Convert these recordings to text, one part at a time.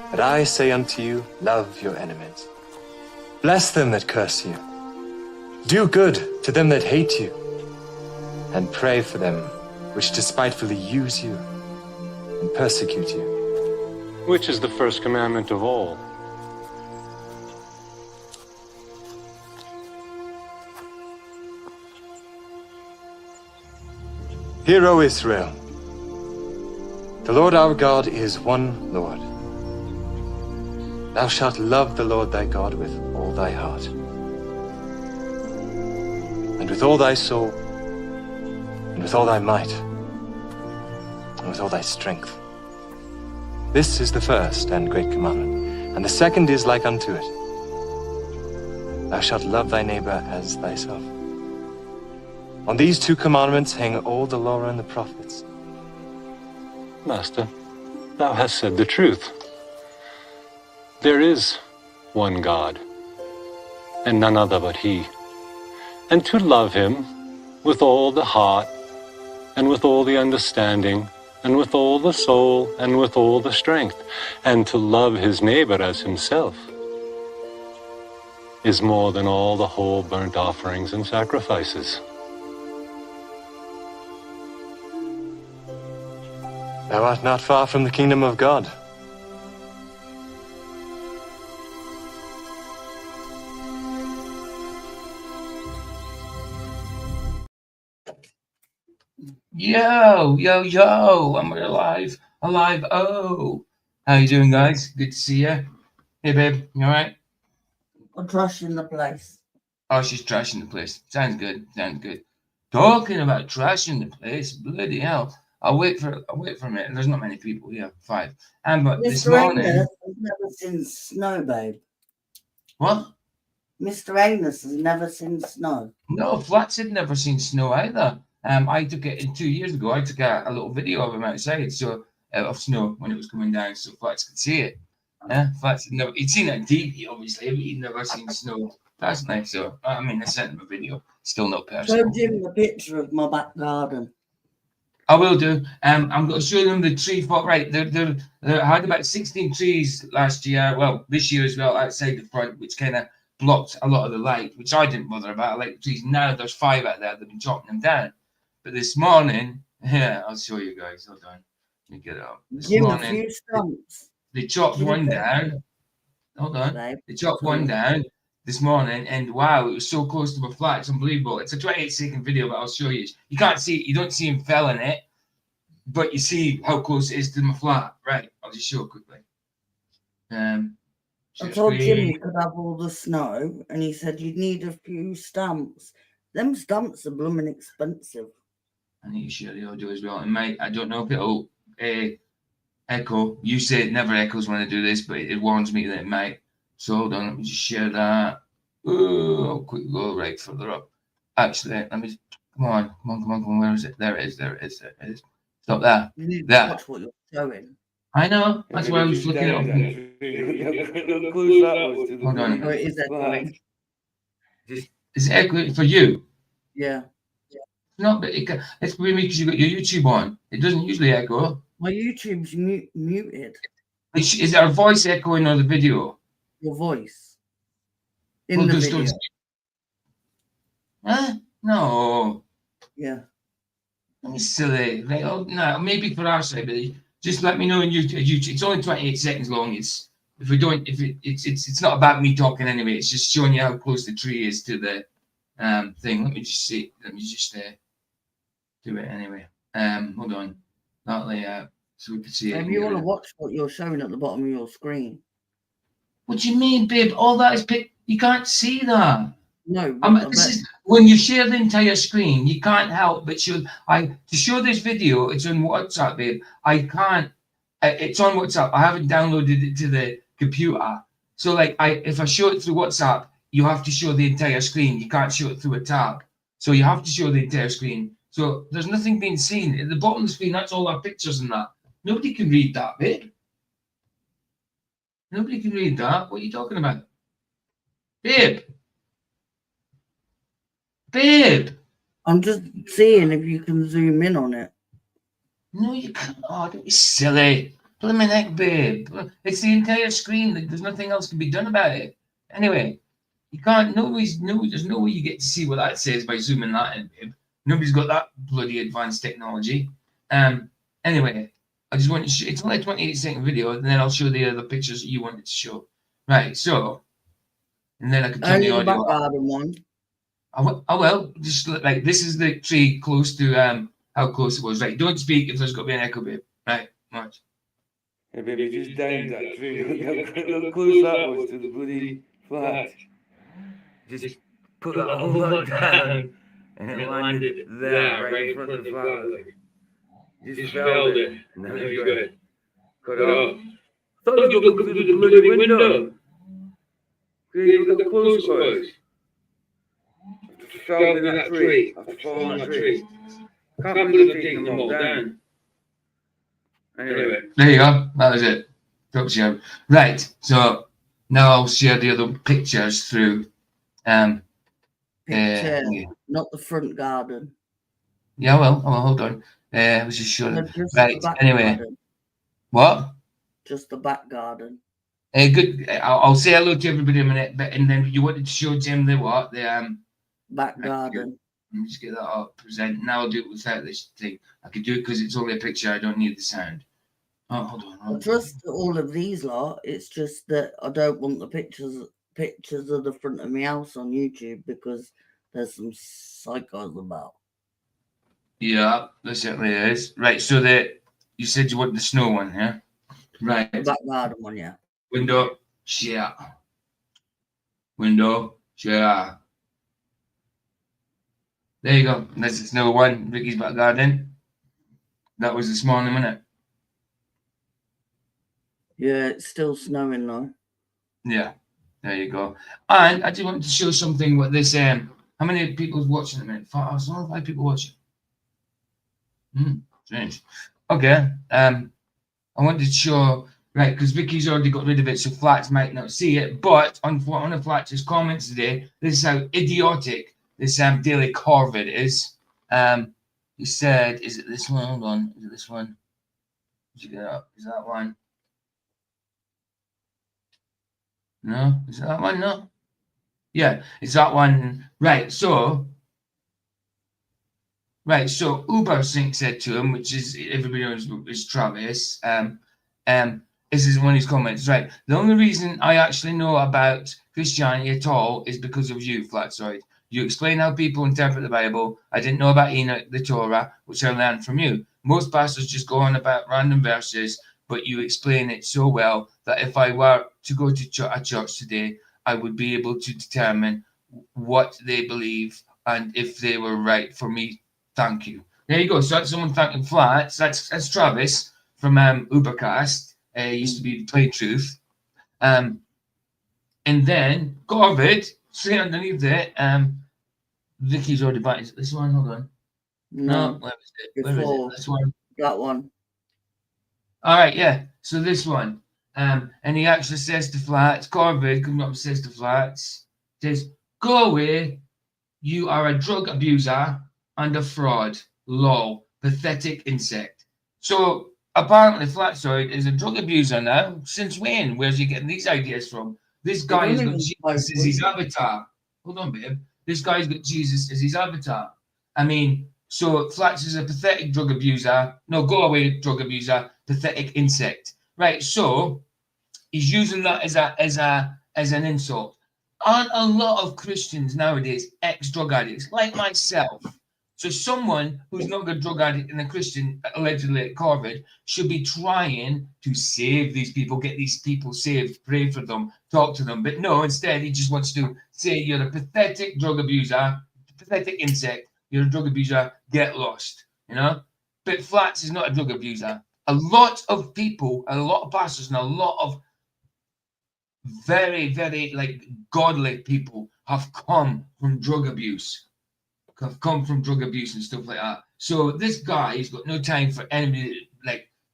But I say unto you, love your enemies. Bless them that curse you. Do good to them that hate you. And pray for them which despitefully use you and persecute you. Which is the first commandment of all? Hear, O Israel, the Lord our God is one Lord. Thou shalt love the Lord thy God with all thy heart, and with all thy soul, and with all thy might, and with all thy strength. This is the first and great commandment, and the second is like unto it. Thou shalt love thy neighbor as thyself. On these two commandments hang all the law and the prophets. Master, thou hast said the truth. There is one God, and none other but He. And to love Him with all the heart, and with all the understanding, and with all the soul, and with all the strength, and to love his neighbor as himself, is more than all the whole burnt offerings and sacrifices. Thou art not far from the kingdom of God. Yo, I'm alive, oh. How you doing, guys? Good to see you. Hey, babe, you all right? I'm trashing the place. Oh, she's trashing the place. Sounds good. Talking about trashing the place, bloody hell. I'll wait for a minute. There's not many people here. 5. But this morning... Anus has never seen snow, babe. What? Mr. Anus has never seen snow. No, Flats had never seen snow either. I took it 2 years ago. I took a little video of him outside, of snow when it was coming down, so Flats could see it. Yeah, Flats he'd seen it on TV, obviously, but he'd never seen snow personally. So I sent him a video. Still not personal. Show Jim the picture of my back garden. I will do. I'm going to show them the tree fort. Right, they had about 16 trees last year. Well, this year as well outside the front, which kind of blocked a lot of the light, which I didn't bother about. I like the trees. Now there's 5 out there. They've been chopping them down. But this morning, yeah, I'll show you guys. Hold on. Let me get it up. This morning, they chopped one down. Hold on. They chopped one down this morning, and wow, it was so close to my flat. It's unbelievable. It's a 28-second video, but I'll show you. You can't see it. You don't see him felling it, but you see how close it is to my flat. Right. I'll just show it quickly. I told Jim you could have all the snow, and he said you'd need a few stamps. Them stamps are blooming expensive. I need to share the audio as well. It might, I don't know if it'll echo. You say it never echoes when I do this, but it warns me that it might. So hold on, let me just share that. Oh, quick go right further up. Actually, let me come on. Where is it? There it is. Stop that. You need to that. watch what you're showing. I know. That's why I was looking up. Hold on. Oh, it is echoing. Is it echoing for you? Yeah. No, but it's probably because you got your YouTube on. It doesn't usually echo. My YouTube's muted. Is our voice echoing or the video? Your voice. In the video. Huh? No. Yeah. It's silly. Like, oh, no, maybe for our side, but just let me know in YouTube. It's only 28 seconds long. It's not about me talking anyway. It's just showing you how close the tree is to the thing. Let me just see. Let me just do it anyway. Hold on. That layout so we can see it. If you want to watch what you're showing at the bottom of your screen. What do you mean, babe? All that is you can't see that. No. This is when you share the entire screen, you can't help but show. To show this video, it's on WhatsApp, babe. I can't. It's on WhatsApp. I haven't downloaded it to the computer. So, like, if I show it through WhatsApp, you have to show the entire screen. You can't show it through a tab. So you have to show the entire screen. So there's nothing being seen at the bottom of the screen. That's all our pictures and that. Nobody can read that, babe. Nobody can read that. What are you talking about? Babe. Babe. I'm just seeing if you can zoom in on it. No, you can't. Oh, don't be silly. Blimey neck, babe. It's the entire screen. There's nothing else can be done about it. Anyway, you can't. There's no way you get to see what that says by zooming that in, babe. Nobody's got that bloody advanced technology. Anyway, I just want to show. It's only a 28-second video, and then I'll show the other pictures that you wanted to show. Right. So, and then I can turn the Only the audio back up. garden one. Oh well, just like this is the tree close to how close it was. Right, don't speak if there's got to be an echo, babe. Right, watch. Hey baby, just down that tree. Look how close that was to the bloody flat. Just put that whole lot down, and it landed there, right in front of the flat. Just felled it, and then we got it cut off. Thought you could go through the bloody window. See, look how close it was. After felling that tree, after falling that tree. Can't believe they've taken them all down. Anyway. There you go. That was it. Drop share. Right. So now I'll share the other pictures through. Picture, not the front garden. Yeah. Well, hold on. I was just showing. Right. Anyway. Garden. What? Just the back garden. Good. I'll say hello to everybody in a minute. But and then you wanted to show Jim the what? The back garden. Let me just get that up. Present. Now I'll do it without this thing. I can do it because it's only a picture. I don't need the sound. Oh, hold on. I trust all of these lot. It's just that I don't want the pictures of the front of my house on YouTube because there's some psychos about. Yeah, there certainly is. Right. So you said you want the snow one, yeah? Right. The back garden one, yeah. Window share. Window share. There you go. That's the snow one. Ricky's back garden. That was this morning, wasn't it? Yeah, it's still snowing now. Yeah, there you go. And I just wanted to show something with this. How many people's watching at the minute? 5 people watching. Strange. Okay. I wanted to show, right, because Vicky's already got rid of it, so Flats might not see it. But on one of Flats' comments today, this is how idiotic this Daily Corvid is. He said, is it this one? Hold on. Is it this one? Did you get it up? Is that one? No? Is it that one? No? Yeah, it's that one. Right, so Uber Sync said to him, which is everybody knows is Travis. This is one of his comments. Right. The only reason I actually know about Christianity at all is because of you, Flatsoid. You explain how people interpret the Bible. I didn't know about Enoch, the Torah, which I learned from you. Most pastors just go on about random verses, but you explain it so well that if I were to go to a church today, I would be able to determine what they believe and if they were right for me. Thank you. There you go. So that's someone thanking Flats. That's Travis from Ubercast. Used to be Play Truth. And then Corvid, straight underneath it, Vicky's already back. Is it this one? Hold on. No, where is it? Where is it? This one. That one. All right, yeah. So this one. And he actually says to Flats, Corvid comes up and says to Flats, says, go away. You are a drug abuser and a fraud. Lol. Pathetic insect. So apparently Flatsoid is a drug abuser now. Since when? Where's he getting these ideas from? This guy has got Jesus as his avatar. Hold on, babe. This guy's got Jesus as his avatar. I mean, so Flats is a pathetic drug abuser. No, go away, drug abuser. Pathetic insect. Right, so he's using that as an insult. Aren't a lot of Christians nowadays ex-drug addicts, like myself? So someone who's not a drug addict and a Christian, allegedly at Corvid, should be trying to save these people, get these people saved, pray for them, talk to them. But no, instead he just wants to say you're a pathetic drug abuser, pathetic insect, you're a drug abuser, get lost, you know? But Flats is not a drug abuser. A lot of people, a lot of pastors and a lot of very, very godly people have come from drug abuse. Have come from drug abuse and stuff like that. So this guy, he's got no time for anybody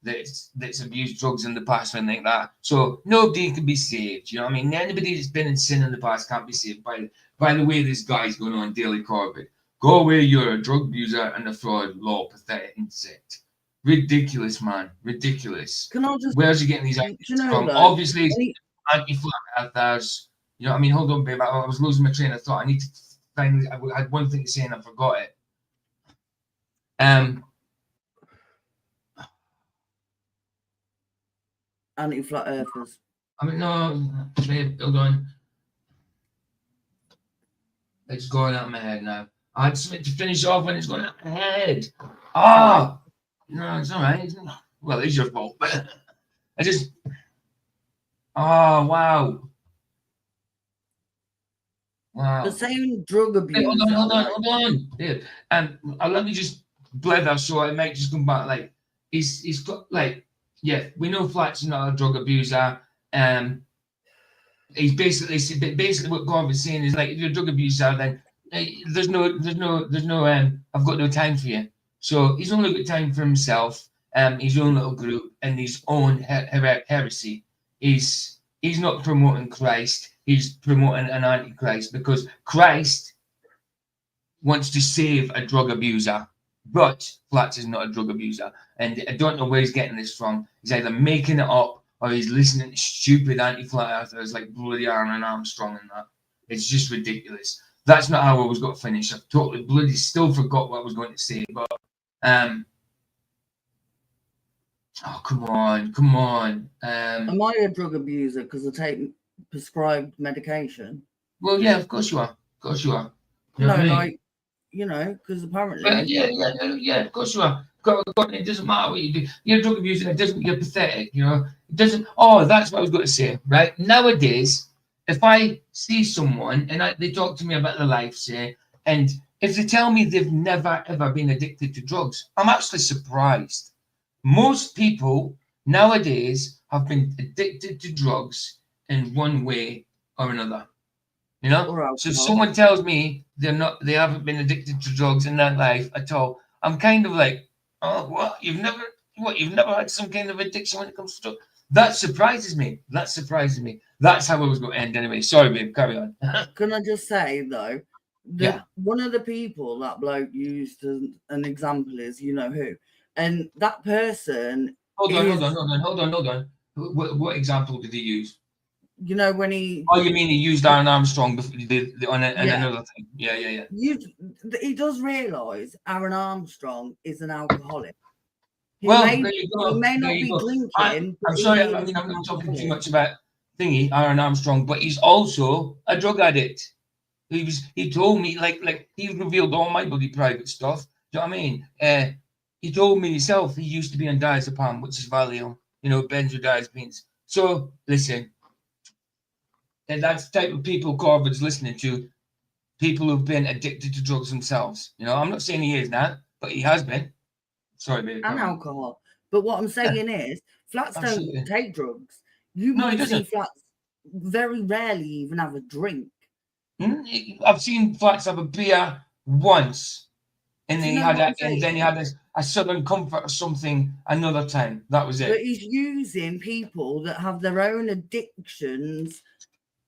that's abused drugs in the past or anything like that. So nobody can be saved. You know what I mean? Anybody that's been in sin in the past can't be saved by the way this guy's going on Daily Corbett. Go away, you're a drug abuser and a fraud, law, pathetic insect. Ridiculous, man. Ridiculous. Can I just? Where's he getting these ideas from? Though, Obviously, anti-flat earthers. You know what I mean? Hold on, babe. I was losing my train of thought. I need to find. I had one thing to say and I forgot it. Anti-flat earthers. I mean, no, babe, hold on. It's going out of my head now. I had something to finish off when it's going out of my head. Oh, no, it's all right. Well, it's your fault, but I just. Oh, wow. Wow. The same drug abuse. Hey, hold on. Yeah. Let me just blether so I might just come back. Like, he's got, like, yeah, we know Flat's not a drug abuser. He's basically what Corbin's saying is like, if you're a drug abuser, then there's no I've got no time for you. So he's only got time for himself, his own little group, and his own heresy. He's not promoting Christ. He's promoting an antichrist because Christ wants to save a drug abuser, but Flats is not a drug abuser, and I don't know where he's getting this from. He's either making it up or he's listening to stupid anti-flat earthers like bloody Aaron Armstrong and that. It's just ridiculous. That's not how I was going to finish. I've totally bloody still forgot what I was going to say, but oh, come on. Am I a drug abuser because I take prescribed medication? Well, yeah, of course you are. You know no, what I mean? like, because apparently. Yeah, of course you are. It doesn't matter what you do. You're a drug abuser. You're pathetic. It doesn't. Oh, that's what I was going to say. Right nowadays, if I see someone and they talk to me about their life, say, and if they tell me they've never ever been addicted to drugs, I'm actually surprised. Most people nowadays have been addicted to drugs in one way or another. So if someone tells me they haven't been addicted to drugs in their life at all, I'm kind of like, oh, what? You've never had some kind of addiction when it comes to drugs? That surprises me. That's how I was going to end anyway. Sorry, babe, carry on. Can I just say though, one of the people that bloke used as an example is you know who, and that person. Hold on. What example did he use? When he. Oh, you mean he used Aaron Armstrong on another thing? Yeah. He does realise Aaron Armstrong is an alcoholic. He there you go. He may not be drinking. I'm sorry. I'm not talking too much about Aaron Armstrong, but he's also a drug addict. He told me like he revealed all my bloody private stuff. Do you know what I mean? He told me himself he used to be on diazepam, which is Valium, benzodiazepines. So listen. And that's the type of people Corbyn's listening to, people who've been addicted to drugs themselves. I'm not saying he is now, but he has been. Sorry, baby. And alcohol. But what I'm saying is, Flats don't take drugs. You might see Flats very rarely even have a drink. I've seen Flats have a beer once, and then he had a Southern Comfort or something another time. That was it. But he's using people that have their own addictions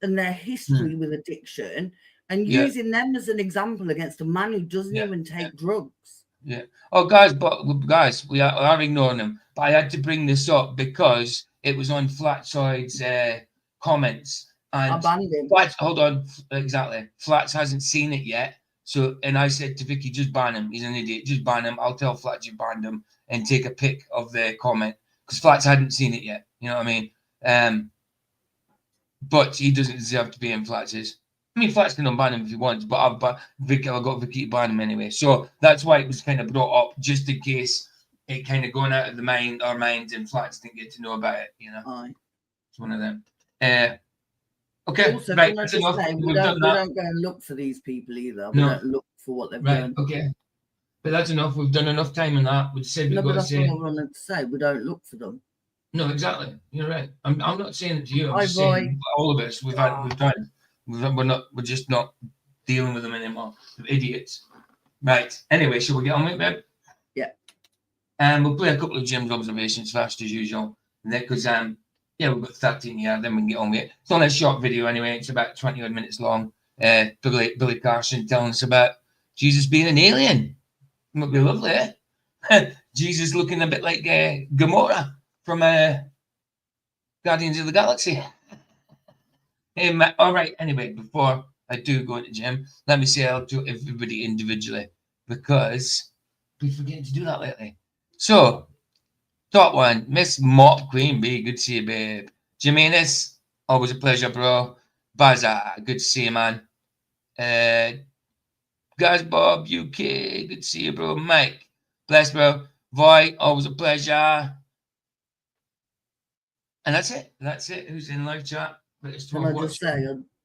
and their history with addiction and using them as an example against a man who doesn't even take drugs. Yeah. Oh, guys, we are ignoring him. But I had to bring this up because it was on Flatside's comments. And hold on, exactly. Flats hasn't seen it yet. So, and I said to Vicky, just ban him. He's an idiot. Just ban him. I'll tell Flats you banned him and take a pic of the comment because Flats hadn't seen it yet. You know what I mean? But he doesn't deserve to be in Flats's. I mean, Flats can unban him if he wants, but I've got Vicky to ban him anyway. So that's why it was kind of brought up, just in case it kind of going out of our minds and Flats didn't get to know about it, Aye. It's one of them. Okay, also, right, that's enough. We don't go and look for these people either. We don't look for what they've done. Okay. But that's enough. We've done enough time on that. We said we've got to say. That's what I wanted to say. We don't look for them. No, exactly. You're right. I'm not saying it to you. I'm just saying all of us. We're just not dealing with them anymore. They're idiots. Right. Anyway, shall we get on with it, babe? Yeah. And we'll play a couple of Jim's observations first, as usual. Because, yeah, we've got 13 here, then we can get on with it. It's only a short video anyway. It's about 20 odd minutes long. Billy Carson telling us about Jesus being an alien. Might be lovely, eh? Jesus looking a bit like Gamora from Guardians of the Galaxy. All right, anyway, before I do go into Jim, let me say hello to everybody individually, because we forget to do that lately. So, top one, Miss Mop Queen B, good to see you, babe. Jimenez, always a pleasure, bro. Baza, good to see you, man. Guys, Bob, UK, good to see you, bro. Mike, bless, bro. Voy, always a pleasure. And that's it. That's it. Who's in live chat? But it's Can I just say,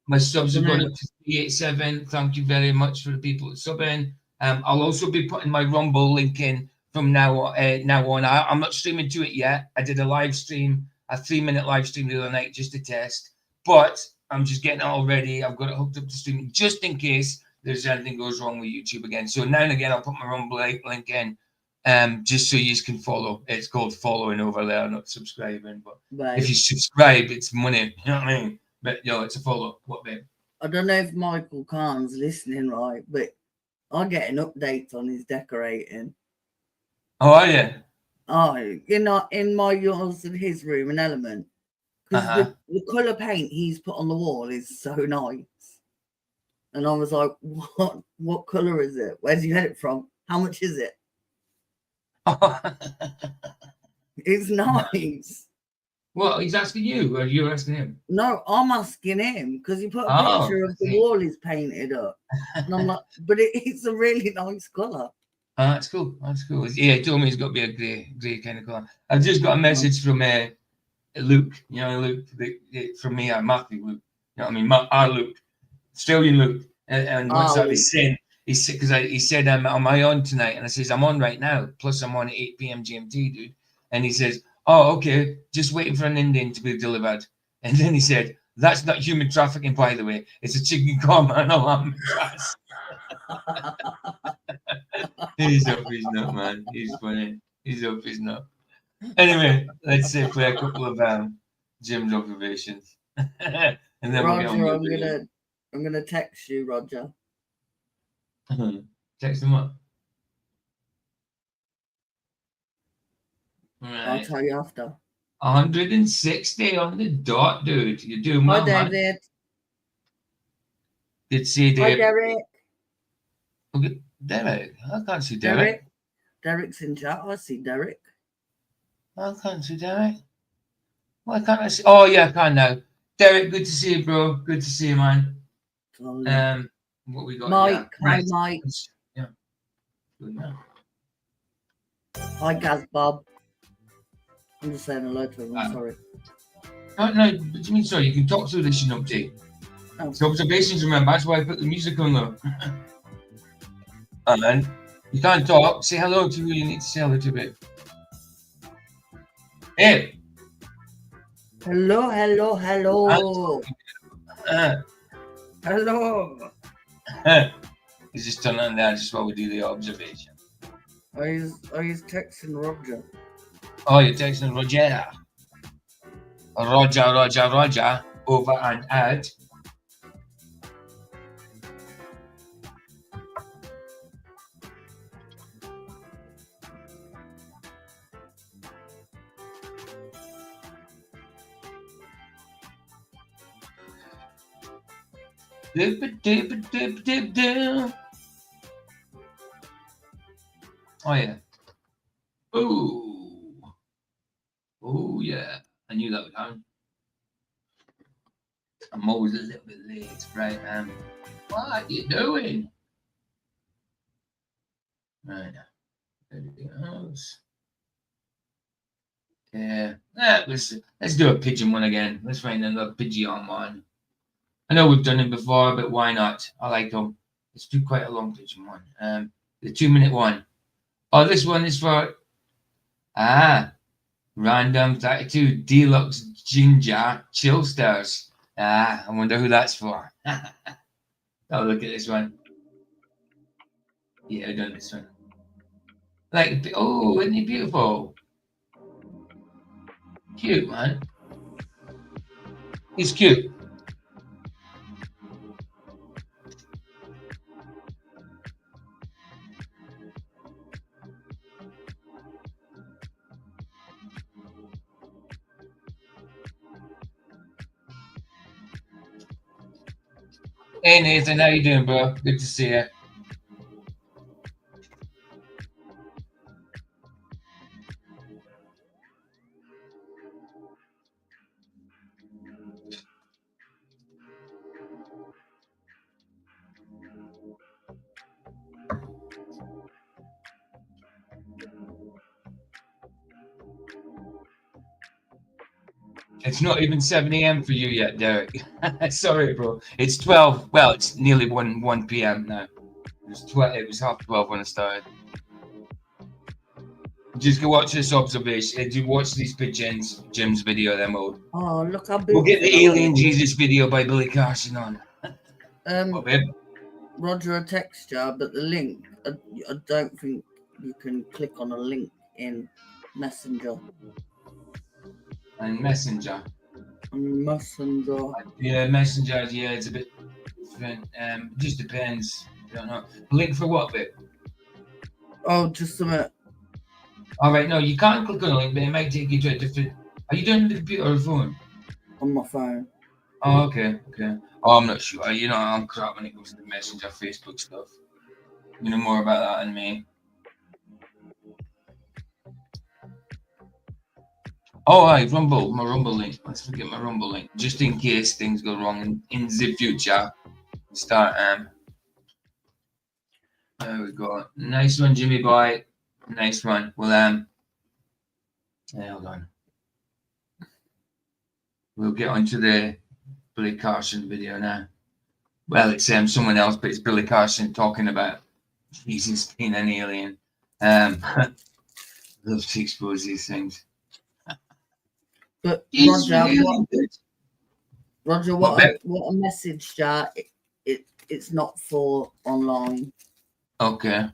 my subs have gone up to 387. Thank you very much for the people that sub in. I'll also be putting my Rumble link in from now on. I'm not streaming to it yet. I did a live stream, a 3-minute live stream the other night just to test. But I'm just getting it all ready. I've got it hooked up to streaming just in case there's anything goes wrong with YouTube again. So now and again, I'll put my Rumble link in, just so you can follow. It's called following over there, not subscribing. But if you subscribe, it's money. You know what I mean? But yo, it's a follow. What, babe? I don't know if Michael Khan's listening, right? But I get an update on his decorating. Oh, are you? Oh, in my yours and his room, an element. Because the colour paint he's put on the wall is so nice. And I was like, what colour is it? Where did you get it from? How much is it? It's nice. Well, he's asking you, or you're asking him? No, I'm asking him because he put a picture of the wall he's painted up. And I'm like, but it's a really nice colour. That's cool. That's cool. Yeah, he told me he's got to be a grey kind of colour. I've just got a message from Luke. You know, Luke, from me, Matthew Luke. You know what I mean? Our Luke, Australian Luke. And what's that? He said, am I on tonight? And I says, I'm on right now. Plus, I'm on at 8 p.m. GMT, dude. And he says, oh, okay, just waiting for an Indian to be delivered. And then he said, that's not human trafficking, by the way. It's a chicken coma and alarm class. He's up his nut, man. He's funny. He's up his nut. Anyway, let's play a couple of Jim's observations. And then Roger, we'll get on I'm gonna text you, Roger. Text him up. Right. I'll tell you after. 160 on the dot, dude. You're doing well, Hi, man. David. Good to see you, Dave. Hi, Derek. Okay, Derek. I can't see Derek. Derek's in chat. I see Derek. I can't see Derek. Why can't I see? Oh, yeah, I can now. Derek, good to see you, bro. Good to see you, man. What we got? Mike. Right. Hi, Mike. Yeah. Good man. Hi, Gaz Bob. I'm just saying hello to him. I'm sorry. No, what do you mean sorry? You can talk through this, update. Oh. It's observations, remember. That's why I put the music on though. Man, you can't talk. Say hello to who you need to say hello to, babe. Hey. Hello. Hello. He's just turning on there just while we do the observation. Are you texting Roger? Oh, you're texting Roger. Roger. Over and out. Oh yeah. Oh yeah. I knew that would happen. I'm always a little bit late, right? What are you doing? Right. Anything else? Yeah. Let's do a pigeon one again. Let's find another pigeon one. I know we've done it before, but why not? I like them. Let's do quite a long pigeon one. The 2-minute one. Oh, this one is for Random 32 Deluxe Ginger Chillsters. I wonder who that's for. Oh, look at this one. Yeah, I've done this one. Like, oh, isn't he beautiful? Cute, man. He's cute. Hey, Nathan, how you doing, bro? Good to see you. It's not even 7 a.m. for you yet, Derek. Sorry, bro. It's 12. Well, it's nearly 1 p.m. now. It was half 12 when I started. Just go watch this observation. You watch these pigeons, Jim's video, them old. Oh, look how We'll get the beautiful Alien that is. Jesus video by Billy Carson on. What, babe? Roger a texture, but the link, I don't think you can click on a link in Messenger. And Messenger. Messenger. Yeah, Messenger, yeah, it's a bit different. Just depends. I don't know. Link for what, babe? Oh, just a minute. All right, no, you can't click on a link, but it might take you to a different. Are you doing the computer or phone? On my phone. Oh, okay. Oh, I'm not sure. You know, I'm crap when it comes to the Messenger, Facebook stuff. You know more about that than me. Oh, hi, Rumble, my Rumble link. Let's forget my Rumble link, just in case things go wrong in the future. Start. There we go. Nice one, Jimmy boy. Nice one. Well, hold on. We'll get onto the Billy Carson video now. Well, it's someone else, but it's Billy Carson talking about Jesus being an alien. Love to expose these things. But Jesus Roger, what a message, Jar. It's not for online. Okay.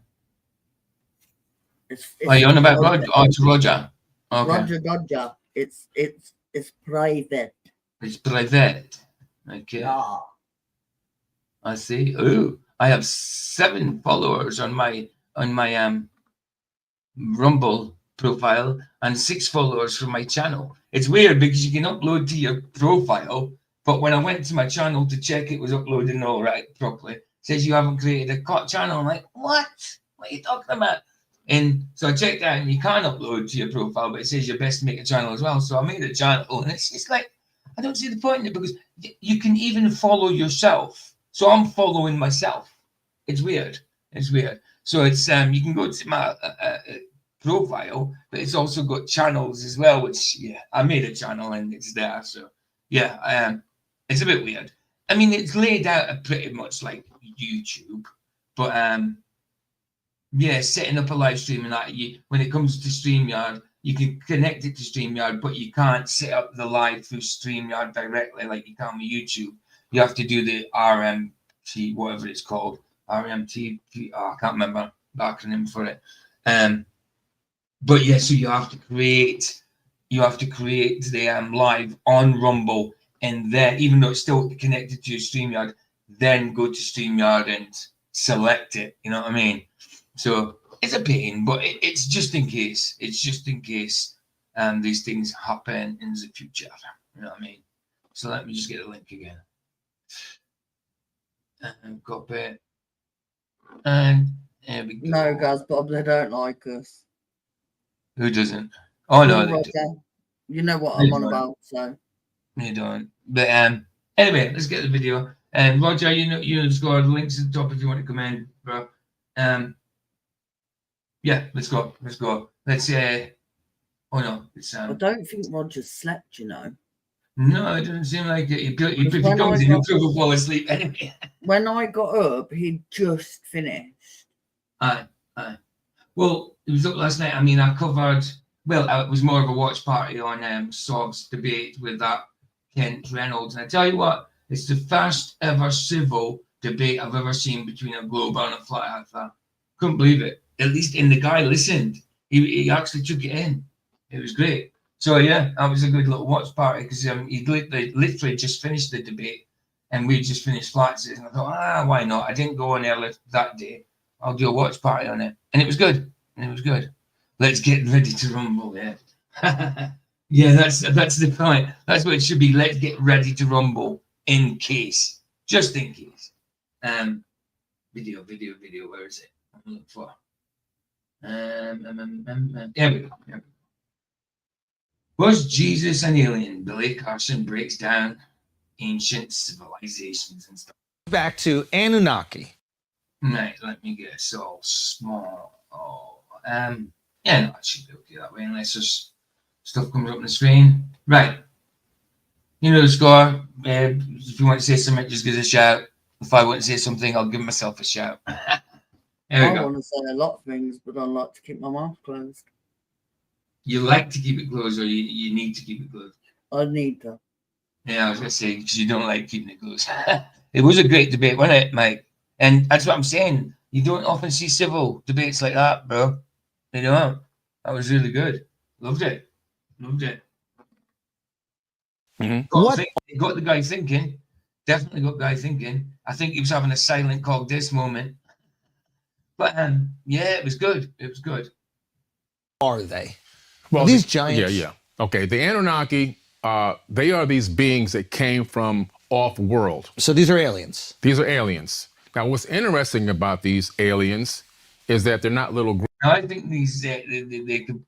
It's Are you on about Roger? Oh, it's Roger. Okay. Roger. It's private. It's private. Okay. Yeah. I see. Oh, I have 7 followers on my Rumble profile and 6 followers from my channel. It's weird because you can upload to your profile, but when I went to my channel to check it was uploading all right properly, it says you haven't created a channel. I'm like, what? What are you talking about? And so I checked out and you can upload to your profile, but it says you're best to make a channel as well. So I made a channel and it's just like, I don't see the point in it because you can even follow yourself. So I'm following myself. It's weird. So it's you can go to my profile, but it's also got channels as well, which I made a channel and it's there. So it's a bit weird. I mean, it's laid out pretty much like YouTube, but setting up a live stream and that when it comes to StreamYard, you can connect it to StreamYard, but you can't set up the live through StreamYard directly like you can with YouTube. You have to do the RMT, whatever it's called, RMT. I can't remember the acronym for it. But so you have to create the live on Rumble, and then even though it's still connected to your StreamYard, then go to StreamYard and select it. You know what I mean? So it's a pain, but it's just in case. It's just in case these things happen in the future. You know what I mean? So let me just get the link again. And copy. And there we go. No, guys, Bob, they don't like us. Who doesn't? Oh no, they do. You know what I'm on about, so they don't. But anyway, let's get the video. And Roger, you know the score. The links at the top if you want to come in, bro. Let's go. Let's oh no, it's I don't think Roger slept, you know. No, it doesn't seem like it. If he comes in, he'll probably fall asleep anyway. When I got up, he'd just finished. Aye. Well, it was up last night. I mean, I covered. Well, it was more of a watch party on Sob's debate with that Kent Reynolds, and I tell you what, it's the first ever civil debate I've ever seen between a globe and a flat earther. Couldn't believe it. at least, and the guy listened. He actually took it in. It was great. So yeah, that was a good little watch party because he literally just finished the debate, and we just finished flats. And I thought, why not? I didn't go on early that day. I'll do a watch party on it, and it was good. Let's get ready to rumble. Yeah, yeah. That's the point. That's what it should be. Let's get ready to rumble in case, just in case. Video. Where is it? I'm looking for. Here we go. Was Jesus an alien? Billy Carson breaks down ancient civilizations and stuff. Back to Anunnaki. Right, let me get us all small. Yeah, no, it should be okay that way unless there's stuff comes up on the screen. Right. You know the score. If you want to say something, just give us a shout. If I want to say something, I'll give myself a shout. There we go. I want to say a lot of things, but I like to keep my mouth closed. You like to keep it closed, or you need to keep it closed? I need to. Yeah, I was going to say, because you don't like keeping it closed. It was a great debate, wasn't it, Mike? And that's what I'm saying. You don't often see civil debates like that, bro. You know, that was really good. Loved it. Mm-hmm. Got the guy thinking. Definitely got the guy thinking. I think he was having a silent cog this moment. But yeah, it was good. Are they? Well, these giants. Yeah. Okay, the Anunnaki, they are these beings that came from off-world. So these are aliens. These are aliens. Now, what's interesting about these aliens is that they're not little groups. Now, I think these they could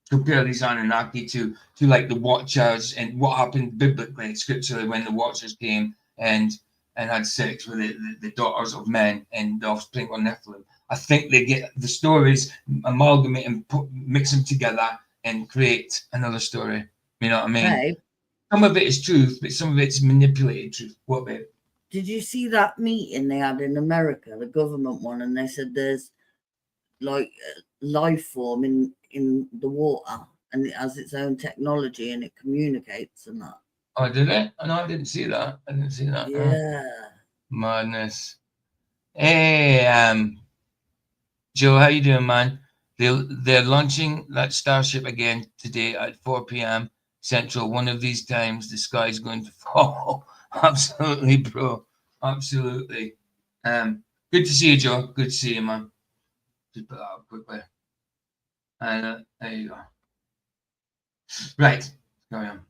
compare these Anunnaki to like the Watchers and what happened biblically, scripturally, when the Watchers came and had sex with the daughters of men and the offspring of Nephilim. I think they get the stories, amalgamate and mix them together and create another story. You know what I mean? Hey, Some of it is truth, but some of it's manipulated truth. What bit? did you see that meeting they had in America, the government one, and they said there's like life form in the water and it has its own technology and it communicates and that. Oh, did it? Oh, no, I didn't see that. Yeah. Madness. Hey, Joe, how you doing, man? They're launching that Starship again today at 4 p.m. Central. One of these times, the sky's going to fall. Absolutely, bro. Absolutely. Good to see you, Joe. Good to see you, man. Just put that up quickly. And there you go. Right. Carry on.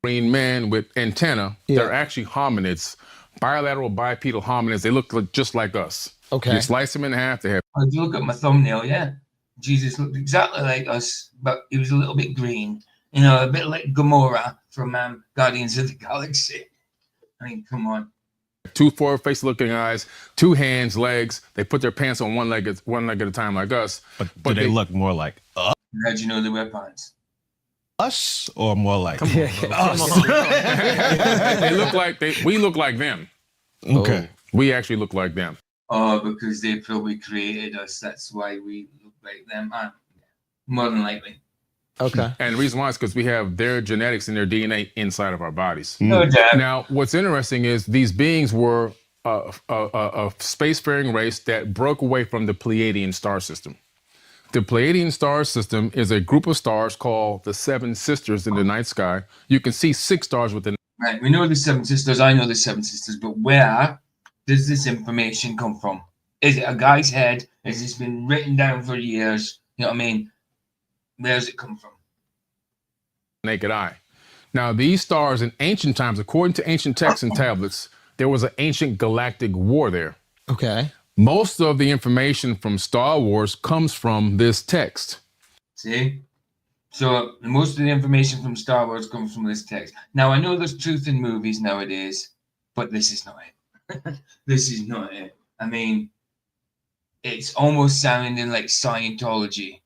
Green men with antenna. Yeah. They're actually hominids, bilateral bipedal hominids. They look just like us. Okay. You slice them in half, they have. If you look at my thumbnail, yeah, Jesus looked exactly like us, but he was a little bit green, you know, a bit like Gamora from Guardians of the Galaxy. I mean, come on. 2 forward-faced-looking eyes, 2 hands, legs. They put their pants on one leg at a time, like us. But do they look more like How'd you know they wear pants? us or more like Come on. They look like we look like them. Okay. We actually look like them. Oh, because they probably created us. That's why we look like them. More than likely. Okay. And the reason why is because we have their genetics and their DNA inside of our bodies. No doubt. Now, what's interesting is these beings were a spacefaring race that broke away from the Pleiadian star system. The Pleiadian star system is a group of stars called the Seven Sisters in the night sky. You can see 6 stars within. Right, we know the Seven Sisters. I know the Seven Sisters, but where does this information come from? Is it a guy's head? Has this been written down for years? You know what I mean? Where does it come from? Naked eye. Now, these stars in ancient times, according to ancient texts and tablets, there was an ancient galactic war there. Okay. Most of the information from Star Wars comes from this text. See? So most of the information from Star Wars comes from this text. Now, I know there's truth in movies nowadays, but this is not it. This is not it. I mean, it's almost sounding like Scientology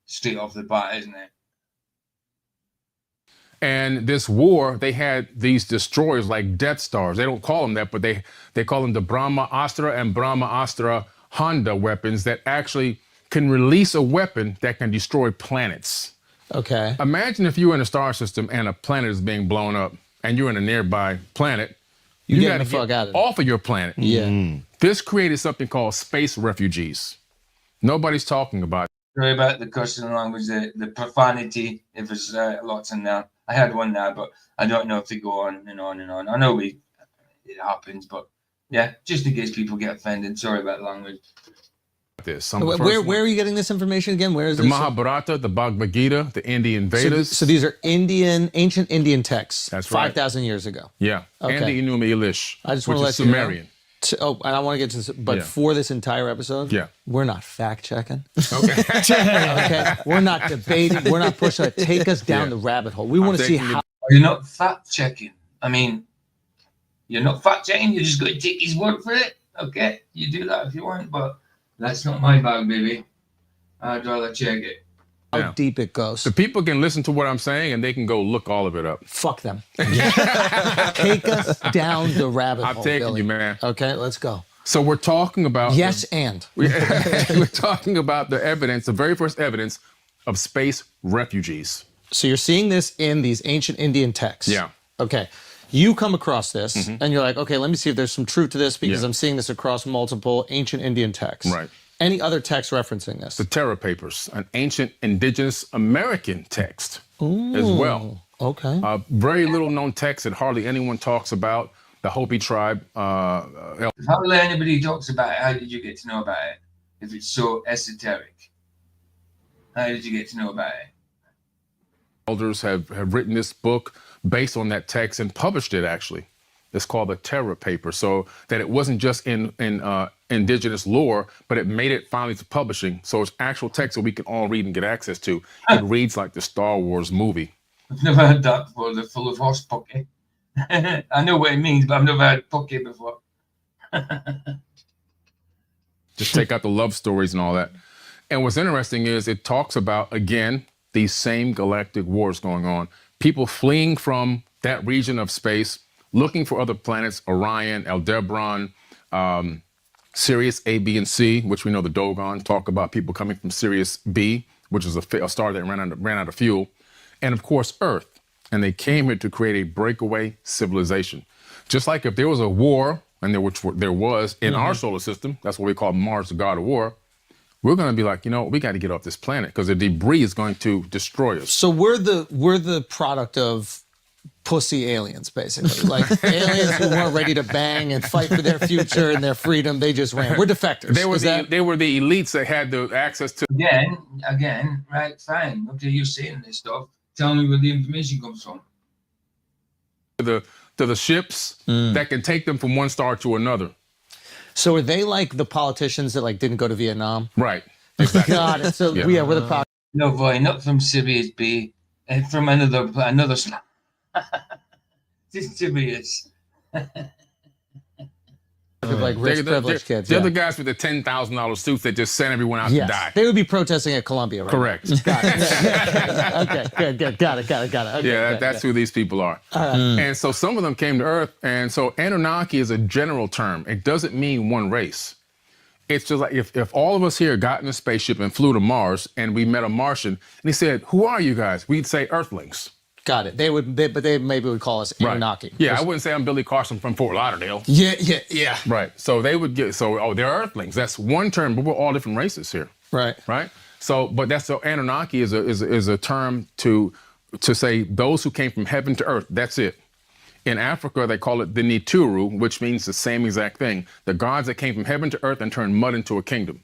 straight off the bat, isn't it? And this war, they had these destroyers like Death Stars. They don't call them that, but they call them the Brahma Astra and Brahma Astra Honda weapons that actually can release a weapon that can destroy planets. Okay. Imagine if you were in a star system and a planet is being blown up and you're in a nearby planet. You gotta getting the fuck out of off of your planet. Yeah. This created something called space refugees. Nobody's talking about it. Sorry about the cursing language, the profanity, if it's lots in there. I had one there, but I don't know if they go on and on and on. I know it happens, but yeah, just in case people get offended. Sorry about the language. This. Where are you getting this information again? Where is the this? Mahabharata, the Bhagavad Gita, the Indian Vedas. So these are ancient Indian texts. That's right. 5,000 years ago. Yeah. Okay. And the Enuma Elish, I just which want is to let Sumerian. you know. And I want to get to this, but for this entire episode, we're not fact checking. Okay. Okay. We're not debating. We're not pushing it. Take us down the rabbit hole. We want to see how. You're not fact checking. I mean, you're not fact checking. You're just going to take his word for it. Okay. You do that if you want, but that's not my bag, baby. I'd rather check it. How deep it goes. The people can listen to what I'm saying and they can go look all of it up. Fuck them. Take us down the rabbit hole. I'm taking you, man. Okay, let's go. So we're talking about we're talking about the evidence, the very first evidence of space refugees. So you're seeing this in these ancient Indian texts. Yeah. Okay. You come across this and you're like, okay, let me see if there's some truth to this because I'm seeing this across multiple ancient Indian texts. Right. Any other text referencing this? The Terra Papers, an ancient indigenous American text as well. Okay. Very little known text that hardly anyone talks about. The Hopi tribe. If hardly anybody talks about it, how did you get to know about it? If it's so esoteric, how did you get to know about it? Elders have written this book based on that text and published it, actually. It's called the Terra Paper, so that it wasn't just in indigenous lore, but it made it finally to publishing. So it's actual text that we can all read and get access to. It reads like the Star Wars movie. I've never heard that before, the full of horse pocket. I know what it means, but I've never heard pocket before. Just take out the love stories and all that. And what's interesting is it talks about, again, these same galactic wars going on. People fleeing from that region of space, looking for other planets, Orion, Aldebaran, Sirius A, B, and C, which we know the Dogon talk about people coming from Sirius B, which is a star that ran out of fuel, and of course Earth. And they came here to create a breakaway civilization. Just like if there was a war, and there was in our solar system, that's what we call Mars, the god of war, we're going to be like, we got to get off this planet because the debris is going to destroy us. So we're the product of pussy aliens, basically. Like aliens who weren't ready to bang and fight for their future and their freedom. They just ran. We're defectors. They were the elites that had the access to. Again, right, fine. Okay, you're saying this stuff. Tell me where the information comes from. To the ships that can take them from one star to another. So are they like the politicians that didn't go to Vietnam? Right. Exactly. Got it. So we're the No, boy, not from Sirius B, and from another star. Just Sirius. rich privileged kids. They're the guys with the $10,000 suits that just send everyone out to die. They would be protesting at Columbia, right? Correct. Got it. Okay, good. Got it. Okay, that's who these people are. And so some of them came to Earth, and so Anunaki is a general term. It doesn't mean one race. It's just like if all of us here got in a spaceship and flew to Mars, and we met a Martian, and he said, "Who are you guys?" We'd say Earthlings. Got it. But they maybe would call us Anunaki. Right. Yeah, I wouldn't say I'm Billy Carson from Fort Lauderdale. Yeah. Right. So they would get, they're Earthlings. That's one term, but we're all different races here. Right. Right. So, but Anunnaki is a term to say those who came from heaven to earth. That's it. In Africa, they call it the Nituru, which means the same exact thing. The gods that came from heaven to earth and turned mud into a kingdom.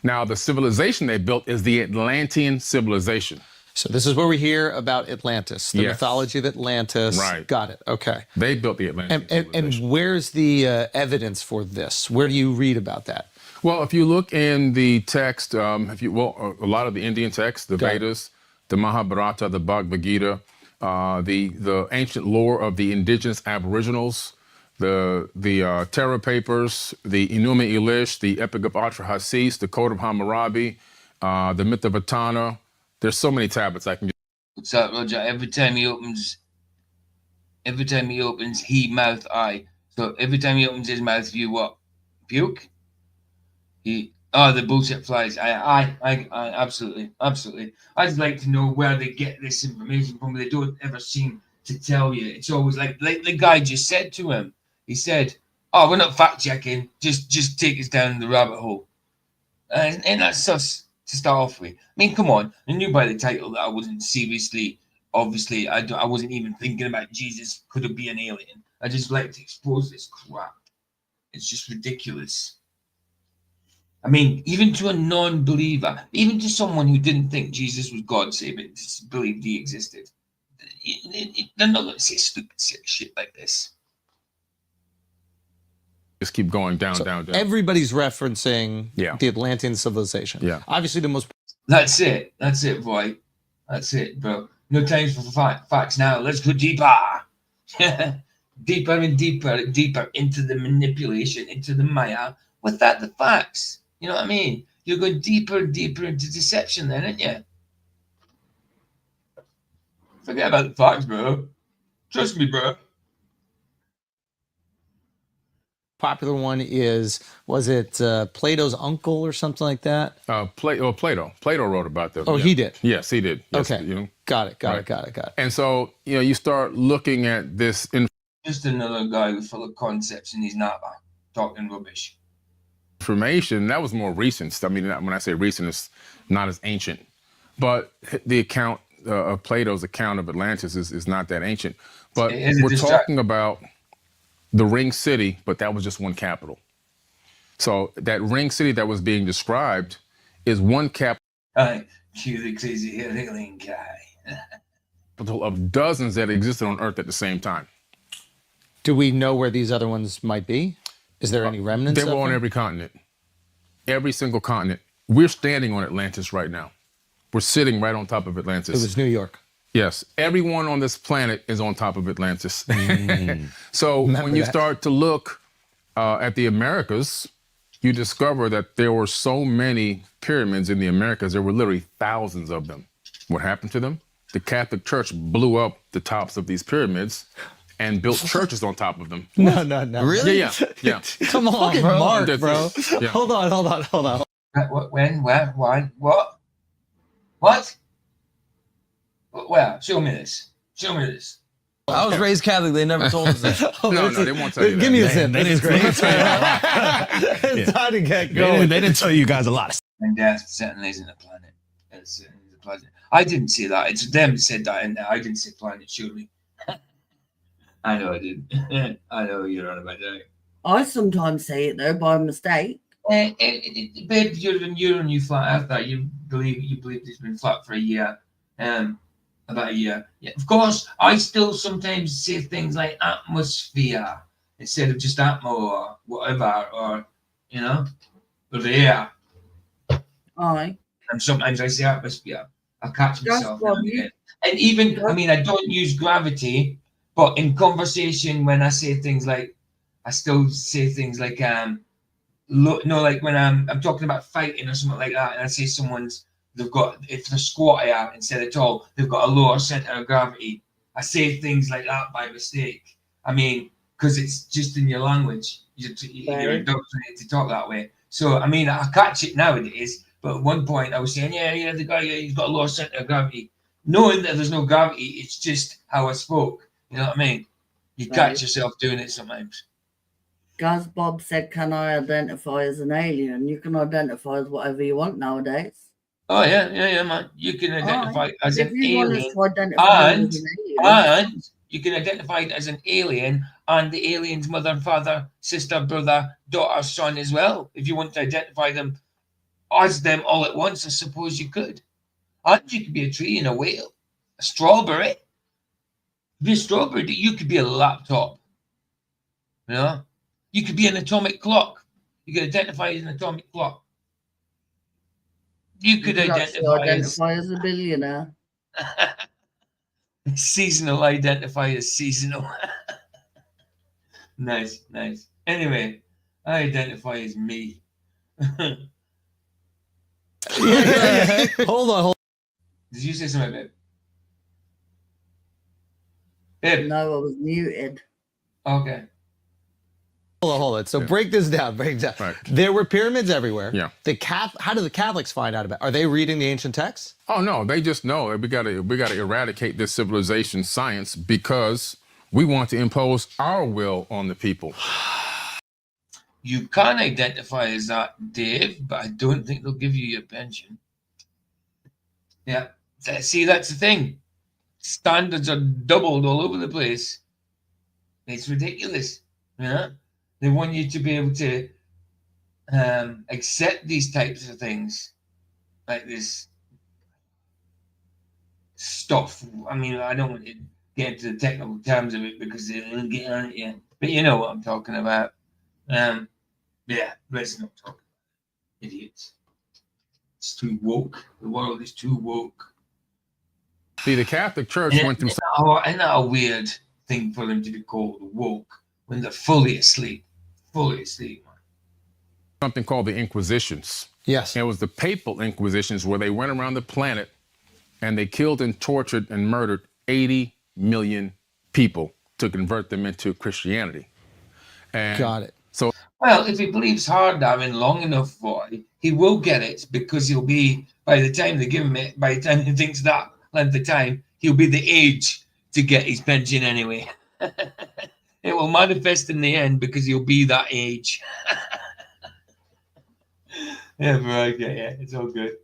Now, the civilization they built is the Atlantean civilization. So this is where we hear about Atlantis, the mythology of Atlantis. Right. Got it. Okay. They built the Atlantean civilization. And where's the evidence for this? Where do you read about that? Well, if you look in the text, a lot of the Indian texts, the Vedas, the Mahabharata, the Bhagavad Gita, the ancient lore of the indigenous aboriginals, the Terra Papers, the Enuma Elish, the Epic of Atrahasis, the Code of Hammurabi, the Myth of Etana. There's so many tablets I can. What's up, Roger? Every time he opens, he mouth I. So every time he opens his mouth, you what? Puke? The bullshit flies. I absolutely. I'd like to know where they get this information from. They don't ever seem to tell you. It's always like the guy just said to him. He said, "Oh, we're not fact checking. Just take us down the rabbit hole." And that's sus to start off with. I mean, come on. I knew by the title that I wasn't seriously, obviously, I wasn't even thinking about Jesus. Could it be an alien? I just like to expose this crap. It's just ridiculous. I mean, even to a non-believer, even to someone who didn't think Jesus was God, say, but just believed he existed, they're not going to say stupid shit like this. Just keep going down, So down, down. everybody's referencing Yeah. the Atlantean civilization. Yeah. Obviously, the most That's it, boy. That's it, bro. No time for facts now. Let's go deeper. Deeper and deeper, deeper into the manipulation, into the Maya, without the facts. You know what I mean? You're going deeper and deeper into deception then, aren't you? Forget about the facts, bro. Trust me, bro. popular one was it Plato's uncle or something like that? Plato. Plato wrote about this. Oh, yeah. he did? Yes, he did. Yes, Okay. You know? Got it. Right. And so, you start looking at this Just another guy full of concepts in his napa, talking rubbish. information that was more recent. I mean, when I say recent, it's not as ancient, but the account of Plato's account of Atlantis is not that ancient. But we're talking about the ring city, but that was just one capital. So that ring city that was being described is one capital Cue the crazy alien guy. of dozens that existed on Earth at the same time. Do we know where these other ones might be? Is there any remnants? They were on every continent, every single continent. We're standing on Atlantis right now. We're sitting right on top of Atlantis. It was New York. Yes, everyone on this planet is on top of Atlantis. So Remember when you that. start to look at the Americas, you discover that there were so many pyramids in the Americas. There were literally thousands of them. What happened to them? The Catholic Church blew up the tops of these pyramids and built churches on top of them. No. Really? Yeah. Come on, bro. Mark, bro. Yeah. Hold on. What? When? Where? Why? What? What? Where? Show me this. I was raised Catholic. They never told us that. No, they won't tell you Give that. me a zip. They This is didn't great. tell you a lot. It's time to get They going. didn't tell you guys a lot. And death certainly isn't a planet. It's a planet. I didn't say that. It's them that said that, and I didn't say planet. Surely. I know I did. I know you're on about that. I sometimes say it though by mistake. Babe, you're a new flat earther. You believe it's been flat for a year, about a year. Yeah, of course. I still sometimes say things like atmosphere instead of just atmo or whatever, or or the air. Aye. And sometimes I say atmosphere. I catch myself now what and you- again. And even, I mean, I don't use gravity, but in conversation, when I say things like, I still say things like, like when I'm talking about fighting or something like that, and I say if they're squattier instead of tall, they've got a lower center of gravity. I say things like that by mistake. I mean, because it's just in your language. You're indoctrinated to talk that way. So, I mean, I catch it nowadays, but at one point I was saying, yeah, the guy, he's got a lower center of gravity. Knowing that there's no gravity, it's just how I spoke. You know what I mean? You catch yourself doing it sometimes. Gaz Bob said, "Can I identify as an alien?" You can identify as whatever you want nowadays. Oh, yeah, man. You can identify as If an you want us alien. to identify And, as an alien, and you can identify as an alien and the alien's mother, father, sister, brother, daughter, son as well. If you want to identify them as them all at once, I suppose you could. And you could be a tree and a whale, a strawberry. Be a strawberry. You could be a laptop. You know? You could be an atomic clock. You could identify as an atomic clock. You could actually identify as a billionaire. Seasonal, identify as seasonal. Nice. Anyway, I identify as me. Yeah. Hold on. Did you say something, babe? Babe. No, I was muted. Okay. Hold on. So break this down. Right. There were pyramids everywhere. Yeah. How do the Catholics find out about? Are they reading the ancient texts? Oh no, they just know we got to eradicate this civilization science because We want to impose our will on the people. You can identify as that, Dave, but I don't think they'll give you your pension. Yeah. See, that's the thing. Standards are doubled all over the place. It's ridiculous. Yeah. They want you to be able to accept these types of things, like this stuff. I mean, I don't want to get into the technical terms of it because they'll get on it, yeah. But you know what I'm talking about. Yeah, let's not talk about it. Idiots. It's too woke. The world is too woke. See, the Catholic Church went through. Isn't that a weird thing for them to be called woke when they're fully asleep? Fully asleep, man. Something called the Inquisitions. Yes. It was the papal Inquisitions where they went around the planet and they killed and tortured and murdered 80 million people to convert them into Christianity. And got it. So, well, if he believes hard, Darwin, long enough for it, he will get it because he'll be, by the time they give him it, by the time he thinks that length of time, he'll be the age to get his pension anyway. It will manifest in the end because he'll be that age. Yeah, but okay, yeah, it's all good.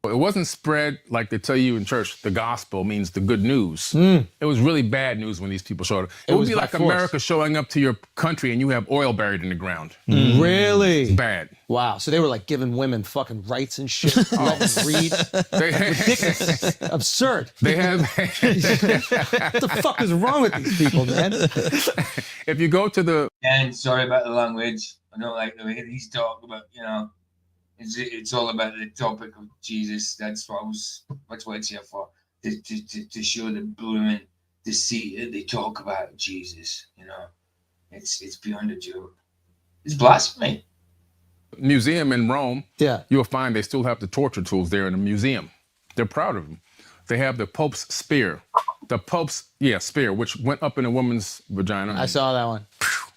it wasn't spread like they tell you in church. The gospel means the good news. It was really bad news when these people showed up. It would be like America showing up to your country and you have oil buried in the ground. Really? It's bad. Wow. So they were like giving women fucking rights and shit. Let them read. Ridiculous. Absurd. They have. What the fuck is wrong with these people, man? If you go to the. And sorry about the language. I don't like the way he's talking about, you know. It's all about the topic of Jesus. That's what it's here for. To show the blooming deceit that they talk about Jesus. You know, it's beyond a joke. It's blasphemy. Museum in Rome. Yeah. You'll find they still have the torture tools there in the museum. They're proud of them. They have the Pope's spear. The Pope's spear, which went up in a woman's vagina. I saw that one.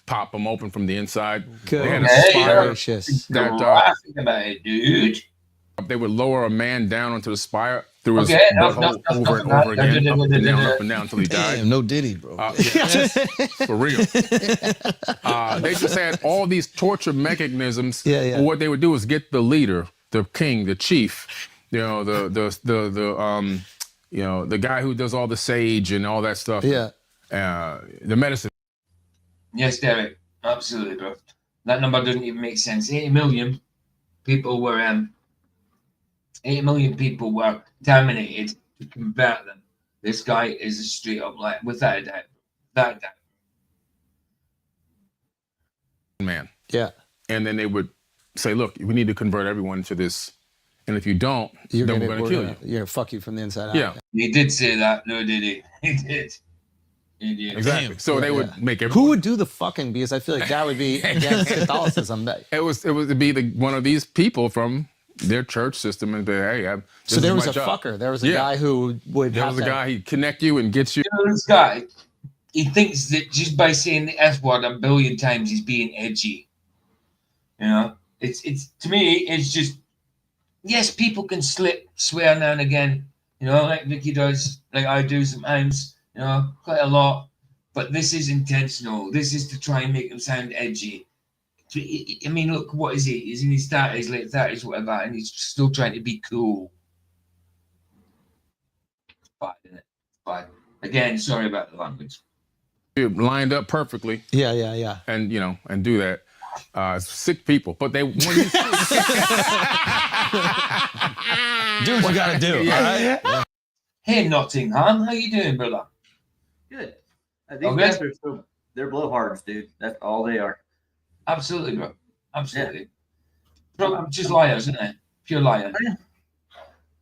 Pop them open from the inside. Good. They had a spire That laughing about it, dude. They would lower a man down onto the spire through his butthole over and over again, up and down until he died. Damn, no Diddy, bro. For real. They just had all these torture mechanisms. Yeah. What they would do is get the leader, the king, the chief, you know, the guy who does all the sage and all that stuff. Yeah. The medicine. Yes, Derek. Absolutely, bro. That number doesn't even make sense. 80 million people were 80 million people were terminated to convert them. This guy is a straight up like without a doubt. Without a doubt. Man. Yeah. And then they would say, look, we need to convert everyone to this. And if you don't, then we're going to kill you. You're going to fuck you from the inside out. Yeah. He did say that, no, did he? He did. Exactly. Damn. So they would make everyone. Who would do the fucking? Because I feel like that would be against Catholicism. It would be one of these people from their church system and be, hey, so there was a fucker. There was a guy who would. There was a guy he'd connect you and get you. This guy, he thinks that just by saying the F word a billion times, he's being edgy. You know, it's to me, it's just yes, people can swear now and again. You know, like Vicky does, like I do sometimes. You know, quite a lot, but this is intentional. This is to try and make him sound edgy. I mean, look, what is he? He's in his 30s, late 30s, whatever, and he's still trying to be cool. It's bad, isn't it? Bad. Again, sorry about the language. You're lined up perfectly. Yeah. And, you know, and do that. Sick people, but they... When you do what you gotta do, all right? Yeah. Hey, Nottingham, how you doing, brother? Good. These guys are they're blowhards, dude. That's all they are. Absolutely, bro. Absolutely. Bro, just liars, isn't it? Pure liar.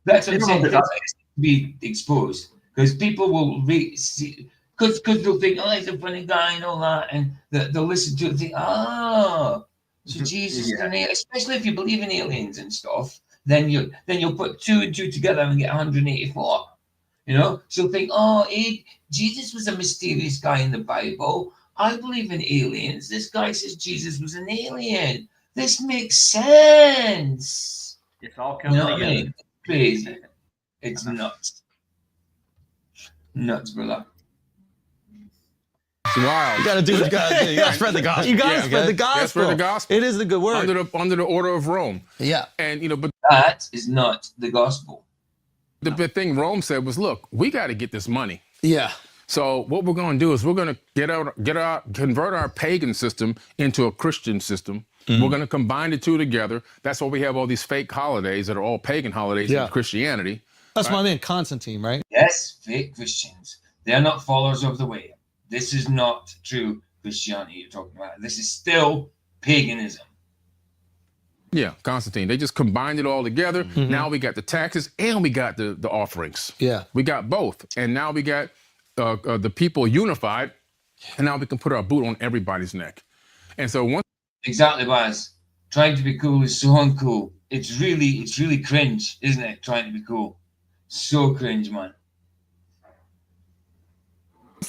That's what I'm saying. It's to be exposed because people will see, because they'll think, oh, he's a funny guy and all that, and they'll listen to it and think, oh, so Jesus is an alien. Especially if you believe in aliens and stuff, then you'll put 2 and 2 together and get 184. You know, so think, oh, Jesus was a mysterious guy in the Bible. I believe in aliens. This guy says Jesus was an alien. This makes sense. It's all coming together. I mean? Crazy. It's nuts. Nuts, brother. It's wild. You gotta do what you gotta do. You gotta spread the gospel. You gotta spread the gospel. Yeah, spread the gospel. It is the good word. Under the order of Rome. Yeah. And but That is not the gospel. the big thing Rome said was, look, we got to get this money. Yeah. So what we're going to do is we're going to convert our pagan system into a Christian system. We're going to combine the two together. That's why we have all these fake holidays that are all pagan holidays in Christianity. That's my man Constantine, right? Yes, fake Christians. They're not followers of the way. This is not true Christianity you're talking about. This is still paganism. Yeah, Constantine. They just combined it all together. Now we got the taxes and we got the offerings. Yeah. We got both. And now we got the people unified. And now we can put our boot on everybody's neck. And so once... Exactly, Baz. Trying to be cool is so uncool. It's really cringe, isn't it? Trying to be cool. So cringe, man.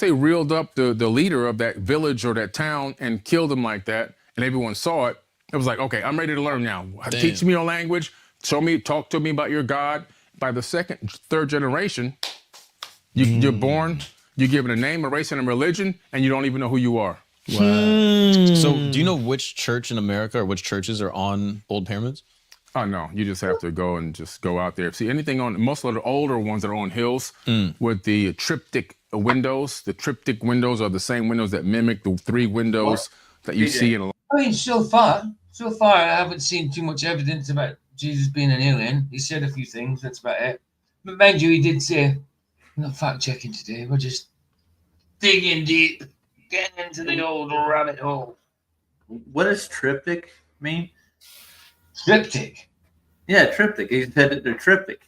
they reeled up the leader of that village or that town and killed him like that, and everyone saw it, it was like, okay, I'm ready to learn now. Damn. Teach me your language. Talk to me about your God. By the second, third generation, you're born, you're given a name, a race, and a religion, and you don't even know who you are. Wow. So do you know which church in America or which churches are on old pyramids? Oh, no, you just have to go out there. See, anything on, most of the older ones that are on hills with the triptych windows. The triptych windows are the same windows that mimic the three windows that you see in a lot. I mean, so far, I haven't seen too much evidence about Jesus being an alien. He said a few things, that's about it. But mind you, he did say, we're not fact-checking today, we're just digging deep, getting into the old rabbit hole. What does triptych mean? Triptych? Yeah, triptych. He said they're triptych.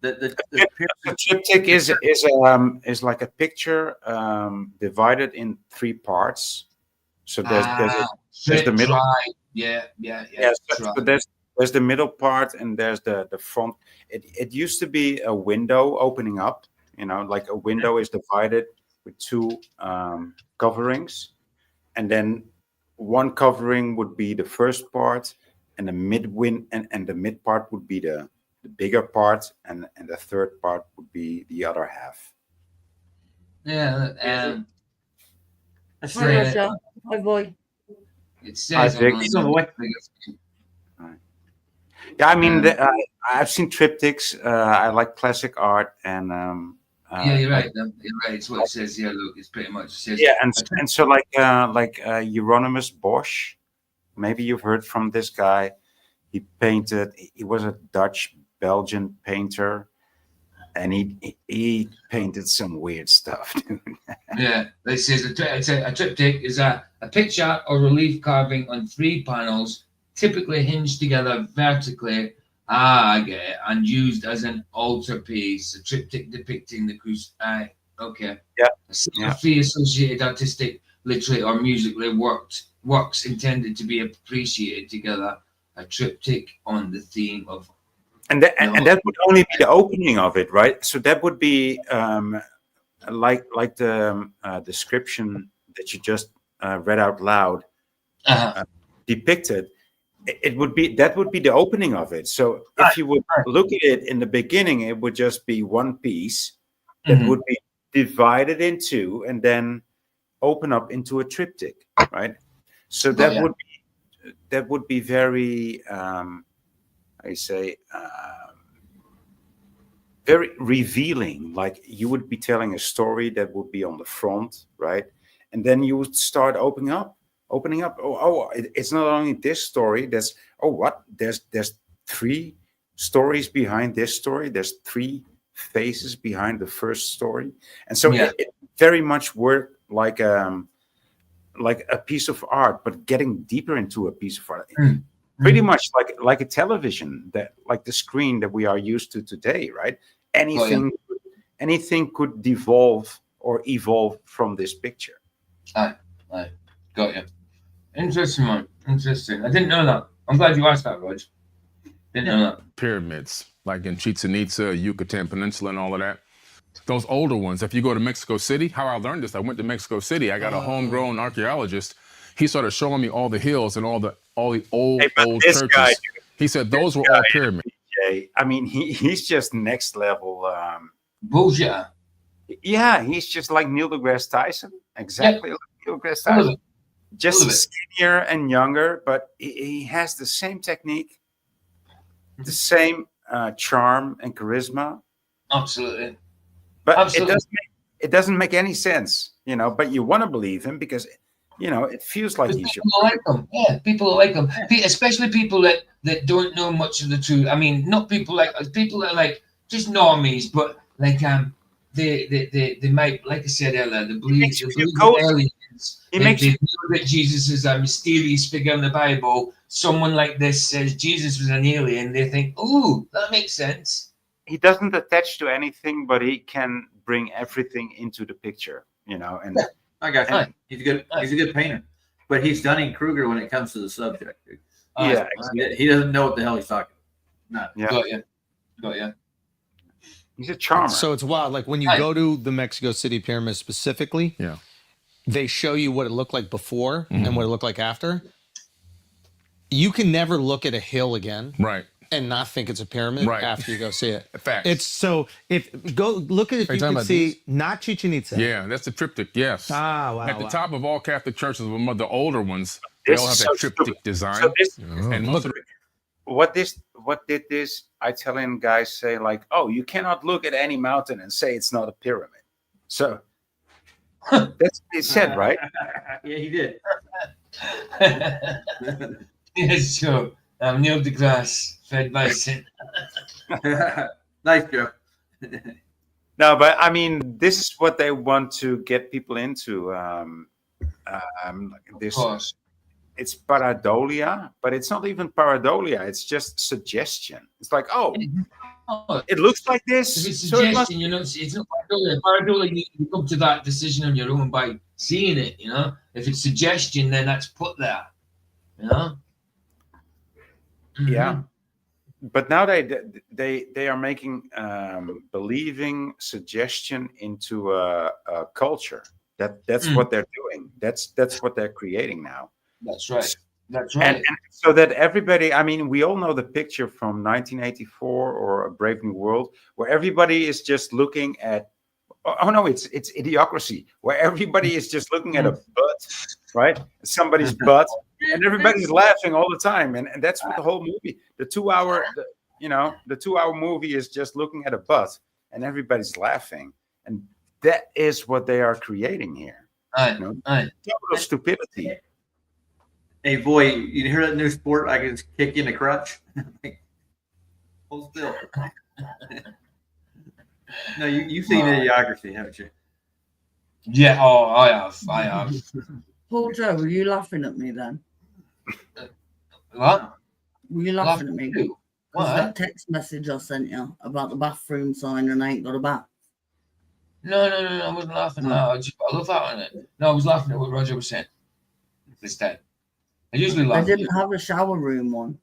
The triptych is like a picture divided in three parts. So there's the middle. Right. Yeah. So there's the middle part and there's the front. It used to be a window opening up. You know, like a window is divided with two coverings, and then one covering would be the first part, and the the mid part would be the bigger part, and the third part would be the other half. Yeah. Hi, boy. It says Yeah, I mean, I've seen triptychs. I like classic art, and yeah, you're right. You're right. It's what it says here. Look, it's pretty much says. Yeah, and so like Hieronymus Bosch, maybe you've heard from this guy. He was a Dutch Belgian painter, and he painted some weird stuff. Yeah, it says a triptych is a picture or relief carving on three panels, typically hinged together vertically. I get it. And used as an altarpiece, a triptych depicting the crucifix. Okay. Yeah. Free associated artistic, literary, or musically works intended to be appreciated together. A triptych on the theme of. And that would only be the opening of it, right? So that would be like the description that you just read out loud depicted. That would be the opening of it. So if you would look at it in the beginning, it would just be one piece that would be divided in two and then open up into a triptych, right? So that would be very very revealing. Like you would be telling a story that would be on the front, right? And then you would start opening up. It's not only this story. There's three stories behind this story. There's three faces behind the first story, and so it very much worked like a piece of art, but getting deeper into a piece of art. Pretty much like a television, that like the screen that we are used to today, right? Anything could devolve or evolve from this picture. Aye, got you. Interesting, man. Interesting. I didn't know that. I'm glad you asked that, Rog. Didn't know that. Pyramids, like in Chichen Itza, Yucatan Peninsula, and all of that. Those older ones. If you go to Mexico City, how I learned this, I went to Mexico City. I got a homegrown archaeologist. He started showing me all the hills and all the old churches. Guy, he said those were all pyramids. I mean, he's just next level. Bullshit. Yeah, he's just like Neil deGrasse Tyson. Exactly like Full of it. just Full of it. skinnier and younger, but he has the same technique, the same charm and charisma. Absolutely. But Absolutely. it doesn't make any sense, but you want to believe him because it feels like he should. People like them. Yeah, people like them. Especially people that don't know much of the truth. I mean, not people that are like just normies, but like they might, like I said earlier, they believe in aliens. They know that Jesus is a mysterious figure in the Bible. Someone like this says Jesus was an alien. They think, "Ooh, that makes sense." He doesn't attach to anything, but he can bring everything into the picture, And I got you. He's a good painter, but he's Dunning-Kruger when it comes to the subject. Dude. Yeah, he doesn't know what the hell he's talking about. Yeah. Got you. He's a charmer. So it's wild. Like when you go to the Mexico City Pyramid specifically, they show you what it looked like before and what it looked like after. You can never look at a hill again. Right. And not think it's a pyramid after you go see it. Fact. It's so if go look at it, you can see not Chichen Itza. Yeah, that's the triptych. Yes. Ah, wow. At the top of all Catholic churches, the older ones, they all have that triptych design. So and look, what did this Italian guy say? Like, oh, you cannot look at any mountain and say it's not a pyramid. So that's what he said, right? Yeah, he did. Yes, sure. I'm Neil deGrasse, fed by sin. Nice joke. No, but I mean, this is what they want to get people into. This, it's pareidolia, but it's not even pareidolia. It's just suggestion. It's like, oh, it looks like this. If it's so suggestion, it's not pareidolia. Pareidolia, you come to that decision on your own by seeing it. If it's suggestion, then that's put there. Yeah, but now they are making believing suggestion into a culture. That's what they're doing. That's what they're creating now. That's right. That's right. And so that everybody, I mean, we all know the picture from 1984 or A Brave New World, where everybody is just looking at. Oh no, it's Idiocracy, where everybody is just looking at a butt, right? Somebody's butt. And everybody's laughing all the time, and that's what the whole movie. The 2 hour, the 2 hour movie is just looking at a butt, and everybody's laughing, and that is what they are creating here. Total stupidity. Hey, boy, you hear that new sport? I can just kick you in the crutch. Hold still. No, you've seen Idiocracy, haven't you? Yeah. Oh, I have. Paul Joe, were you laughing at me then? What? Were you laughing at me? Because What? that text message I sent you about the bathroom sign and I ain't got a bath. No, I wasn't laughing at that. I love that on it. No, I was laughing at what Roger was saying. Instead, I usually laugh. I didn't have a shower room one.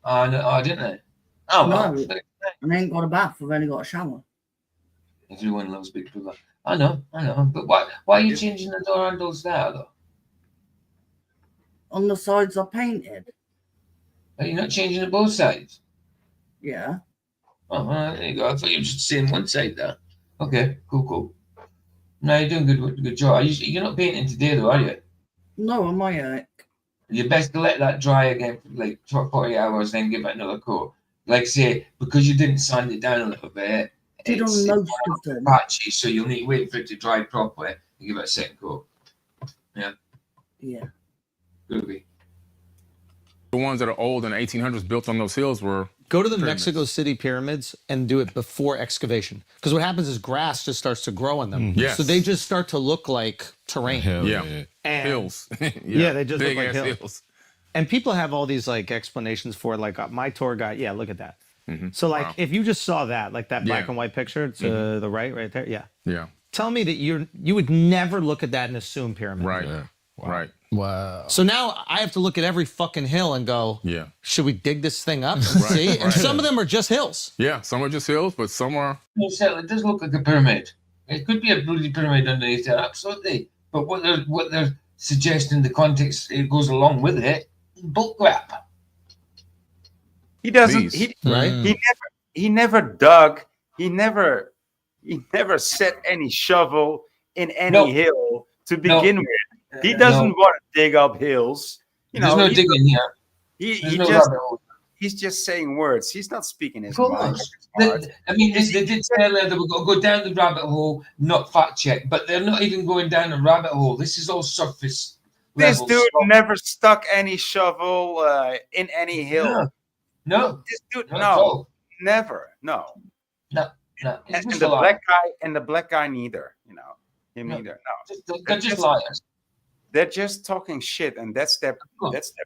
No, didn't I? Oh, No, well. I ain't got a bath. I've only got a shower. Everyone loves big people. I know. But why are you changing the door handles there, though? On the sides I painted. Are you not changing it both sides? Yeah. Oh, well, there you go. I thought you were just saying one side there. Okay, cool. No, you're doing good job. You're not painting today, though, are you? No, on my own. You're best to let that dry again for like 40 hours, then give it another coat. Like say, because you didn't sand it down a little bit, Did on most of them. patchy, so you'll need to wait for it to dry properly and give it a second coat. Yeah. Yeah. Groovy. the ones that are old in the 1800s built on those hills were Go to the pyramids. Mexico City pyramids and do it before excavation. Because what happens is grass just starts to grow on them. Yes. So they just start to look like terrain. Hell Yeah. And, hills. Yeah, they just look Big like ass hills. And people have all these like explanations for it. Like my tour guide, yeah, look at that. So like if you just saw that, like that black Yeah. and white picture to the right there, yeah. Yeah. Tell me that you would never look at that and assume pyramid. Right. Yeah. Right. Wow. So now I have to look at every fucking hill and go, Yeah. should we dig this thing up and see? And some of them are just hills. Yeah. Some are just hills, but some are. No, certainly, it does look like a pyramid. It could be a bloody pyramid underneath there, absolutely. But what they're suggesting, the context it goes along with it, bull crap. He doesn't. These. Right? He never dug. He never set any shovel in any hill to begin with. He doesn't want to dig up hills. You There's know, no digging here. he just he's just saying words. He's not speaking his mind. I mean, they did say earlier that we've got to go down the rabbit hole, not fact check, but they're not even going down a rabbit hole. This is all surface This level dude stuff. never stuck any shovel in any hill. No. This dude, Not at all. never, no. No. And the black guy neither. You know, him neither. No, They're just liars. They're just talking shit, and that's their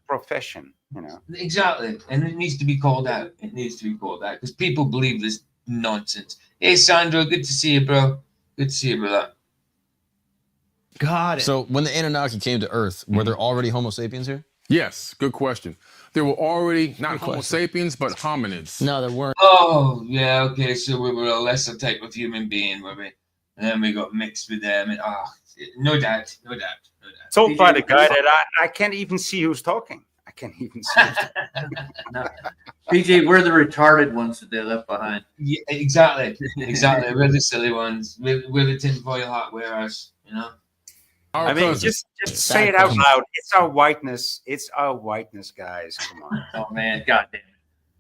profession. You know. Exactly, and it needs to be called out. It needs to be called out because people believe this nonsense. Hey, Sandro, good to see you, bro. Good to see you, brother. Got it. So when the Anunnaki came to Earth, were there already Homo sapiens here? Yes, good question. There were already not Homo sapiens, but hominids. No, there weren't. Oh, yeah, okay. So we were a lesser type of human being, were we? And then we got mixed with them. And no doubt. Told by the guy that I can't even see who's talking. I can't even see. No. PJ, we're the retarded ones that they left behind. Yeah, exactly. We're the silly ones. We're the tinfoil hat wearers, you know? I mean, just say it out loud. It's our whiteness. It's our whiteness, guys. Come on. Oh man, goddamn.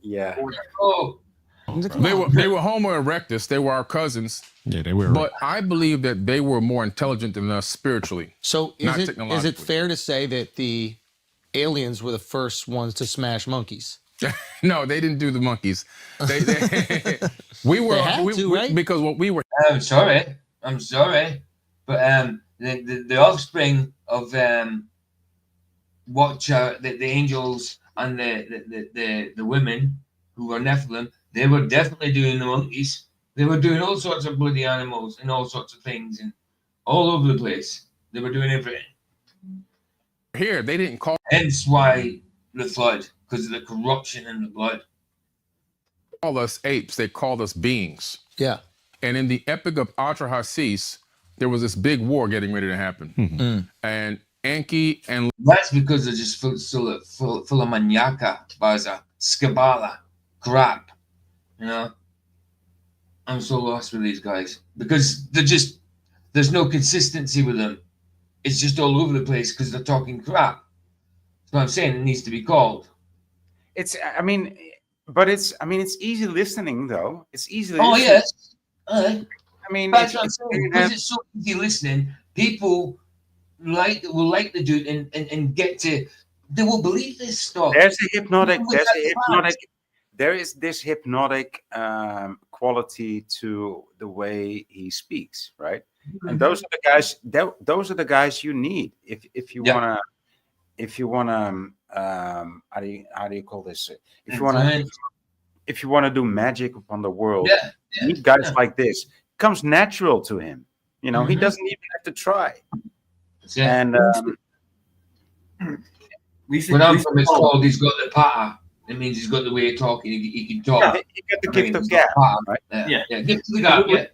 Yeah. Oh. They were Homo erectus. They were our cousins. Yeah, they were. But I believe that they were more intelligent than us spiritually. So is it fair to say that the aliens were the first ones to smash monkeys? No, they didn't do the monkeys. We were right? Because what we were. I'm sorry, but the offspring of Watcher, the angels and the women who were Nephilim, they were definitely doing the monkeys. They were doing all sorts of bloody animals and all sorts of things and all over the place. They were doing everything. Here, they didn't call. Hence why the flood, because of the corruption in the blood. Call us apes. They called us beings. Yeah. And in the Epic of Atrahasis, there was this big war getting ready to happen. And Enki and... That's because they're just full of maniaca, baza, skabala, crap. You know? I'm so lost with these guys. Because there's no consistency with them. It's just all over the place because they're talking crap. That's what I'm saying. It needs to be called. It's easy listening, though. It's easy listening. Oh, yes. I mean, that's what I'm saying. Because it's so easy listening, people will like to do it and get to, they will believe this stuff. There is this hypnotic quality to the way he speaks, right? And those are the guys. Those are the guys you need if you wanna how do you call this? If you wanna do magic upon the world, you need guys like this. It comes natural to him. You know, he doesn't even have to try. And it's called he's got the patter. It means he's got the way of talking. He can talk. Yeah, he got the gift of gab, right? Yeah, gift of gab. Yeah.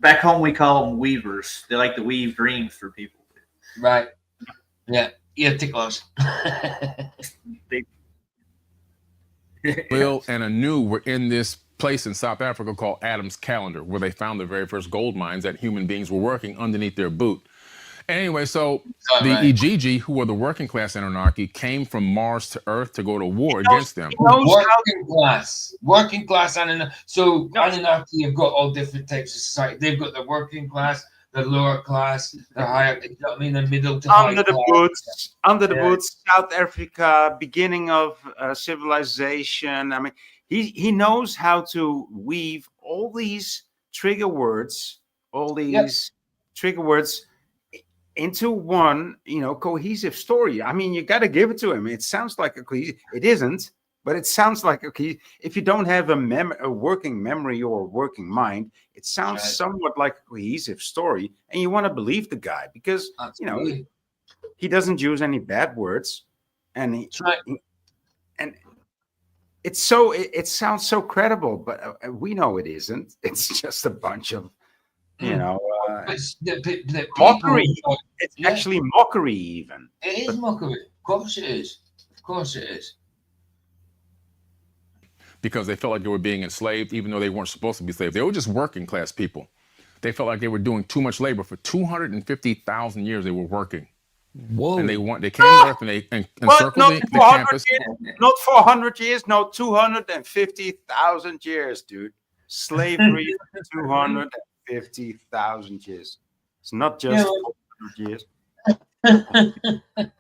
Back home, we call them weavers. They like to weave dreams for people. Right. Yeah. Ticklers. Bill and Anu were in this place in South Africa called Adam's Calendar, where they found the very first gold mines that human beings were working underneath their boot. Anyway, so the Igigi, who were the working class Anunnaki, came from Mars to Earth to go to war against them. Working class Anunnaki. So Anunnaki have got all different types of society. They've got the working class, the lower class, the higher, you know what I mean, the middle to high class. Under the boots, South Africa, beginning of civilization. I mean, he knows how to weave all these trigger words, into one, cohesive story. I mean, you got to give it to him. It sounds like it isn't, but it sounds like if you don't have a working memory or a working mind, it sounds somewhat like a cohesive story, and you want to believe the guy because he doesn't use any bad words, and it sounds so credible, but we know it isn't. It's just a bunch of mockery. It's actually mockery, even. It is mockery. Of course it is. Because they felt like they were being enslaved, even though they weren't supposed to be slaves. They were just working class people. they felt like they were doing too much labor. For 250,000 years, they were working. Whoa. And they came to Earth and they encircled not the 400 campus. years, not 400 years, no, 250,000 years, dude. Slavery for 250,000 years. It's not just 400 years.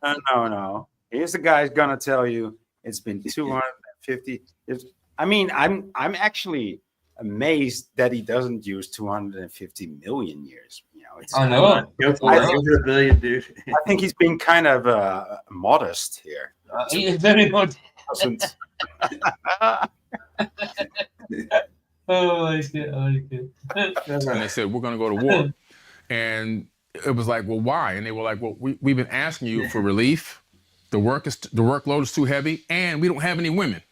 No. Here's the guy who's gonna tell you it's been 250 years. I mean, I'm actually amazed that he doesn't use 250 million years. You know, it's I know. Over a billion, dude. I think he's being kind of modest here. He is very good. Oh, shit. And they said, we're going to go to war. And it was like, well, why? And they were like, well, we've been asking you for relief. The workload is too heavy, and we don't have any women.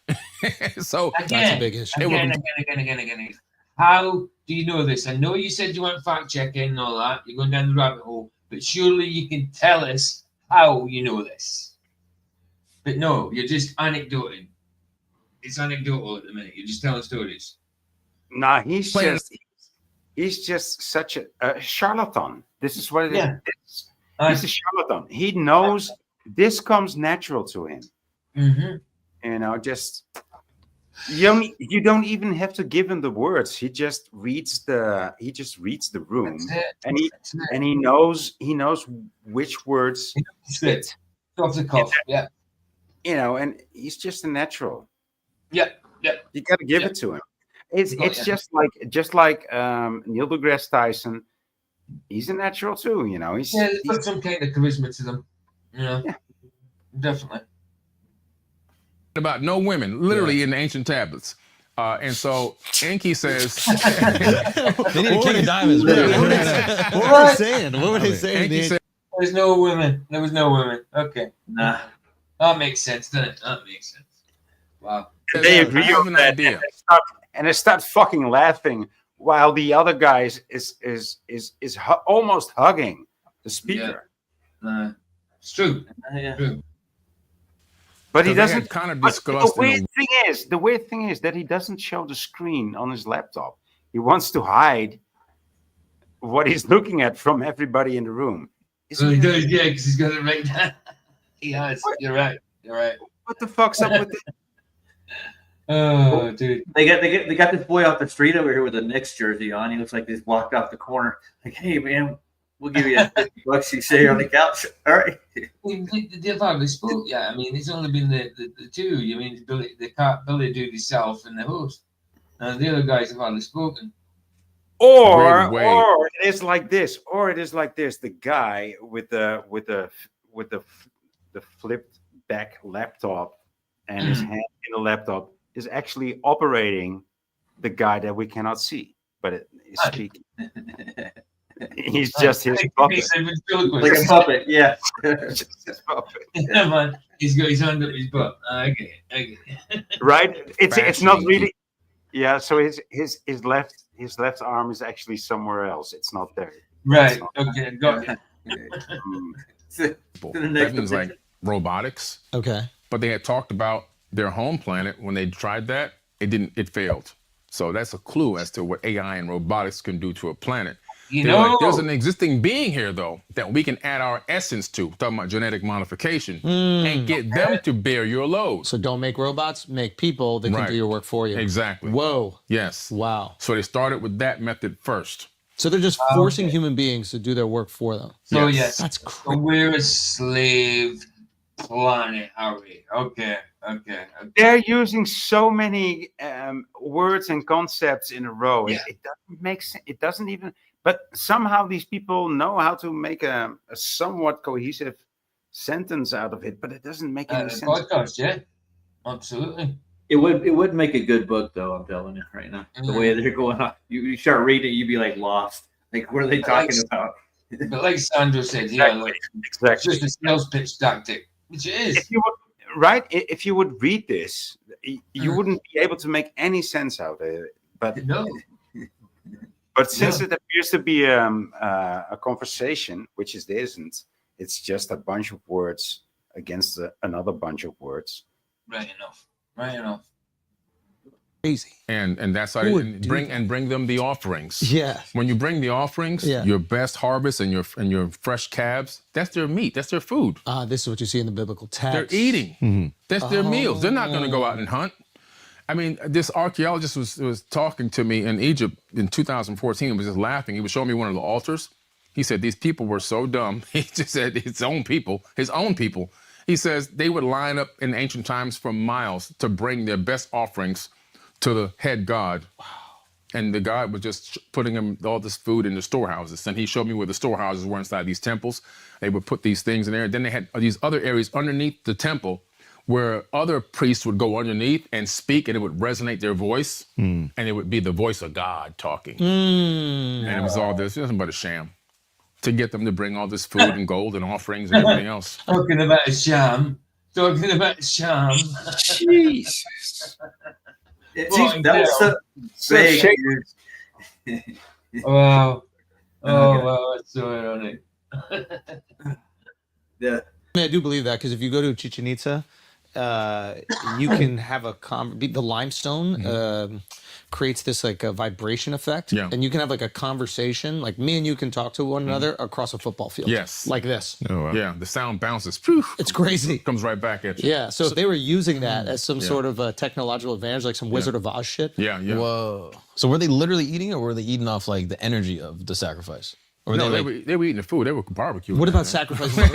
So Again, that's a big issue. Again. How do you know this? I know you said you weren't fact checking and all that. You're going down the rabbit hole, but surely you can tell us how you know this. But no, you're just anecdoting. It's anecdotal at the minute. You're just telling stories. Nah, he's just such a charlatan. This is what it is. He's a charlatan. He knows this comes natural to him. Mm-hmm. You know, you don't even have to give him the words. He just reads the room, and he knows which words fit. Off the cuff, yeah. You know, and he's just a natural. Yeah. You got to give it to him. It's just like Neil deGrasse Tyson. He's a natural too. You know, he's got some kind of charisma to them. Yeah. Definitely. About no women, literally in the ancient tablets. And so Enki says, they need a king of diamonds. What were they saying? What were they saying? There was no women. Okay. Nah. That makes sense, doesn't it? That makes sense. Wow. And they agree on that idea. And they start fucking laughing while the other guy is almost hugging the speaker. Yeah. It's true. True. But he doesn't. Kind of the weird thing is that he doesn't show the screen on his laptop. He wants to hide what he's looking at from everybody in the room. So he does, because he's got it right down. He has. You're right. What the fuck's up with it? Oh, dude. They got this boy off the street over here with a Knicks jersey on. He looks like he's walked off the corner. Like, hey man, we'll give you $50 you say on the couch. All right. They've hardly spoke yet. I mean, it's only been the two. You mean Billy Dude himself and the host. And the other guys have hardly spoken. Or it is like this. The guy with the flipped back laptop and his hand in the laptop is actually operating the guy that we cannot see, but it is speaking. He's just his puppet. Like a puppet, yeah. Just his puppet. Yeah, man. He's got his hand up his butt. I get it. Right? It's not really. Yeah. So his left arm is actually somewhere else. It's not there. Right. Okay. Got it. That means like robotics. Okay. But they had talked about their home planet. When they tried that, it failed. So that's a clue as to what AI and robotics can do to a planet. There's an existing being here, though, that we can add our essence to, talking about genetic modification, and get them to bear your load. So don't make robots, make people that can do your work for you. Exactly. Whoa. Yes. Wow. So they started with that method first. So they're just forcing human beings to do their work for them. So yes. That's crazy. So we're a slave planet, are we? Okay. They're using so many words and concepts in a row. Yeah. It doesn't make sense. It doesn't even. But somehow these people know how to make a somewhat cohesive sentence out of it. But it doesn't make any sense. Podcast, yeah, absolutely. It would make a good book, though. I'm telling you right now. The way they're going on, you start reading it, you'd be like lost. Like, what are they talking about? But like Sandro said, Exactly. It's just a sales pitch tactic, which it is. If you would read this, you wouldn't be able to make any sense out of it. But no. But since it appears to be a conversation, which it isn't, it's just a bunch of words against another bunch of words. Right enough. Crazy. And that's how Who they would do bring them the offerings. Yeah. When you bring the offerings, your best harvest and your fresh calves, that's their meat, that's their food. This is what you see in the biblical text. They're eating. That's their meals. They're not going to go out and hunt. I mean, this archaeologist was talking to me in Egypt in 2014 and was just laughing. He was showing me one of the altars. He said these people were so dumb. He just said his own people. He says they would line up in ancient times for miles to bring their best offerings to the head god. Wow. And the god was just putting him all this food in the storehouses. And he showed me where the storehouses were inside these temples. They would put these things in there. Then they had these other areas underneath the temple where other priests would go underneath and speak, and it would resonate their voice. And it would be the voice of God talking. And it was all this, nothing but a sham to get them to bring all this food and gold and offerings and everything else. Talking about a sham. Jesus. That was so big. Wow. Wow, that's so ironic. Yeah. I do believe that, because if you go to Chichen Itza, you can have the limestone creates this like a vibration effect, and you can have like a conversation, like me and you can talk to one another across a football field. Yes, like this. Oh, wow. Yeah, the sound bounces. It's crazy. Comes right back at you. Yeah, so if they were using that as some sort of a technological advantage, like some Wizard of Oz shit. Yeah. Whoa. So were they literally eating, or were they eating off like the energy of the sacrifice? Or no, they were eating the food. They were barbecuing. What about sacrifice? What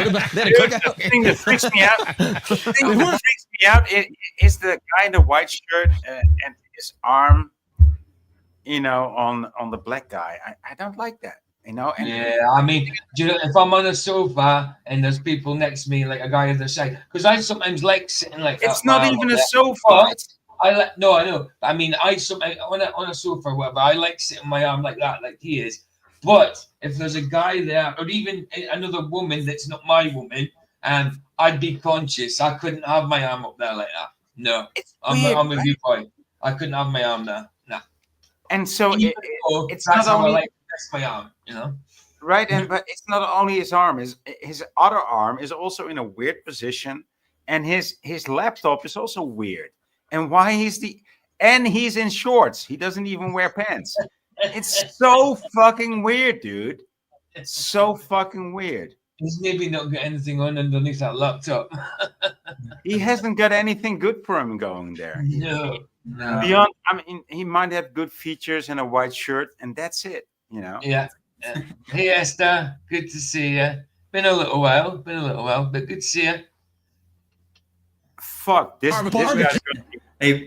about the thing that freaks me out? Is the guy in the white shirt and his arm, on the black guy. I don't like that, And I mean, do you know, if I'm on a sofa and there's people next to me, like a guy on the side, because I sometimes like sitting like it's not even a sofa. I know. I mean, I sometimes on a sofa or whatever, I like sitting my arm like that, like he is. But if there's a guy there, or even another woman that's not my woman, I'd be conscious. I couldn't have my arm up there like that. No, I'm with you, boy. I couldn't have my arm there. No. And so it's not only like that's my arm, right? But it's not only his arm; his other arm is also in a weird position, and his laptop is also weird. And why he's in shorts. He doesn't even wear pants. It's so fucking weird, dude. It's so fucking weird. He's maybe not got anything on underneath that laptop. He hasn't got anything good for him going there. No. Beyond, I mean, he might have good features and a white shirt, and that's it. Yeah. Hey Esther, good to see you. Been a little while, but good to see you. Fuck this guy's gonna be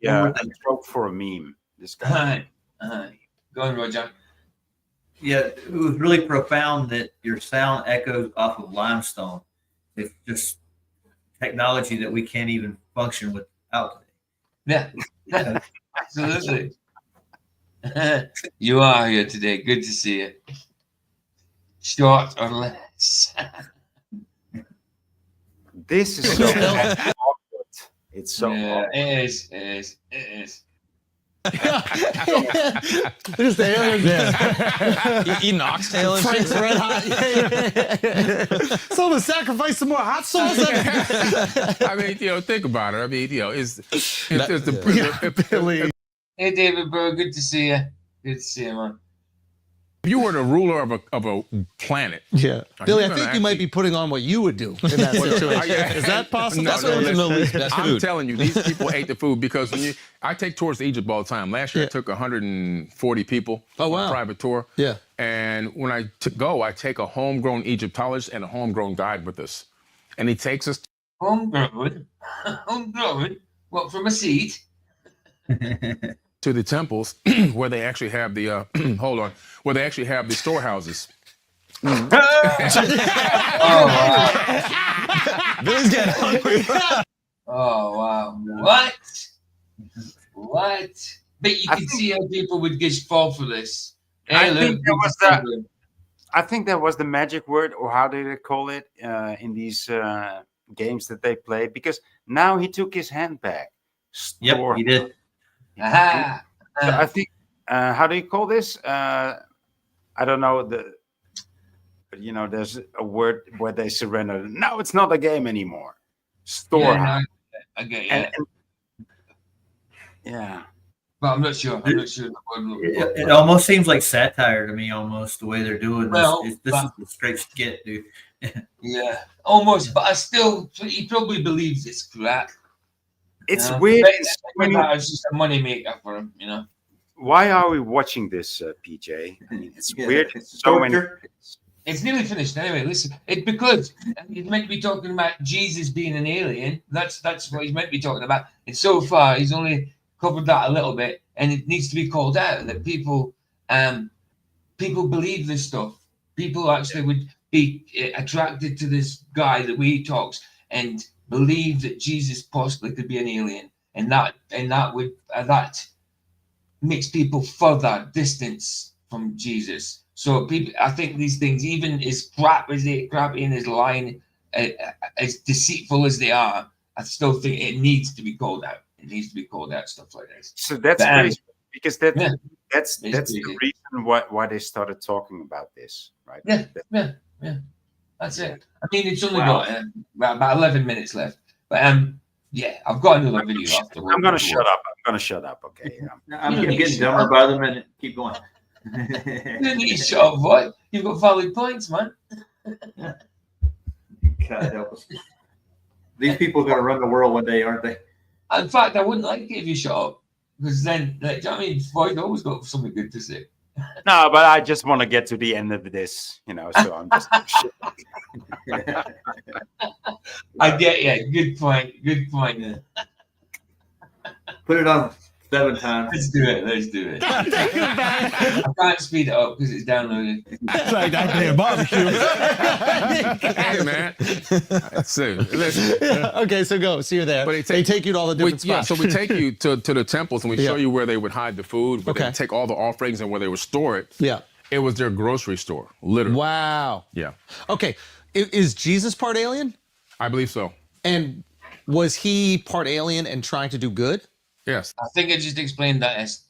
a trope for a meme. This guy. Go on, Roger. Yeah, it was really profound that your sound echoes off of limestone. It's just technology that we can't even function without today. Yeah, absolutely. You are here today. Good to see you. Short or less. This is so awkward. It's so awkward. It is. There's the aliens there. Eating oxtail and Frank's shit. Red Hot. Yeah. Someone sacrifice some more hot sauce. I mean, think about it. I mean, it's the Hey, David, bro. Good to see you. Good to see you, man. If you were the ruler of a planet, Billy, I think you might be putting on what you would do in that situation. Is that possible? I'm telling you, these people ate the food because I take tours to Egypt all the time. Last year, I took 140 people on a private tour. Yeah. And when I go, I take a homegrown Egyptologist and a homegrown guide with us. And he takes us. Homegrown? Homegrown? What, from a seed? To the temples where they actually have the where they actually have the storehouses. Oh, wow. Billy's getting hungry. Oh, wow. What? But you can see how people would just fall for this. I think that was the magic word, or how did they call it in these games that they play? Because now he took his hand back. Yep, he did. So I think, how do you call this? I don't know. But there's a word where they surrender. No, it's not a game anymore. Storehouse. I get you. Yeah. But I'm not sure. I'm not sure. It almost seems like satire to me, almost the way they're doing this. Well, This is a straight skit, dude. Yeah, almost. But I still, he probably believes it's crap. It's You know? weird. But It's it's just a money maker for him, you know. Why are we watching this, PJ? I mean, it's weird. It's So many. It's nearly finished anyway. Listen, it's because he's meant to be talking about Jesus being an alien. That's what he's meant to be talking about. And so far, he's only covered that a little bit, and it needs to be called out that people believe this stuff. People actually would be attracted to this guy the way he talks and believe that Jesus possibly could be an alien, and that makes people further distance from Jesus. So people, I think these things, even as crappy and as lying, as deceitful as they are, I still think it needs to be called out. It needs to be called out, stuff like this. So that's crazy, because that's crazy. the reason why they started talking about this, right? Yeah. That's it. I mean, it's only got about 11 minutes left, but yeah, I've got another video afterwards. I'm gonna shut up. Okay. I'm getting dumber by the minute. Keep going. You don't need to shut up, boy. You've got valid points, man. God help us. These people are going to run the world one day, aren't they? In fact, I wouldn't like it if you shut up, because then, like, do you know what I mean? Boyd always got something good to say. No, but I just want to get to the end of this, you know. So I'm just. I get you. Good point. Good point. Put it on 7 times. Let's do it. I can't speed it up because it's downloaded. It's like that damn barbecue. Hey, man. That's it. Listen. Okay, so go. So you're there. But they take you to all the different spots. So we take you to the temples and we show you where they would hide the food, where they would take all the offerings and where they would store it. Yeah. It was their grocery store, literally. Wow. Yeah. Okay. Is Jesus part alien? I believe so. And was he part alien and trying to do good? Yes. I think I just explained that as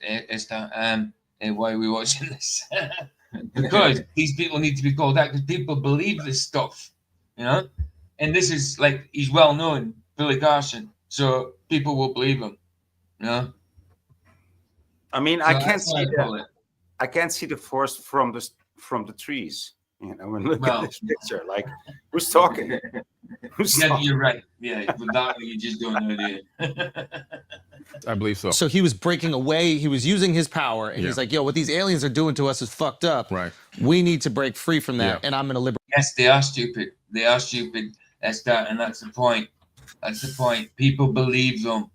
why we're watching this. Because these people need to be called out, because people believe this stuff, you know? And this is like, he's well known, Billy Carson, so people will believe him, you know? I mean, So I can't see the forest from the trees. You know, when look at this picture, like, who's talking? You're right. Yeah, with that you just don't know, do you? I believe so. So he was breaking away. He was using his power, and he's like, "Yo, what these aliens are doing to us is fucked up. Right. We need to break free from that, and I'm going to liberate." Yes, they are stupid. They are stupid. That's the point. That's the point. People believe them,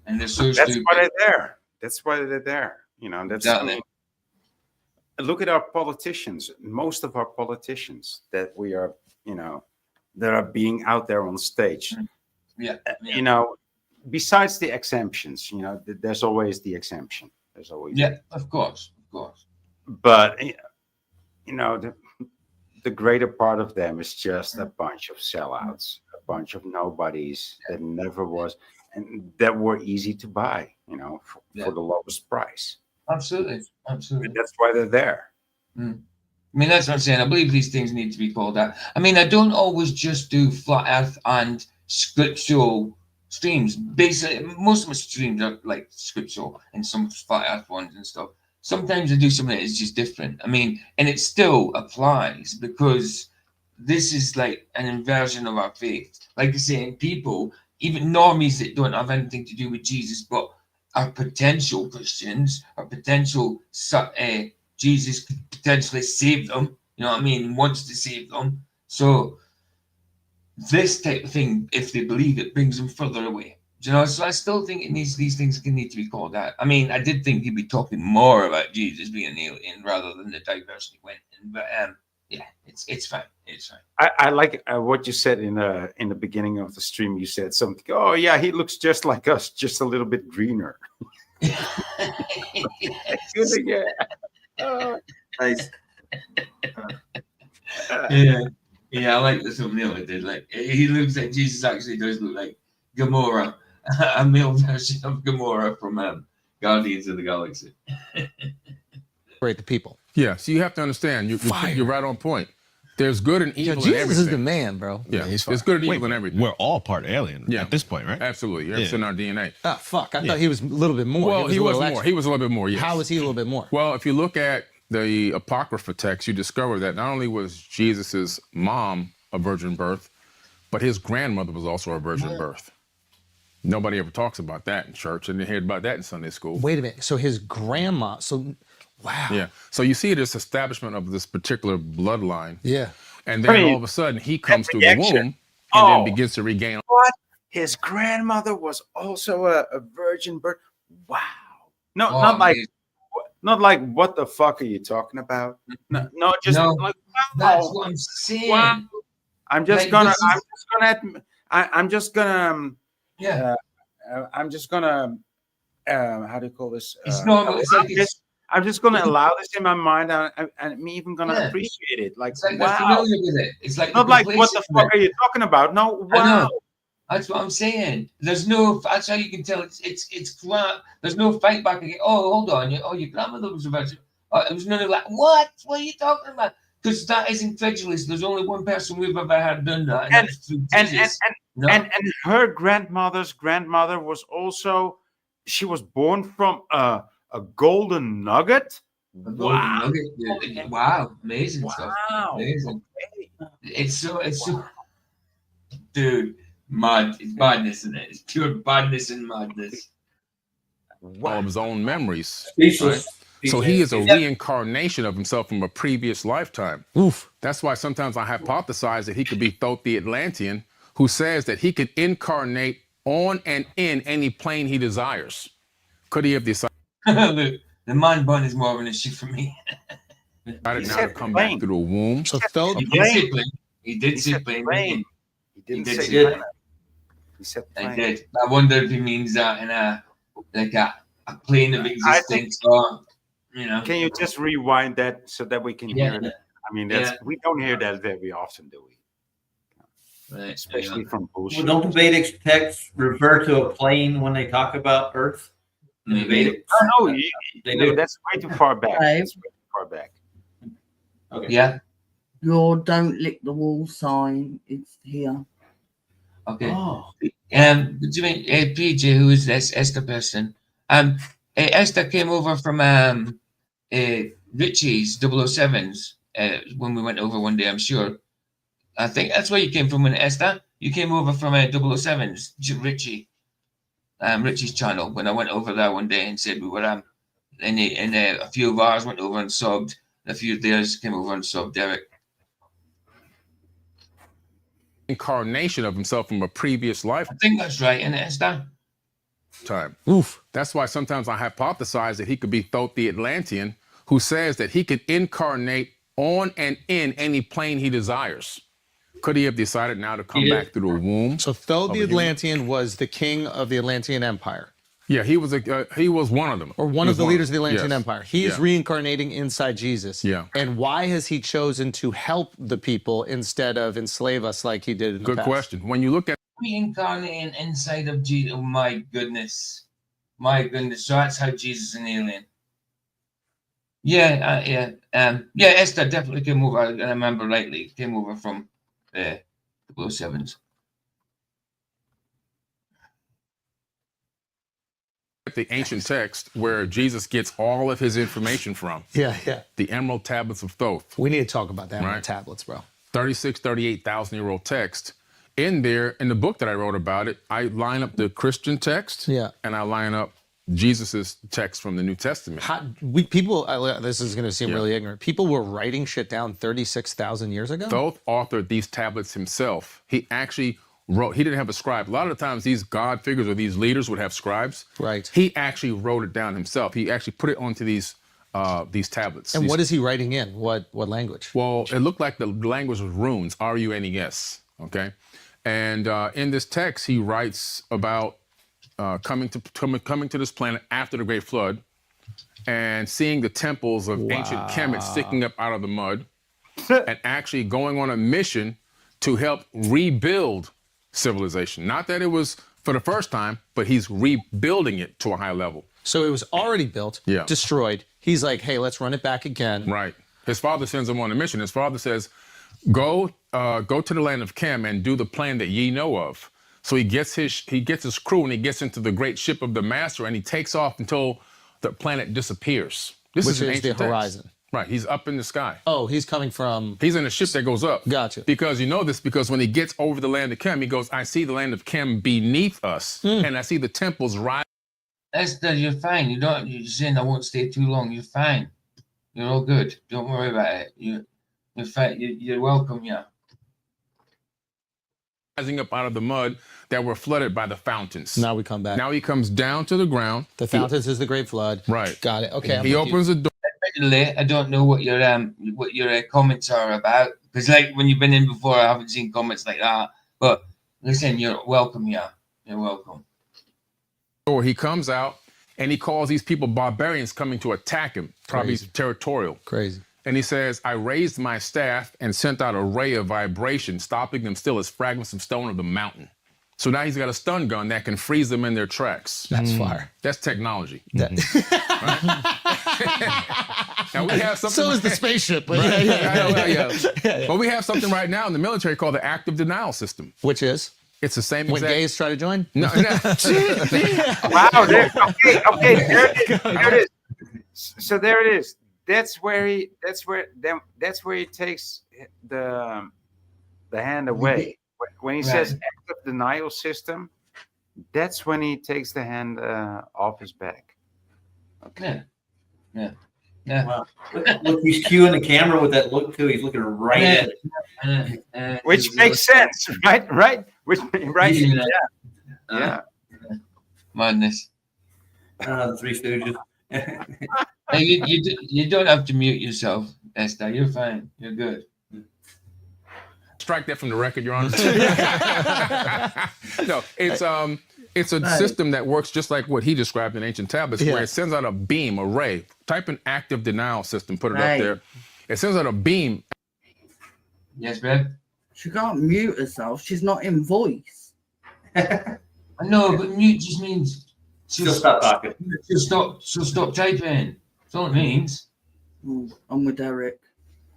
and they're so stupid. That's why they're there. That's why they're there. You know, that's. Exactly. I mean, look at our politicians. Most of our politicians that we are, you know, that are being out there on stage. Yeah. You know, besides the exemptions, you know, there's always the exemption. There's always. Yeah, of course. But you know, the greater part of them is just a bunch of sellouts, a bunch of nobodies that never was, and that were easy to buy. You know, for the lowest price. Absolutely. That's why they're there. I mean, that's what I'm saying. I believe these things need to be called out. I mean, I don't always just do flat earth and scriptural streams. Basically, most of my streams are like scriptural and some flat earth ones and stuff. Sometimes I do something that is just different. I mean, and it still applies because this is like an inversion of our faith. Like I say, people, even normies that don't have anything to do with Jesus, but are potential Christians, are potential Jesus could potentially save them, you know what I mean, wants to save them. So this type of thing, if they believe it, brings them further away. Do you know? So I still think these things need to be called out. I mean, I did think he'd be talking more about Jesus being an alien rather than the diversity went in, but yeah, it's fine. It's fine. I like what you said in the beginning of the stream. You said something. Oh yeah, he looks just like us, just a little bit greener. Yeah. Nice. Yeah, I like the thumbnail it did. Like, he looks like Jesus actually does look like Gamora, a male version of Gamora from Guardians of the Galaxy. The people. Yeah, so you have to understand, you're right on point. There's good and evil in Jesus everything. is the man, bro. Yeah, he's there's fine. good and evil in everything. We're all part alien at this point, right? Absolutely. It's in our DNA. Ah, fuck. I thought he was a little bit more. Well, he was a little more. extra. He was a little bit more, yes. How was he a little bit more? Well, if you look at the Apocrypha text, you discover that not only was Jesus's mom a virgin birth, but his grandmother was also a virgin birth. Nobody ever talks about that in church, and they hear about that in Sunday school. Wait a minute. So his grandma. So, wow. Yeah. So you see this establishment of this particular bloodline. Yeah. And then all of a sudden he comes through the womb and then begins to regain. What? His grandmother was also a virgin birth. Wow. No, not like what the fuck are you talking about? No, just like wow. That's what I'm saying. Wow. I'm just gonna how do you call this? It's normal. I'm just gonna allow this in my mind, and I'm even gonna appreciate it. Like, it's like wow. familiar with it. It's like not like what the fuck are you talking about? No, wow. That's what I'm saying. There's no. That's how you can tell. It's. There's no fight back again. Oh, hold on. Your grandmother was a virgin. It was none of that. What? What are you talking about? Because that is incredulous. There's only one person we've ever had done that, and that's through Jesus. And her grandmother's grandmother was also. She was born from a golden nugget. Wow! Nugget. Wow! Amazing stuff. Amazing. Okay. It's so. Dude. Mad, it's madness, isn't it? It's pure badness and madness. All of his own memories. Right? So he is a reincarnation of himself from a previous lifetime. Oof. That's why sometimes I hypothesize that he could be Thoth the Atlantean, who says that he could incarnate on and in any plane he desires. Could he have decided? Look, the man bun is more of an issue for me. Decided now to come back through the womb. So Thoth. He did say plane. He didn't say plane. He said I plane. did. I wonder if he means that in a plane of existence, or Can you just rewind that so that we can hear it? I mean, we don't hear that very often, do we? Right. Especially from bullshit. Well, don't the Vedic texts refer to a plane when they talk about Earth? The Vedic. Oh, no, They do. that's way too far back. Right. That's way too far back. Okay. Yeah. Your don't lick the wall sign. It's here. Okay. Oh. Do you mean PJ, who is this Esther person? Esther came over from Richie's 007s when we went over one day, I'm sure. I think that's where you came from, Esther. You came over from 007s, Richie's channel, when I went over there one day and said we were and a few of ours went over and subbed. A few of theirs came over and subbed Derek. Incarnation of himself from a previous lifetime. I think that's right, isn't it, Esther? Oof. That's why sometimes I hypothesize that he could be Thoth the Atlantean, who says that he could incarnate on and in any plane he desires. Could he have decided now to come back through the womb? So Thoth the Atlantean was the king of the Atlantean Empire. Yeah, he was one of them. Or one of the leaders of the Atlantean Empire. He's Yeah. reincarnating inside Jesus. Yeah. And why has he chosen to help the people instead of enslave us like he did in the Good past? question. When you look at Reincarnating inside of Jesus. Oh my goodness. My goodness. So that's how Jesus is an alien. Yeah, Esther definitely came over, and I remember rightly, came over from the 007s. the ancient text where Jesus gets all of his information from, Yeah. the Emerald Tablets of Thoth, We need to talk about that on the Right. tablets, bro. 38,000-year-old text. In there, in the book that I wrote about it, I line up the Christian text and I line up Jesus's text from the New Testament. This is going to seem really ignorant. People were writing shit down 36,000 years ago? Thoth authored these tablets himself. He actually wrote, he didn't have a scribe. A lot of the times these God figures or these leaders would have scribes. Right. He actually wrote it down himself. He actually put it onto these tablets. And what is he writing in? What language? Well, it looked like the language was runes, R-U-N-E-S, okay? And in this text, he writes about coming to this planet after the Great Flood and seeing the temples of ancient Kemet sticking up out of the mud and actually going on a mission to help rebuild civilization. Not that it was for the first time, but he's rebuilding it to a high level. So it was already built, destroyed. He's like, hey, let's run it back again. Right. His father sends him on a mission. His father says, Go to the land of Chem and do the plan that ye know of. So he gets his crew and he gets into the great ship of the master and he takes off until the planet disappears. This Which is an is the ancient text. horizon. Right, he's up in the sky. Oh, he's coming from... He's in a ship that goes up. Gotcha. Because you know this, because when he gets over the land of Chem, he goes, I see the land of Chem beneath us, and I see the temples rise. Esther, you're fine. You're saying I won't stay too long. You're fine. You're all good. Don't worry about it. You're fine. You're welcome, yeah. Rising up out of the mud that were flooded by the fountains. Now we come back. Now he comes down to the ground. The fountains is the great flood. Right. Got it. Okay. He opens the door. Admittedly, I don't know what your comments are about, because like when you've been in before, I haven't seen comments like that. But listen, you're welcome, yeah. You're welcome. Or he comes out and he calls these people barbarians coming to attack him, probably territorial. Crazy. And he says, I raised my staff and sent out a ray of vibration, stopping them still as fragments of stone of the mountain. So now he's got a stun gun that can freeze them in their tracks. That's fire. That's technology. That- Now we have something. So is the spaceship. But Right? yeah. But we have something right now in the military called the active denial system. Which is? It's the same When exact... gays try to join? No. Wow. Okay. There it is. So there it is. That's where he takes the hand away. When he says active denial system, that's when he takes the hand off his back. Okay. Yeah. Wow. Look, he's cueing the camera with that look too. He's looking right at it. Which makes sense, right? Which right? Yeah. Madness. The Three Stooges. Hey, you don't have to mute yourself, Esther. You're fine. You're good. Strike that from the record, Your Honor. No, it's a system that works just like what he described in ancient tablets, where it sends out a beam, a ray. Type in active denial system, put it up there. It sends out a beam. Yes, babe. She can't mute herself. She's not in voice. I know, but mute just means She'll stop talking. She'll stop typing. That's all it means. I'm with Derek.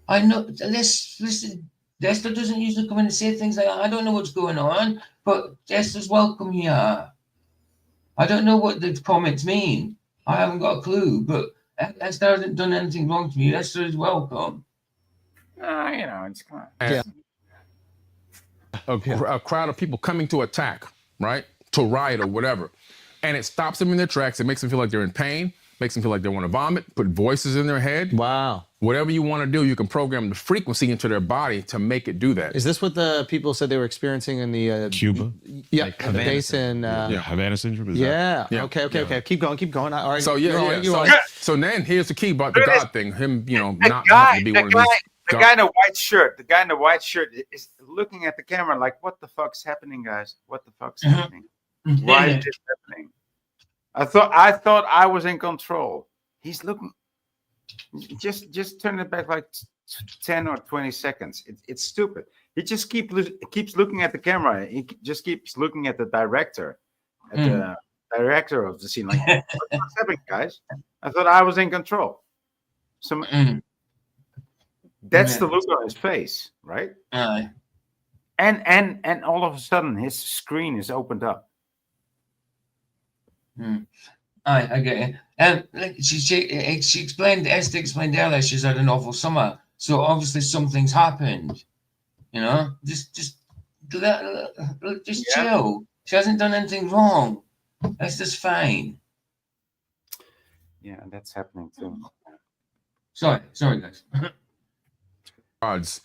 I know. Listen. Esther doesn't usually come in and say things like that. I don't know what's going on, but Esther's welcome here. I don't know what the comments mean. I haven't got a clue, but Esther hasn't done anything wrong to me. Esther is welcome. It's kind of... A crowd of people coming to attack, right? To riot or whatever. And it stops them in their tracks. It makes them feel like they're in pain, makes them feel like they want to vomit, put voices in their head. Wow. Whatever you want to do, you can program the frequency into their body to make it do that. Is this what the people said they were experiencing in the Cuba? Yeah, Like the Havana base in Havana syndrome? Is yeah. that? Okay. Keep going. All right. So so then here's the key about the God thing. Him, not wanting to be one of these. The guy in the white shirt. The guy in the white shirt is looking at the camera like, "What the fuck's happening, guys? What the fuck's happening? Why is this happening?" I thought I was in control. He's looking. Just turn it back like 10 or 20 seconds. It's stupid. He just keeps looking at the camera. He just keeps looking at the director, the director of the scene. Like, what's happening, guys? I thought I was in control. So that's the look on his face, right? And all of a sudden, his screen is opened up. I get it. And like she explained, Esther explained earlier, she's had an awful summer. So obviously something's happened. Just chill. She hasn't done anything wrong. Esther's fine. Yeah, that's happening too. Sorry, guys. Gods.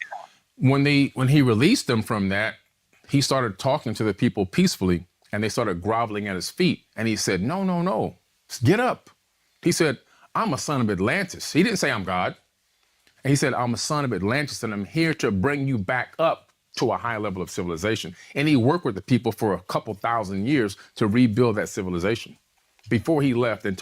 When he released them from that, he started talking to the people peacefully, and they started groveling at his feet. And he said, No, get up. He said, I'm a son of Atlantis. He didn't say I'm God. And he said, I'm a son of Atlantis, and I'm here to bring you back up to a high level of civilization. And he worked with the people for a couple thousand years to rebuild that civilization. Before he left and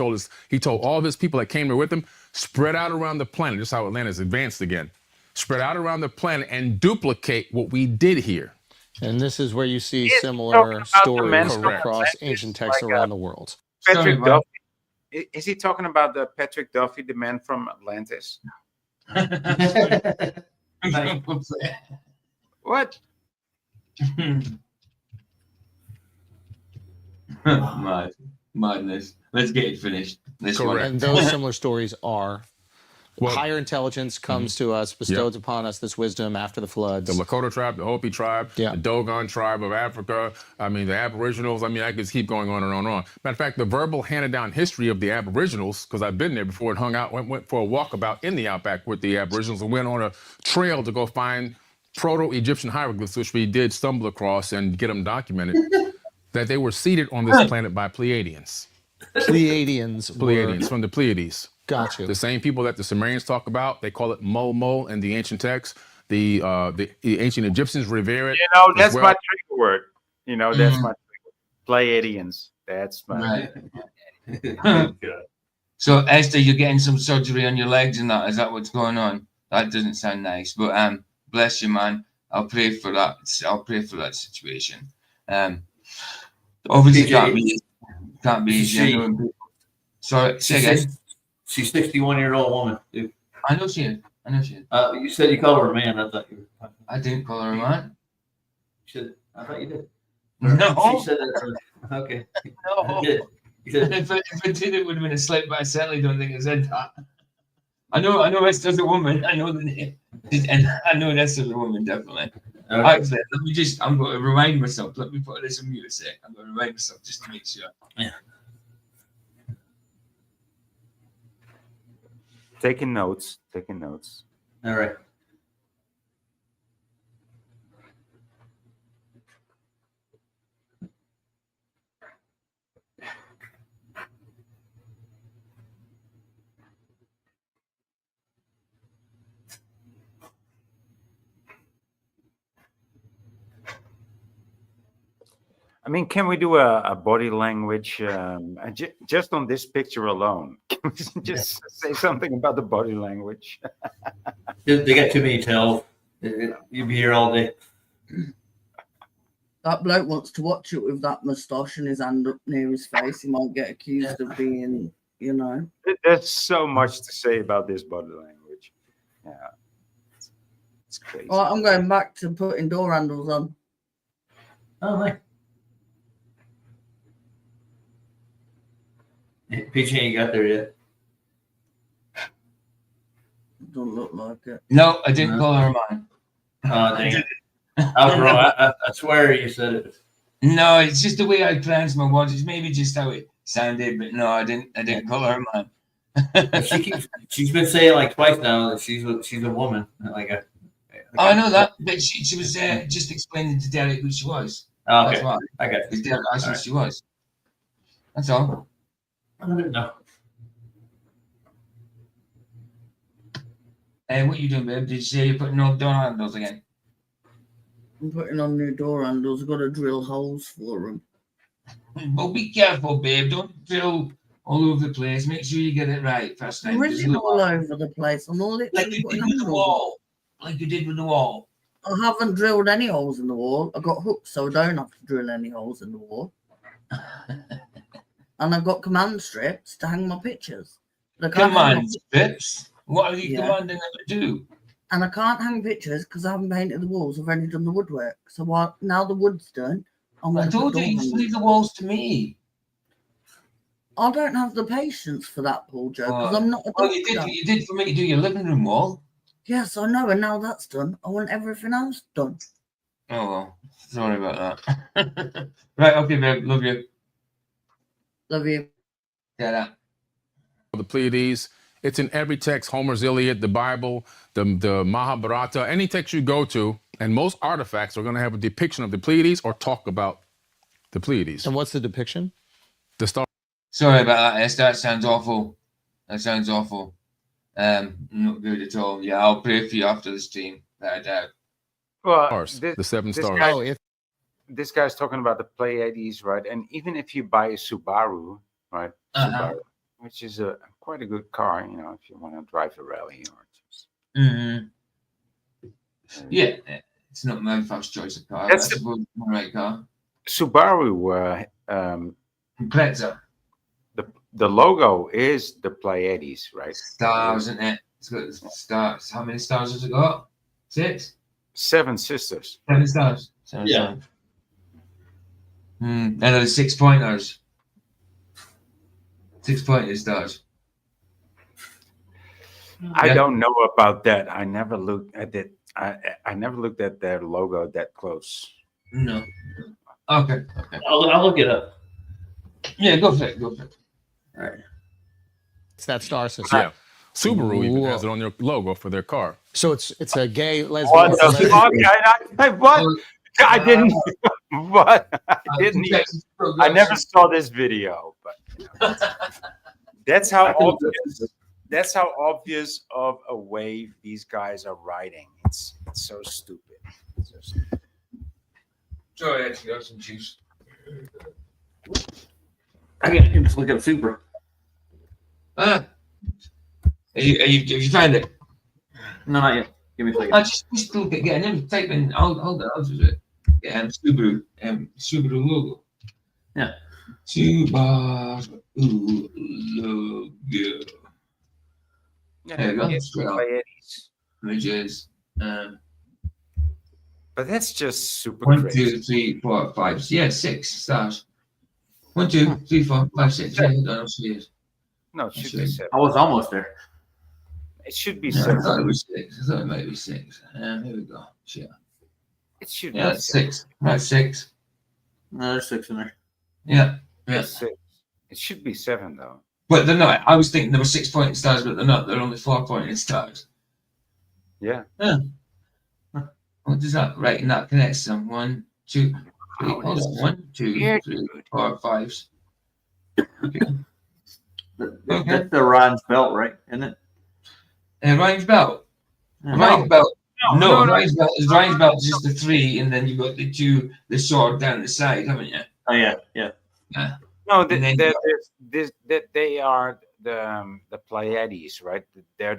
he told all of his people that came there with him, spread out around the planet, just how Atlantis advanced again, spread out around the planet and duplicate what we did here. And this is where you see similar stories across ancient texts around the world. Patrick Duffy. Is he talking about the Patrick Duffy, the man from Atlantis? What? Madness. Let's get it finished. This one. And those similar stories are higher intelligence comes to us, bestows upon us this wisdom after the floods. The Lakota tribe, the Hopi tribe, the Dogon tribe of Africa. I mean, the Aboriginals. I mean, I could keep going on and on and on. Matter of fact, the verbal handed down history of the Aboriginals, because I've been there before and hung out, went for a walkabout in the outback with the Aboriginals and went on a trail to go find Proto-Egyptian hieroglyphs, which we did stumble across and get them documented, that they were seated on this planet by Pleiadians. Pleiadians from the Pleiades. Gotcha. The same people that the Sumerians talk about, they call it Mo in the ancient texts. The ancient Egyptians revere it. You know, that's my trigger word. You know, that's my trigger. Pleiadians. That's my. Right. So Esther, you're getting some surgery on your legs and that. Is that what's going on? That doesn't sound nice. But bless you, man. I'll pray for that. I'll pray for that situation. Obviously can't be easy. Sorry, say again. She's 61-year-old woman, dude. I know she is. You said you called her a man. I thought you were. I didn't call her a man. I thought you did. No. She said that. Okay. No. If I did, it would have been a slip, but I certainly don't think I said that. I know Esther's a woman. I know the name. And I know Esther's a woman, definitely. Okay. Actually, I'm going to remind myself. Let me put this on mute a sec. I'm going to remind myself just to make sure. Yeah. Taking notes. All right. I mean, can we do a body language just on this picture alone? Can we just say something about the body language? They got too many tells. You'll be here all day. That bloke wants to watch it with that moustache and his hand up near his face. He might get accused of being, you know. There's so much to say about this body language. Yeah. It's crazy. Well, I'm going back to putting door handles on. Oh, my. Peachy ain't got there yet. Don't look like it. No, I didn't call her a man. Oh, dang it. I was wrong. I swear you said it. No, it's just the way I pronounce my words. It's maybe just how it sounded, but no, I didn't call her a man. She's been saying like twice now that she's a woman. I know that, but she was just explaining to Derek who she was. Oh, okay. That's why. I got it. Because Derek asked who she was. That's all. I don't know. Hey, what are you doing, babe? Did you say you're putting on door handles again? I'm putting on new door handles. I've got to drill holes for them. Well, be careful, babe. Don't drill all over the place. Make sure you get it right first time. I'm really all over the place. I'm all like you did with the wall. Like you did with the wall. I haven't drilled any holes in the wall. I've got hooks, so I don't have to drill any holes in the wall. And I've got command strips to hang my pictures. Command strips? What are you commanding them to do? And I can't hang pictures because I haven't painted the walls. I've only done the woodwork. So now the wood's done. I told you, you just leave the walls to me. I don't have the patience for that, Paul Joe, because I'm not a doctor. You did for me to do your living room wall. Yes, I know, and now that's done. I want everything else done. Oh, well. Sorry about that. Right, okay, babe. Love you. Love you. Yeah. The Pleiades. It's in every text, Homer's Iliad, the Bible, the Mahabharata, any text you go to, and most artifacts are going to have a depiction of the Pleiades or talk about the Pleiades. And what's the depiction? The star. Sorry about that, Esther. That sounds awful. Not good at all. Yeah, I'll pray for you after the stream. I doubt. Well, the seven stars. This guy's talking about the Pleiades, right? And even if you buy a Subaru, right? Subaru, which is quite a good car, you know, if you want to drive a rally or just. Yeah, it's not my first choice of car. That's the right car. Subaru. Impreza. The logo is the Pleiades, right? Stars, isn't it? It's got stars. How many stars has it got? 6? 7 sisters. 7 stars. 7 stars. And the 6 pointers. 6 pointer stars. I don't know about that. I never looked at it. I never looked at their logo that close. No. Okay. I'll look it up. Yeah, go for it. Go for it. All right. It's that star system. Yeah. Subaru even has it on their logo for their car. So it's a gay lesbian. What the fuck? What? I didn't. What? I didn't. I never saw this video, but that's how obvious. That's how obvious of a wave these guys are riding. It's so stupid. It's so stupid. Sorry, I actually got some juice. I can just look up Super. Have you found it? No, not yet. Give me a second. I just look at getting him. Type in. I'll do it. Subaru. Subaru logo. Yeah. Subaru logo. There you go. Images. But that's just super 1, crazy. 2, 3, 4, 5. Yeah, 6 stars. 1, 2, 3, 4, 5, 6. Yeah, I don't see it. No, it should be 7. I was almost there. It should be No, 7. I thought it was 6. I thought it might be 6. Here we go. Yeah. It should Yeah, be that's 6. That's 6. No, there's 6 in there. Yeah. Yeah. 6. It should be 7 though. But they're not. I was thinking there were 6 pointing stars, but they're not. They're only 4 pointing stars. Yeah. Yeah. What does that? Right, and that connects them. 1, 2, 3. Hold on. 1, 2, 3, 4, 5. Okay. That's the Ryan's belt, right? Isn't it? Ryan's belt. Ryan's belt. No, Ryan's belt is just the 3, and then you've got the 2, the sword down the side, haven't you? Oh yeah, yeah. Yeah. No, they are the Pleiades, right? There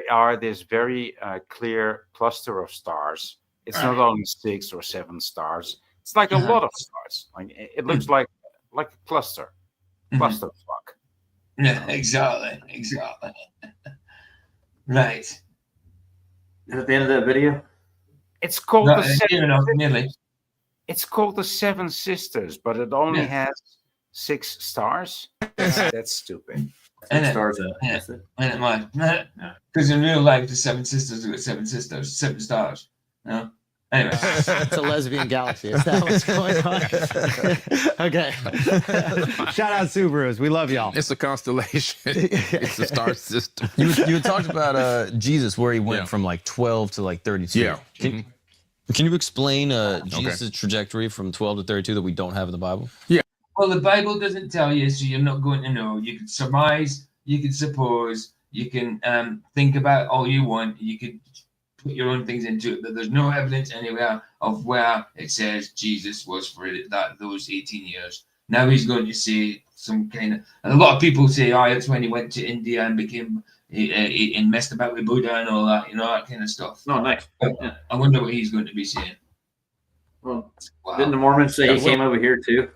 are this very clear cluster of stars. It's not only 6 or 7 stars. It's like a lot of stars. Like it looks like a cluster fuck. Yeah, exactly. Right. Is it the end of that video? It's called the Seven. Nearly. It's called the 7 Sisters, but it only has 6 stars. That's stupid. And stars. Because in real life, the 7 sisters have got 7 sisters, 7 stars. No. Anyway, it's a lesbian galaxy. Is that what's going on? Okay. Shout out Subarus. We love y'all. It's a constellation. It's a star system. You had talked about Jesus, where he went from like 12 to like 32. Yeah. Can you explain Jesus' trajectory from 12 to 32 that we don't have in the Bible? Yeah. Well, the Bible doesn't tell you, so you're not going to know. You can surmise, you can suppose, you can think about all you want. You could put your own things into it, but there's no evidence anywhere of where it says Jesus was for those 18 years. Now he's going to say some kind of, and a lot of people say, it's when he went to India and became and messed about with Buddha and all that, that kind of stuff. Oh, nice. Yeah. I wonder what he's going to be saying. Well, didn't the Mormons say he came over here too?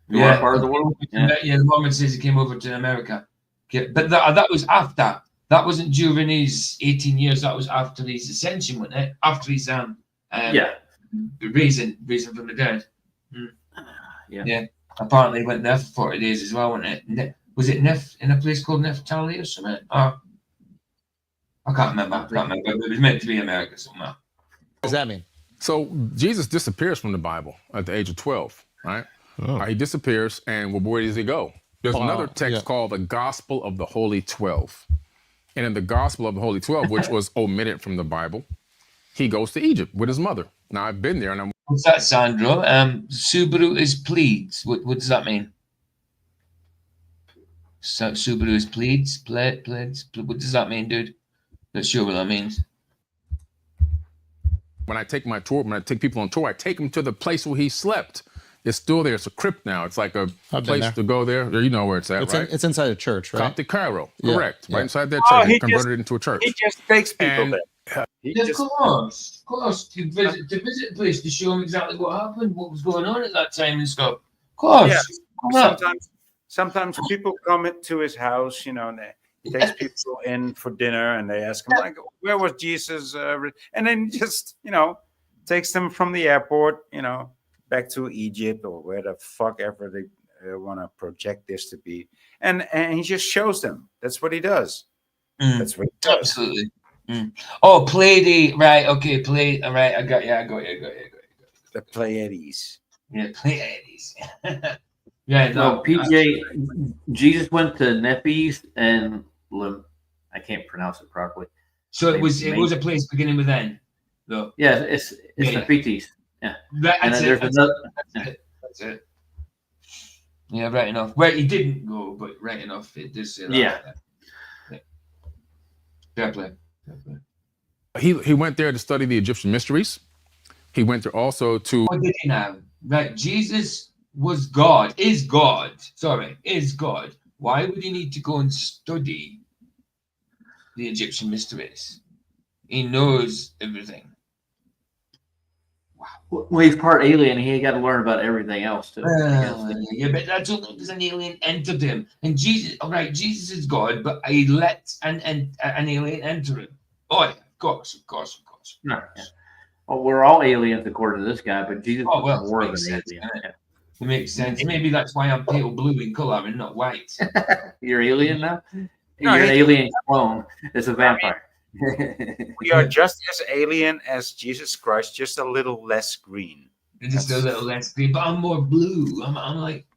Yeah, part of the world. Yeah, the Mormon says he came over to America. Okay. But that was after. That wasn't during his 18 years. That was after his ascension, wasn't it? After his reason from the dead. Yeah. Apparently, he went there for 40 days as well, wasn't it? Was it in a place called Neftali or something? I can't remember. But it was meant to be America somewhere. What does that mean? So Jesus disappears from the Bible at the age of 12, right? Oh. He disappears, and where does he go? There's another text called the Gospel of the Holy 12. And in the Gospel of the Holy 12, which was omitted from the Bible, he goes to Egypt with his mother. Now, I've been there, and I'm... What's that, Sandro? Subaru is pleads. What does that mean? So, Subaru is pleads? Pleads? What does that mean, dude? Not sure what that means. When I take people on tour, I take them to the place where he slept. It's still there. It's a crypt now. It's like a place to go there. You know where it's at, right? It's inside a church, right? Coptic Cairo, correct. Yeah. Right inside that church. He converted it into a church. He just takes people there. Of course. To visit the place to show him exactly what happened, what was going on at that time and stuff. Of course. Yeah. Sometimes people come to his house, and takes people in for dinner, and they ask him like, "Where was Jesus?" And then just takes them from the airport, back to Egypt or where the fuck ever they want to project this to be, and he just shows them. That's what he does. That's what he does. Absolutely. Oh, Pleiades. Right. Okay. Play. All right. I got you. The Pleiades. Yeah, Pleiades. Yeah. No, PJ. Jesus went to Nephes and I can't pronounce it properly. So it was a place beginning with N. Though. Yeah, it's Nephes. Yeah. That's it. Yeah, right enough. Well, he didn't go, but right enough. It does say that. Yeah. Fair play. He went there to study the Egyptian mysteries. He went there also to. What did he now? Right, Jesus was God. Is God. Why would he need to go and study the Egyptian mysteries? He knows everything. Well, he's part alien. He got to learn about everything else too. Yeah, but that's only because an alien entered him. And Jesus, all right, Jesus is God, but he let an alien enter him. Oh, yeah, of course. No, yeah. Well, we're all aliens according to this guy, but Jesus was more of an alien. It makes sense. Maybe that's why I'm pale blue in color and not white. You're alien now? You're an alien clone. It's a vampire. We are just as alien as Jesus Christ, just a little less green. Just a little less green, but I'm more blue. I'm like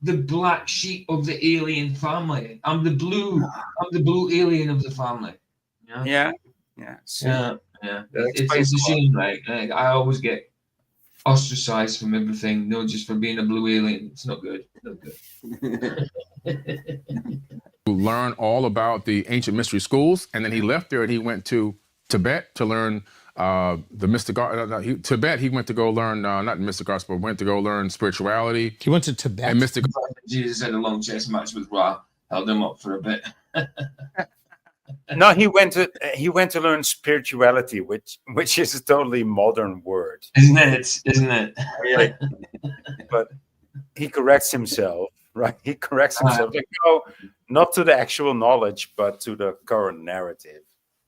the black sheep of the alien family. I'm the blue alien of the family. Yeah. It's a shame, right? Like, I always get ostracized from everything, not just for being a blue alien. It's not good. To learn all about the ancient mystery schools, and then he left there and he went to Tibet to learn the mystic art. Tibet, he went to go learn not mystic arts, but went to go learn spirituality. He went to Tibet. And mystic. Jesus had a long chess match with Ra, held him up for a bit. No, he went to learn spirituality, which is a totally modern word, isn't it? Yeah. But he corrects himself, right? He corrects himself. Like, no, not to the actual knowledge, but to the current narrative.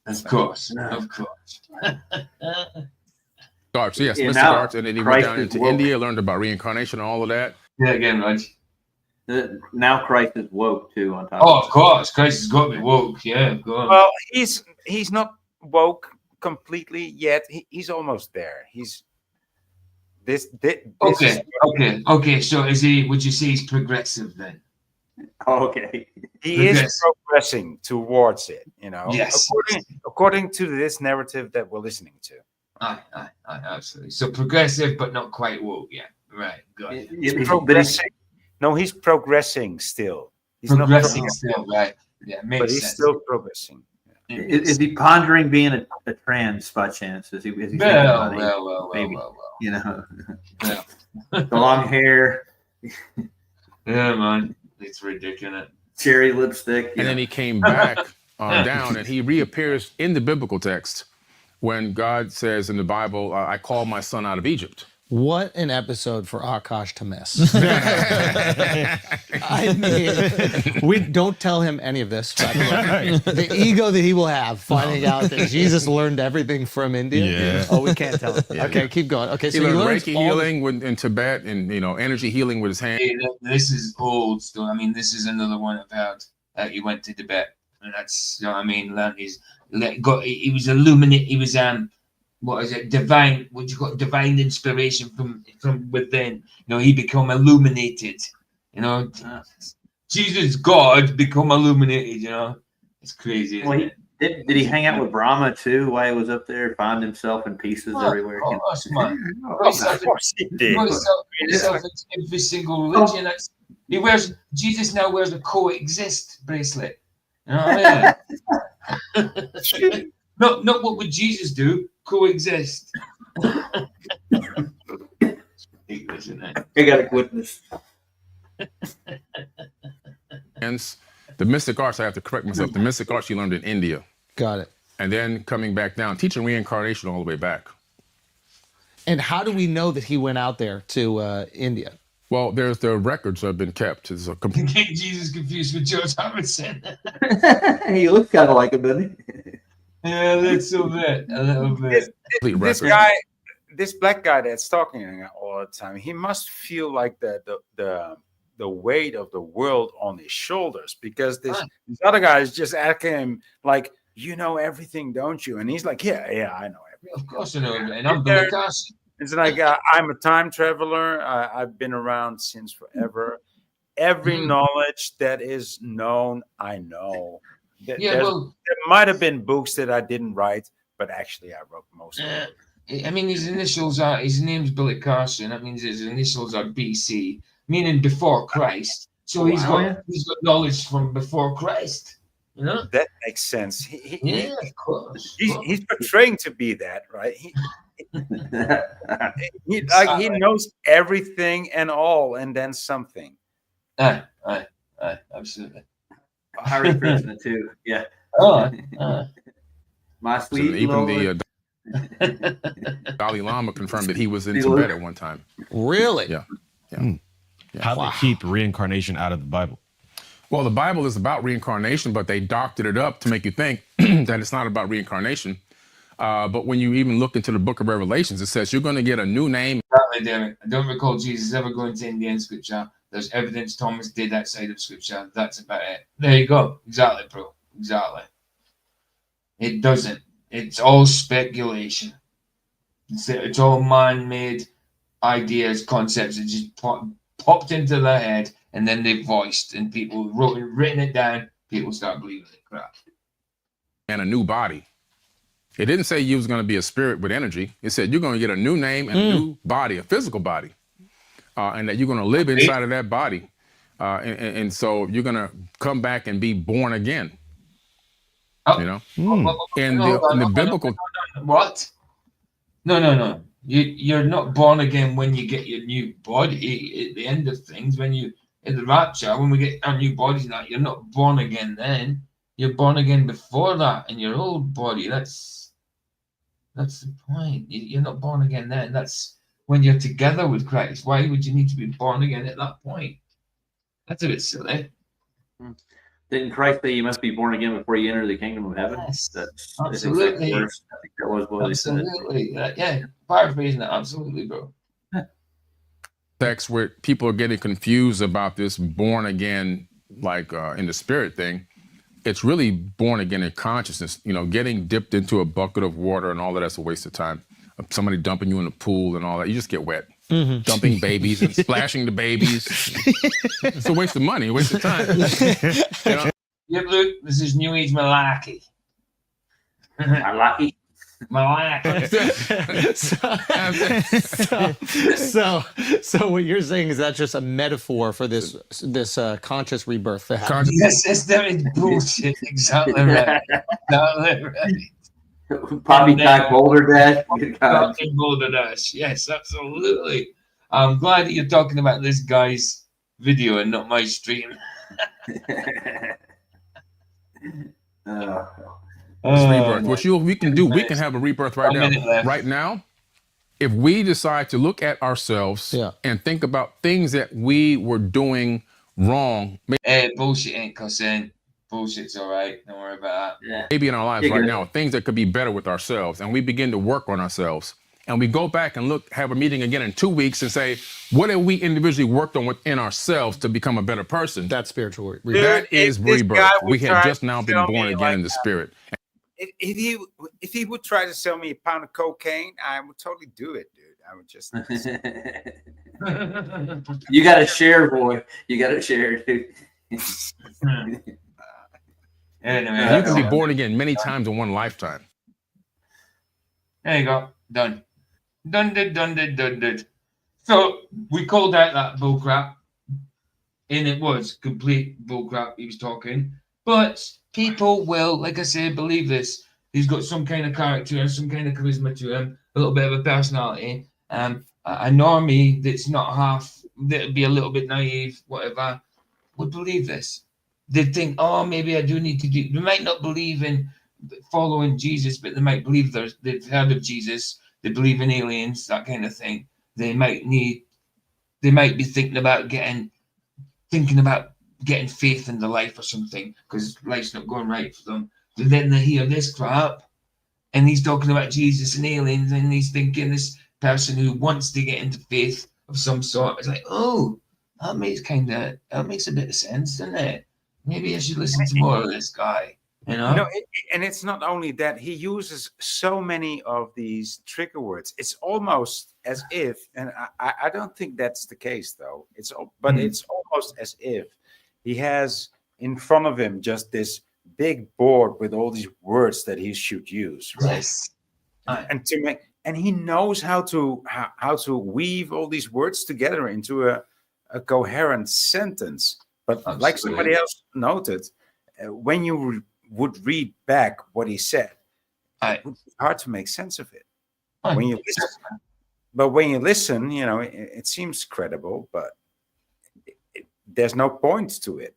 Of course. Arts, yes, mystic arts, and then he went down into India, learned about reincarnation and all of that. Yeah, again, Raj. Now Christ is woke too. On top. Oh, of course, Christ has got to be woke. Yeah, of course. Well, he's not woke completely yet. He's almost there. He's this Okay. So is he? Would you say he's progressive then? Okay. He is progressing towards it. Yes. According to this narrative that we're listening to. Aye, absolutely. So progressive, but not quite woke yet. Right. Got it. He's progressing. No, he's progressing still. He's progressing still, right? Yeah, makes but he's sense. Still progressing. Yeah. Is he pondering being a trans by chance? Is he well, maybe. Yeah. The long hair. Yeah, man, it's ridiculous. Cherry lipstick. And then he came back down, and he reappears in the biblical text when God says in the Bible, "I called my son out of Egypt." What an episode for Akash to miss. I mean, we don't tell him any of this. The ego that he will have finding out that Jesus learned everything from India. Yeah. Oh, we can't tell him. Okay, keep going. Okay, so he learned learns Reiki healing in Tibet, and energy healing with his hand. This is old stuff. I mean, this is another one about he went to Tibet, and that's learned he was illuminated. He was what is it? Divine? What you got? Divine inspiration from within. He become illuminated. Jesus, God, become illuminated. It's crazy. Isn't it? Did he hang out with Brahma too while he was up there? Find himself in pieces everywhere. Of course, man. Of course he did. Every single religion. Jesus now wears a coexist bracelet. You know what I mean? Not what would Jesus do? Coexist. Isn't it? I got a witness. Hence, the mystic arts, I have to correct myself. The mystic arts you learned in India. Got it. And then coming back down, teaching reincarnation all the way back. And how do we know that he went out there to India? Well, there's the records have been kept. It's a Getting Jesus confused with George Harrison. He looks kind of like him, doesn't he? Yeah, a little bit. A little bit. This black guy that's talking all the time, he must feel like the weight of the world on his shoulders, because this other guy is just asking him like, you know everything, don't you? And he's like, yeah, I know everything. Of course I know everything. I'm Billy Carson. It's like, I'm a time traveler. I've been around since forever. Every knowledge that is known, I know. There might have been books that I didn't write, but actually I wrote most of them. I mean, his initials are, his name's Billy Carson. That means his initials are BC, meaning before Christ. So he's got knowledge from before Christ. You know? That makes sense. Of course. He's portraying to be that, right? He knows everything and all, and then something. Absolutely. Hare Krishna too. Yeah. My sweet so even Lord. the Dalai Lama confirmed that he was in Tibet at one time. Really? Yeah. How do they keep reincarnation out of the Bible? Well, the Bible is about reincarnation, but they doctored it up to make you think that it's not about reincarnation. But when you even look into the book of Revelations, it says you're going to get a new name. I don't recall Jesus ever going to Indian scripture. There's evidence Thomas did outside of scripture. That's about it. There you go. Exactly, bro. Exactly. It doesn't. It's all speculation. It's all man-made ideas, concepts that just popped into their head, and then they voiced, and people written it down. People start believing it. Crap. And a new body. It didn't say you was going to be a spirit with energy. It said you're going to get a new name and a new body, a physical body, and that you're going to live inside of that body. And so you're going to come back and be born again. You know? In the biblical... What? No. You're not born again when you get your new body at the end of things. When you, in the rapture, when we get our new bodies, that you're not born again then. You're born again before that in your old body. That's the point. You're not born again then. That's when you're together with Christ. Why would you need to be born again at that point? That's a bit silly. Didn't Christ say you must be born again before you enter the kingdom of heaven? Yes, that's absolutely. I think that was what he said. Absolutely. Yeah, paraphrasing that. Absolutely, bro. Text where people are getting confused about this born again, like in the spirit thing. It's really born again in consciousness. You know, getting dipped into a bucket of water and all of that's a waste of time. Somebody dumping you in the pool and all that, you just get wet. Dumping babies and splashing the babies. It's a waste of money, a waste of time. You know? Yep, Luke, this is New Age malarkey. Malarkey? So what you're saying is that's just a metaphor for this conscious rebirth that happens. Yes, that is bullshit. Exactly right. Exactly right. Poppycock Boulder Dash. Boulder Dash. Yes, absolutely. I'm glad that you're talking about this guy's video and not my stream. Rebirth. What we can do, we can have a rebirth right now. Right now, if we decide to look at ourselves and think about things that we were doing wrong. Bullshit ain't cussing. Bullshit's all right. Don't worry about that. Maybe in our lives right now, things that could be better with ourselves, and we begin to work on ourselves. And we go back and have a meeting again in 2 weeks and say, what have we individually worked on within ourselves to become a better person? That's spiritual rebirth. That is rebirth. We had just now been born again in the spirit. If he would try to sell me a pound of cocaine, I would totally do it, dude. I would just. You got to share, boy. You got to share, dude. Anyway, you can be born again many times in one lifetime. There you go. Done. Done. So we called out that bullcrap, and it was complete bullcrap he was talking. But people will, like I say, believe this. He's got some kind of character and some kind of charisma to him, a little bit of a personality. A normie that's not half, that'd be a little bit naive, whatever, would believe this. They'd think, oh, maybe I do need to do. They might not believe in following Jesus, but they might believe they've heard of Jesus. They believe in aliens, that kind of thing. They might need they might be thinking about getting faith in the life or something because life's not going right for them. But then they hear this crap, and he's talking about Jesus and aliens, and he's thinking this person who wants to get into faith of some sort is like, oh, that makes a bit of sense, doesn't it? Maybe I should listen to more of this guy. You know? No, and it's not only that, he uses so many of these trigger words. It's almost as if, and I don't think that's the case though. It's almost as if he has in front of him just this big board with all these words that he should use, right? Yes. And he knows how to weave all these words together into a coherent sentence. But Absolutely. like somebody else noted, when you would read back what he said, it would be hard to make sense of it. When you listen, you know, it seems credible, but there's no point to it.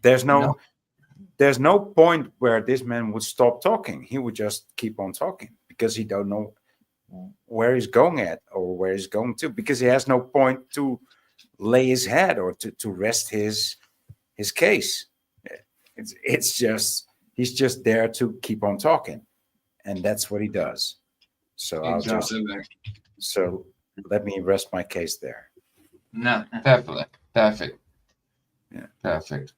There's no point where this man would stop talking. He would just keep on talking because he don't know where he's going at or where he's going to, because he has no point to lay his head or to rest his case. It's just, he's just there to keep on talking, and that's what he does. So so let me rest my case there. No, perfect. Yeah, perfect.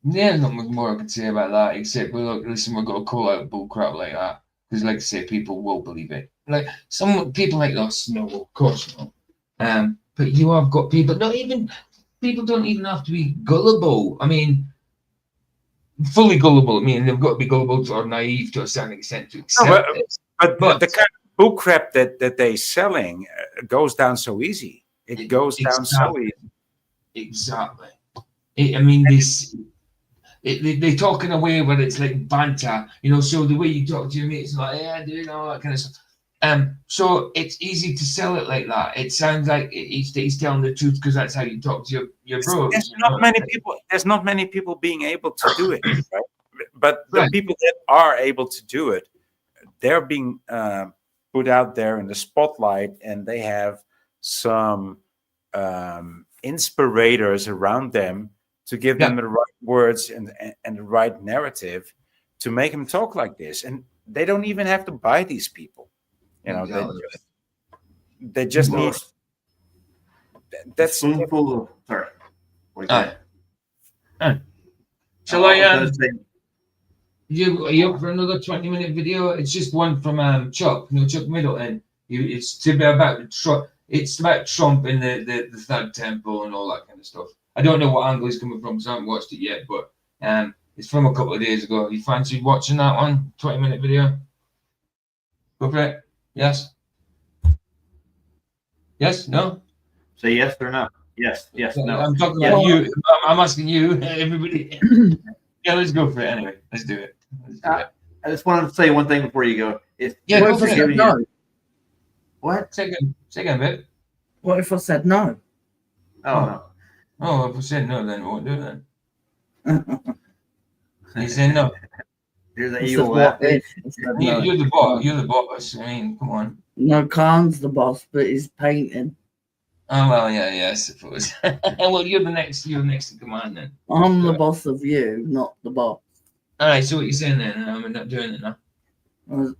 There's not much more I can say about that, except listen, we've got to call out bull crap like that, because like I say, people will believe it. Like some people like us, no, of course not. But you have got people, people don't even have to be gullible. I mean, fully gullible. I mean, they've got to be gullible or naive to a certain extent to accept it. But the kind of bull crap that they're selling goes down so easy. It goes down so easy. Exactly. They talk in a way where it's like banter, you know. So the way you talk to your mates, like, yeah, doing all that kind of stuff. So it's easy to sell it like that. It sounds like he's telling the truth because that's how you talk to your bros. There's not many people being able to do it, right? But the people that are able to do it, they're being put out there in the spotlight, and they have some inspirators around them to give them the right words and the right narrative to make them talk like this. And they don't even have to buy these people. You know, they just need. That's spoonful of. Sorry. Shall I? Are you up for another 20-minute video? It's just one from Chuck. You know, Chuck Middleton. It's about Trump in the third temple and all that kind of stuff. I don't know what angle he's coming from because I haven't watched it yet, but it's from a couple of days ago. You fancy watching that one? 20-minute video. Go for it. Yes. Yes. No. Say yes or no. Yes. No. I'm talking about you. I'm asking you. Everybody. Yeah, let's go for it anyway. Let's do it. I just wanted to say one thing before you go. Go for it. No. What? Second bit. What if I said no? Oh, no. Oh, if I said no, then we won't do it then. You said no. You're the evil laugh. You're the boss. You're the boss. I mean, come on. No, Khan's the boss, but he's painting. Oh well, yeah, I suppose. Well, you're the next in command then. I'm the boss of you, not the boss. All right, so what you're saying then? I'm not doing it now.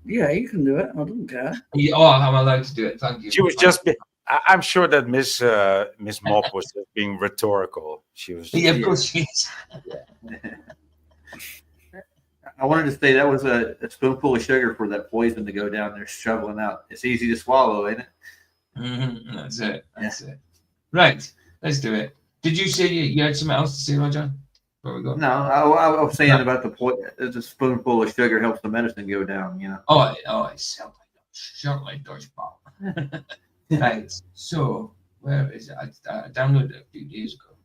Yeah, you can do it. I don't care. I'm allowed to do it. Thank you. She was just. I'm sure that Miss Mop was just being rhetorical. She was. Yeah, of course she is. I wanted to say that was a spoonful of sugar for that poison to go down there shoveling out. It's easy to swallow, ain't it? Mm-hmm. That's it. It. Right, let's do it. Did you say you had something else to say, Roger? Before we go? No, I was saying about the spoonful of sugar helps the medicine go down. You know. Oh, it sounds like dodgeball. Right. So where is it? I downloaded it a few days ago.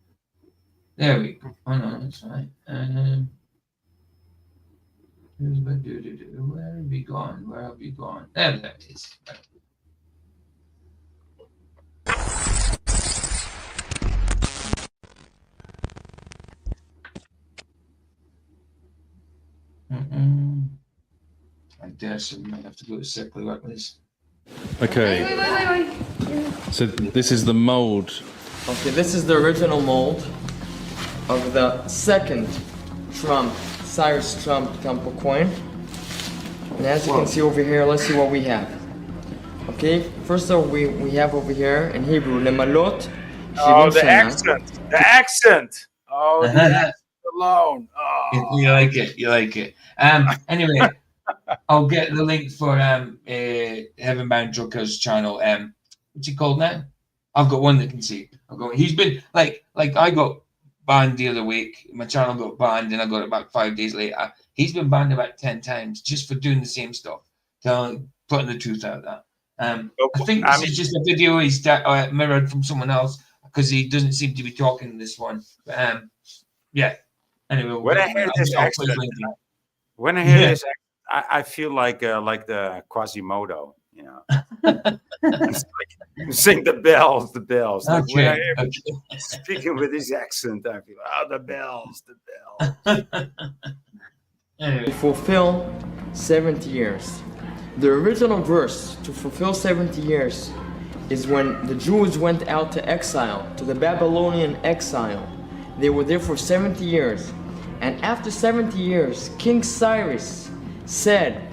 There we go. Oh no, that's right. Where have you gone? There it is. I dare say we might have to go to circle like this. Okay. Wait. So this is the mold. Okay, this is the original mold of the second Cyrus Trump temple coin. And as you can see over here, let's see what we have. Okay, first of all, we have over here in Hebrew, Lemalot. Oh, the accent. The accent. Oh, the accent alone. Oh. You like it. You like it. Anyway, I'll get the link for Heavenbound Trucker's channel. What's he called now? I've got one that can see. He's been like I got banned the other week. My channel got banned, and I got it back 5 days later. He's been banned about 10 times just for doing the same stuff, putting the truth out there. I think this is just a video he's mirrored from someone else because he doesn't seem to be talking in this one. But, yeah. Anyway, when I hear this accent, I feel like the Quasimodo, you know. It's like, sing the bells. Like when I hear speaking with his accent, I feel the bells. Anyway. Fulfill 70 years. The original verse to fulfill 70 years is when the Jews went out to exile, to the Babylonian exile. They were there for 70 years. And after 70 years, King Cyrus said,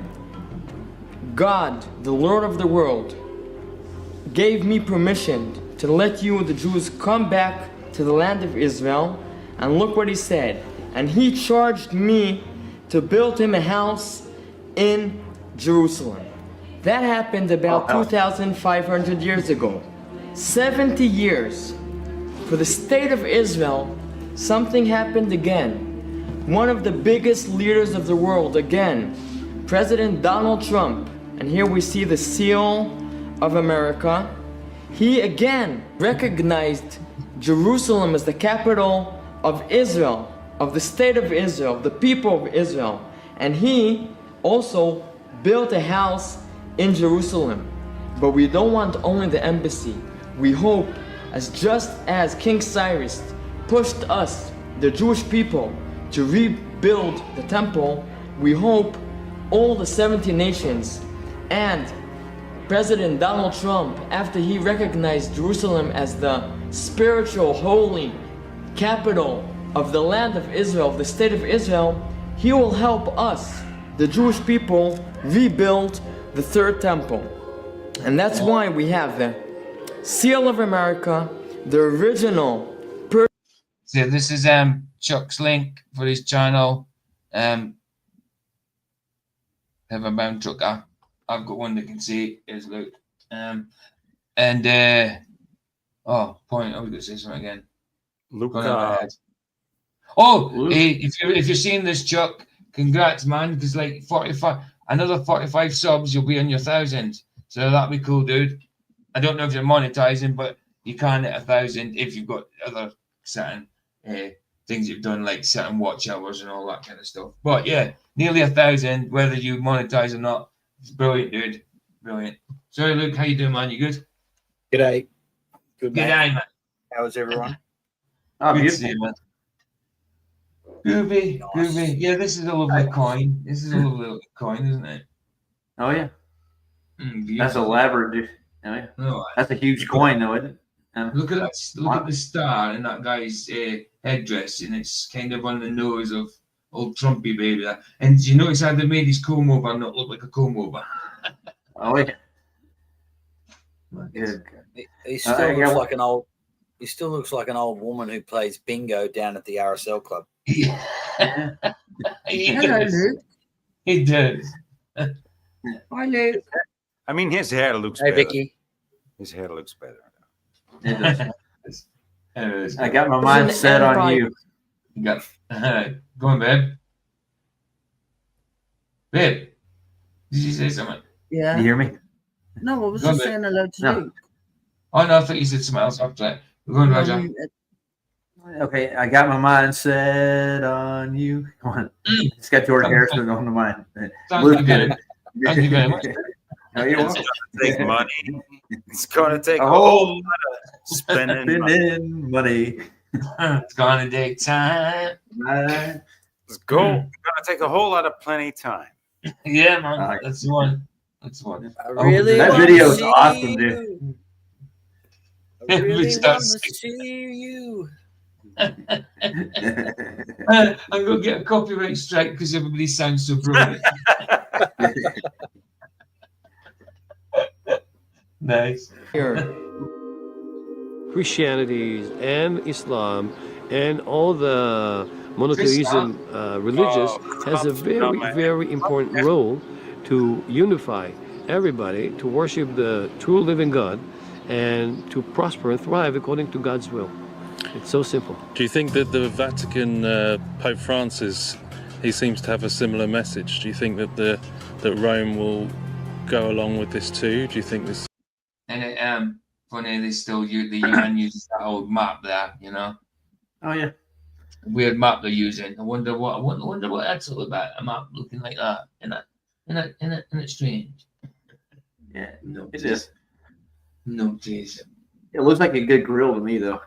God, the Lord of the world, gave me permission to let you, the Jews, come back to the land of Israel. And look what he said. And he charged me to build him a house in Jerusalem. That happened about 2,500 years ago. 70 years. For the state of Israel, something happened again. One of the biggest leaders of the world again, President Donald Trump, and here we see the seal of America. He again recognized Jerusalem as the capital of Israel, of the state of Israel, of the people of Israel. And he also built a house in Jerusalem. But we don't want only the embassy. We hope, just as King Cyrus pushed us, the Jewish people, to rebuild the temple, we hope all the 70 nations and President Donald Trump, after he recognized Jerusalem as the spiritual, holy capital of the land of Israel, of the state of Israel, he will help us, the Jewish people, rebuild the third temple. And that's why we have the seal of America, the original. So this is Chuck's link for his channel. Heavenbound Trucker. I've got one that can see. Here's Luke. Point. I was going to say something again. Luke. If you're seeing this, Chuck, congrats, man. Because like 45 subs, you'll be on your 1,000. So that'd be cool, dude. I don't know if you're monetizing, but you can hit 1,000 if you've got other certain things you've done, like certain watch hours and all that kind of stuff. But yeah, nearly 1,000, whether you monetize or not. It's brilliant, dude. Brilliant. Sorry, Luke, how you doing, man? You good? G'day. Good, G'day, man. How's everyone? Good to see you, man. Groovy, nice. Groovy. Yeah, this is a lovely coin. This is a lovely coin, isn't it? Oh, yeah. That's elaborate, dude. Oh, yeah. That's a huge coin, though, isn't it? Look at that. Look at the star in that guy's headdress, and it's kind of on the nose of old Trumpy baby. And do you notice how they made his comb over not look like a comb over? Oh, yeah. He still looks like an old. He still looks like an old woman who plays bingo down at the RSL club. Yeah. He does. He does. Hi, Luke. I mean, his hair looks better. Hey, Vicky. His hair looks better. It does. I got my mind set on you. You got go on, babe. Babe, did you say something? Yeah. You hear me? No, I was just saying hello to Luke. Oh no, I thought you said something else after that. We're going, Roger. Okay, I got my mind set on you. Come on. It's got Jordan Harrison on the mind. Luke did it. Thank you very much. No, you're welcome. It's going to take money. It's going to take a whole lot of spending money. It's going to take time. Let's go. It's going to take a whole lot of plenty time. Yeah, man. That's the one. That's the one. I really that video is awesome, dude. Really Starts want to singing. see you. I'm going to get a copyright strike because everybody sounds so brilliant. Nice. Christianity and Islam and all the monotheism religious has a very important role to unify everybody, to worship the true living God, and to prosper and thrive according to God's will. It's so simple. Do you think that the Vatican Pope Francis, he seems to have a similar message? Do you think that that Rome will go along with this too? Do you think this? And funny, they still use the UN uses that old map there, you know. Oh yeah. Weird map they're using. I wonder what that's all about. A map looking like that. Isn't it strange? Yeah, no, it is. No, jeez. It looks like a good grill to me, though.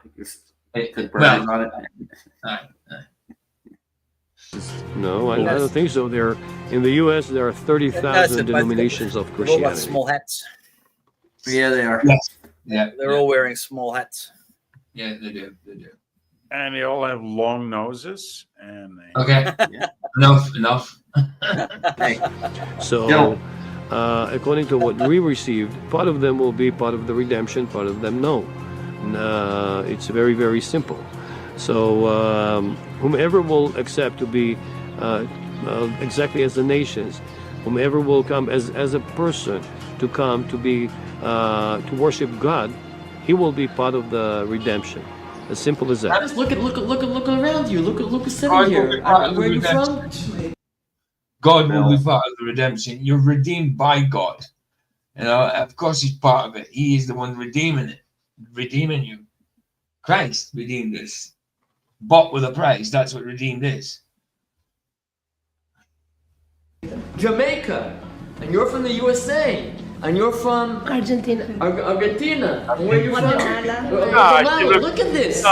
Good burgers on it. No, I don't think so. In the U.S. there are 30,000 denominations of They've all got Christianity. small hats. Yeah, they are. Yes. Yeah. They're all wearing small hats. Yeah, they do. They do. And they all have long noses. And Okay. Yeah. Enough. So, according to what we received, part of them will be part of the redemption, part of them no. It's very, very simple. So, whomever will accept to be exactly as the nations, whomever will come as a person to come to be to worship God, he will be part of the redemption. As simple as that. Just look around you. Look who's sitting here. Where are you from? God will be part of the redemption. You're redeemed by God. You know, of course he's part of it. He is the one redeeming you. Christ redeemed us. Bought with a price. That's what redeemed is. Jamaica, and you're from the USA, and you're from Argentina. Argentina. And where are you from? Guatemala. Look at this.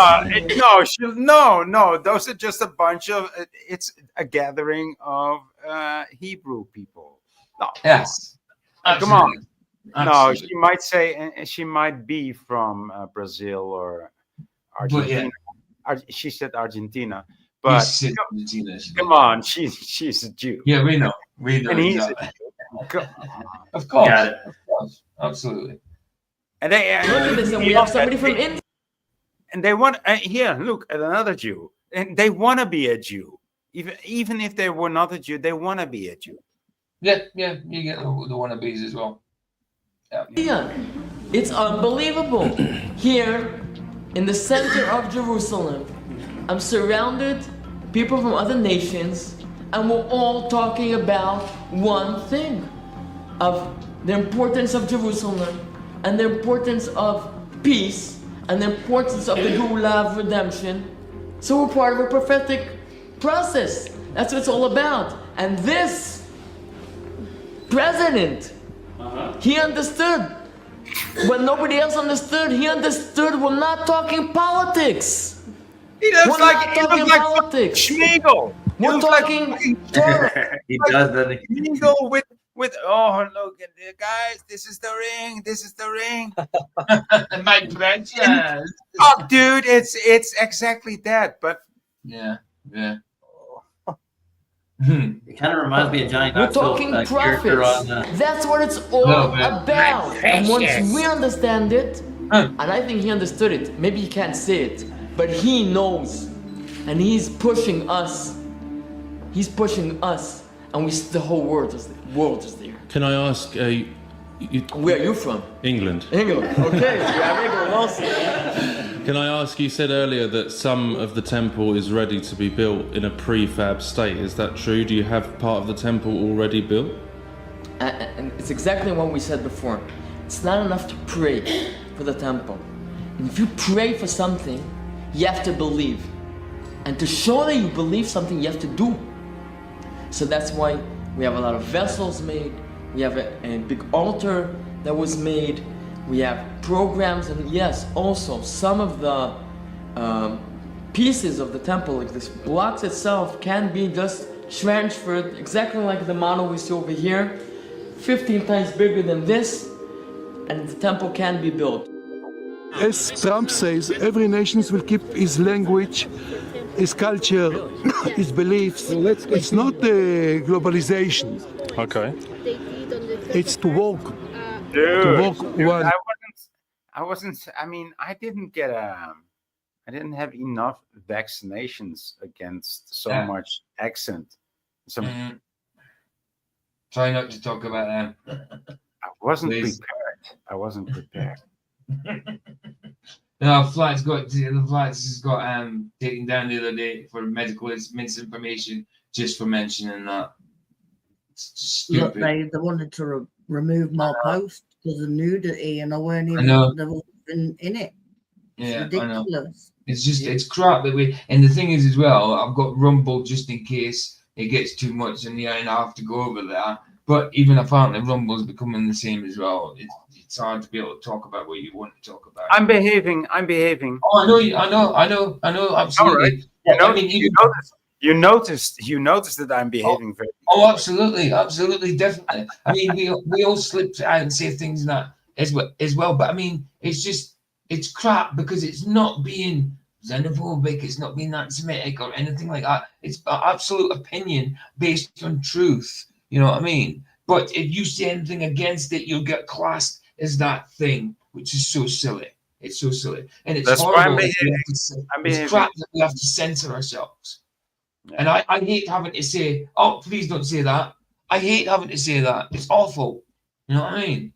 No. Those are just a bunch of. It's a gathering of Hebrew people. No. Yes. Come on. Absolutely. No, she might say, and she might be from Brazil or Argentina. She said Argentina, but come on, she's a Jew. Yeah, we know. And he's a Jew. Of course. Got it. Of course. Absolutely. And they Look at this, and we have somebody from India. And they want here. Look at another Jew, and they want to be a Jew, even if they were not a Jew, they want to be a Jew. Yeah. You get the wannabes as well. Yeah. It's unbelievable. Here, in the center of Jerusalem, I'm surrounded people from other nations, and we're all talking about one thing, of the importance of Jerusalem, and the importance of peace, and the importance of the Geulah of redemption. So we're part of a prophetic process. That's what it's all about. And this president, he understood. When nobody else understood, he understood we're not talking politics. He looks We're like not talking politics. Schmiegel. We're talking Torah. He does, doesn't he? Schmiegel with oh, look at the guys. This is the ring. This is the ring. My precious. Oh, dude, it's exactly that. But yeah. It kind of reminds me of Johnny We're Knoxville, talking character prophets. on. That's what it's all about. And once we understand it, and I think he understood it, maybe he can't say it, but he knows. And he's pushing us. He's pushing us. And the whole world is there. Can I ask, where are you from? England. England. Okay, we have England also. Can I ask, you said earlier that some of the temple is ready to be built in a prefab state. Is that true? Do you have part of the temple already built? And it's exactly what we said before. It's not enough to pray for the temple. And if you pray for something, you have to believe. And to show that you believe something, you have to do. So that's why we have a lot of vessels made. We have a big altar that was made. We have programs, and yes, also some of the pieces of the temple, like this blocks itself, can be just transferred exactly like the model we see over here, 15 times bigger than this, and the temple can be built. as Trump says, every nation will keep his language, his culture, his beliefs. It's not globalization. Okay. It's to walk. Dude, One. I mean, I didn't get I didn't have enough vaccinations against so much accent. Try not to talk about them. I wasn't Please. prepared. I wasn't prepared. No, the flight's has got taken down the other day for medical misinformation just for mentioning that. It's Look, stupid. they wanted to remove my post because of nudity, and I weren't I even know. there wasn't in it. It's Yeah, I know. ridiculous. It's just it's crap that we. And the thing is, as well, I've got Rumble just in case it gets too much, and I have to go over there. But even apparently, Rumble's becoming the same as well. It's hard to be able to talk about what you want to talk about. I'm behaving. Oh, I know, absolutely. All right. I mean, You noticed that I'm behaving very. Oh, absolutely, definitely. I mean, we all slip out and say things that as well. But I mean, it's crap because it's not being xenophobic, it's not being anti-Semitic or anything like that. It's an absolute opinion based on truth. You know what I mean? But if you say anything against it, you'll get classed as that thing, which is so silly. It's so silly, and it's That's why horrible. I'm behaving. It's crap that we have to censor ourselves. Yeah. And I hate having to say, "Oh, please don't say that." I hate having to say that. It's awful. You know what I mean?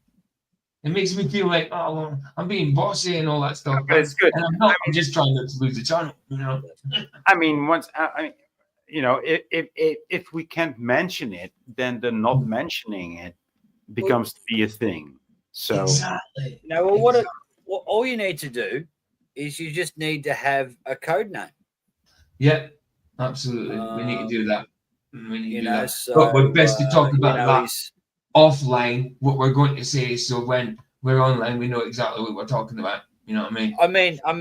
It makes me feel like, oh, well, I'm being bossy and all that stuff. But it's good. And I'm not. I'm just trying not to lose the channel. You know. I mean, if we can't mention it, then the not mentioning it becomes to be a thing. So exactly. No, well, what all you need to do is you just need to have a code name. Yeah, absolutely. We need to do that. We need to do that. So, but we're best to talk about that he's offline. What we're going to say, so when we're online, we know exactly what we're talking about. You know what I mean? I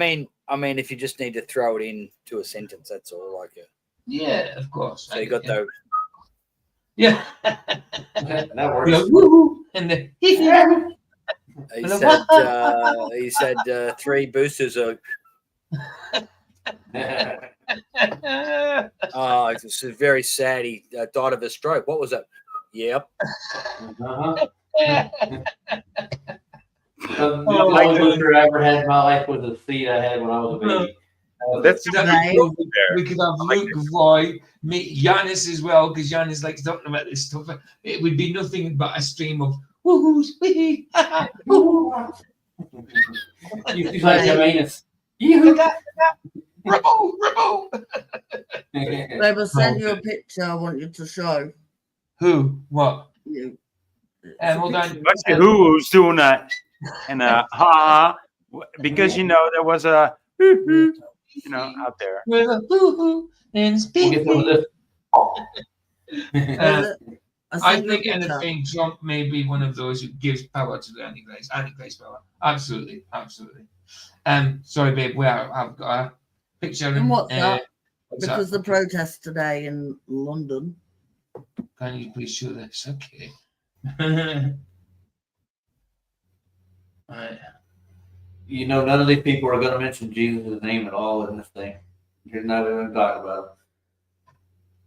mean, if you just need to throw it into a sentence, that's all. Like a yeah, of course. So you got those. Yeah, that works. Like, woo-hoo, and the he said 3 boosters are. Oh, it's very sad. He died of a stroke. What was it? Yep. The only booster I ever had in my life was a seed I had when I was a baby. That's we could have Luke, Roy, meet Giannis as well, because Giannis likes talking about this stuff. It would be nothing but a stream of woohoos, wee, woohoo. You like Jamanus. Ribble. They will send you a picture I want you to show. Who? What? You. Hold on. Who's doing that? And ha, because there was a out there. With a hoo and speak. I think anything Trump may be one of those who gives power to the Antichrist power. Absolutely. Sorry, babe. I've got a picture. And what's that? Because the protest today in London. Can you please show this? Okay. Right. None of these people are going to mention Jesus' name at all in this thing. You're not even going to talk about it.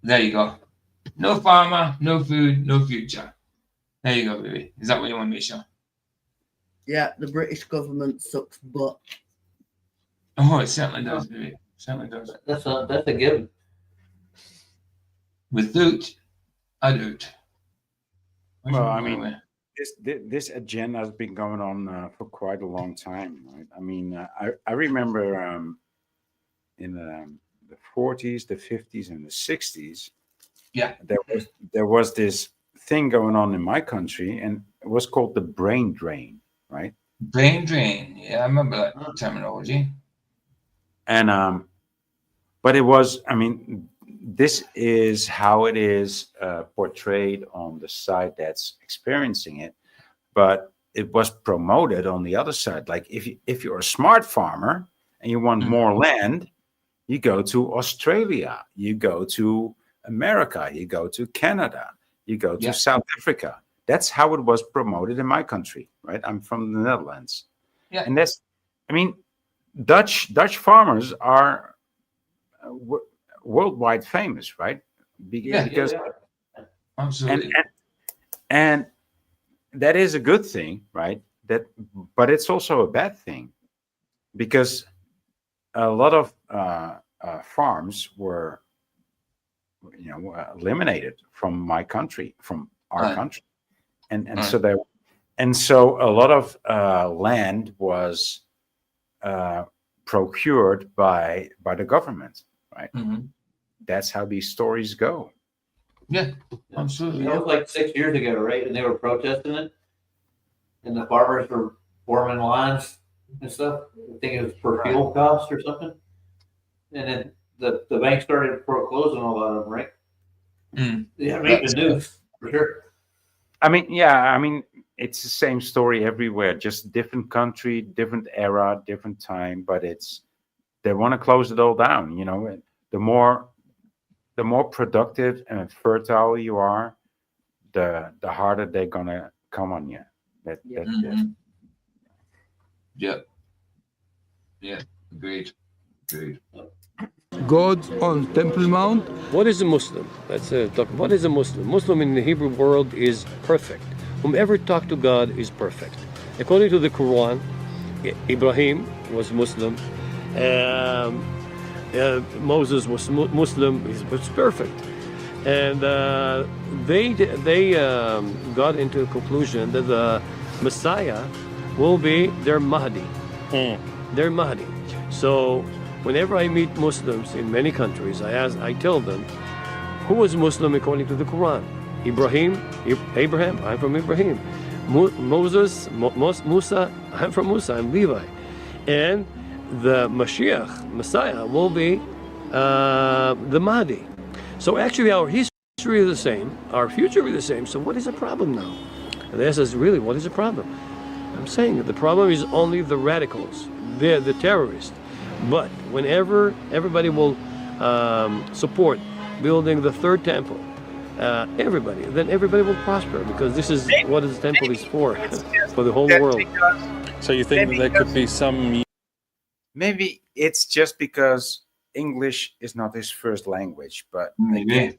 There you go. No farmer, no food, no future. There you go, baby. Is that what you want me to show? Yeah, the British government sucks butt. Oh, it certainly does, baby. It certainly does. That's a given. Without a doubt. Well, I mean, this agenda has been going on for quite a long time, right? I mean, I remember in the 40s, the 50s, and the 60s. Yeah, there was this thing going on in my country, and it was called the brain drain, right? Brain drain. Yeah, I remember that terminology. And but it was, I mean, this is how it is portrayed on the side that's experiencing it, but it was promoted on the other side. Like if you're a smart farmer and you want more land, you go to Australia, you go to America, you go to Canada, you go to South Africa. That's how it was promoted in my country, right? I'm from the Netherlands. Yeah. And I mean, Dutch farmers are worldwide famous, right? Because absolutely, and that is a good thing, right? But it's also a bad thing because a lot of farms were, eliminated from my country, from our country, and so a lot of land was procured by the government, right? Mm-hmm. That's how these stories go. Yeah, absolutely. That was like 6 years ago, right? And they were protesting it, and the farmers were forming lines and stuff. I think it was for fuel costs or something. And then the bank started foreclosing a lot of them, right? Yeah, read the news for sure. I mean, it's the same story everywhere, just different country, different era, different time, but they want to close it all down. The more productive and fertile you are, the harder they're gonna come on you. Yeah, agreed. God on Temple Mount. What is a Muslim? Let's talk. What is a Muslim? Muslim in the Hebrew world is perfect. Whomever talked to God is perfect. According to the Quran, Ibrahim was Muslim. Moses was Muslim. He was perfect. And they got into a conclusion that the Messiah will be their Mahdi. Their Mahdi. So whenever I meet Muslims in many countries, I tell them, who was Muslim according to the Quran? Abraham, I'm from Ibrahim. Moses, Musa, I'm from Musa, I'm Levi. And the Mashiach, Messiah, will be the Mahdi. So actually our history is the same, our future is the same, so what is the problem now? And they ask, really, what is the problem? I'm saying that the problem is only the radicals, they're the terrorists. But whenever everybody will support building the third temple, then everybody will prosper, because this is what the temple is for the whole world. So you think that there could be some... Maybe it's just because English is not his first language, but maybe.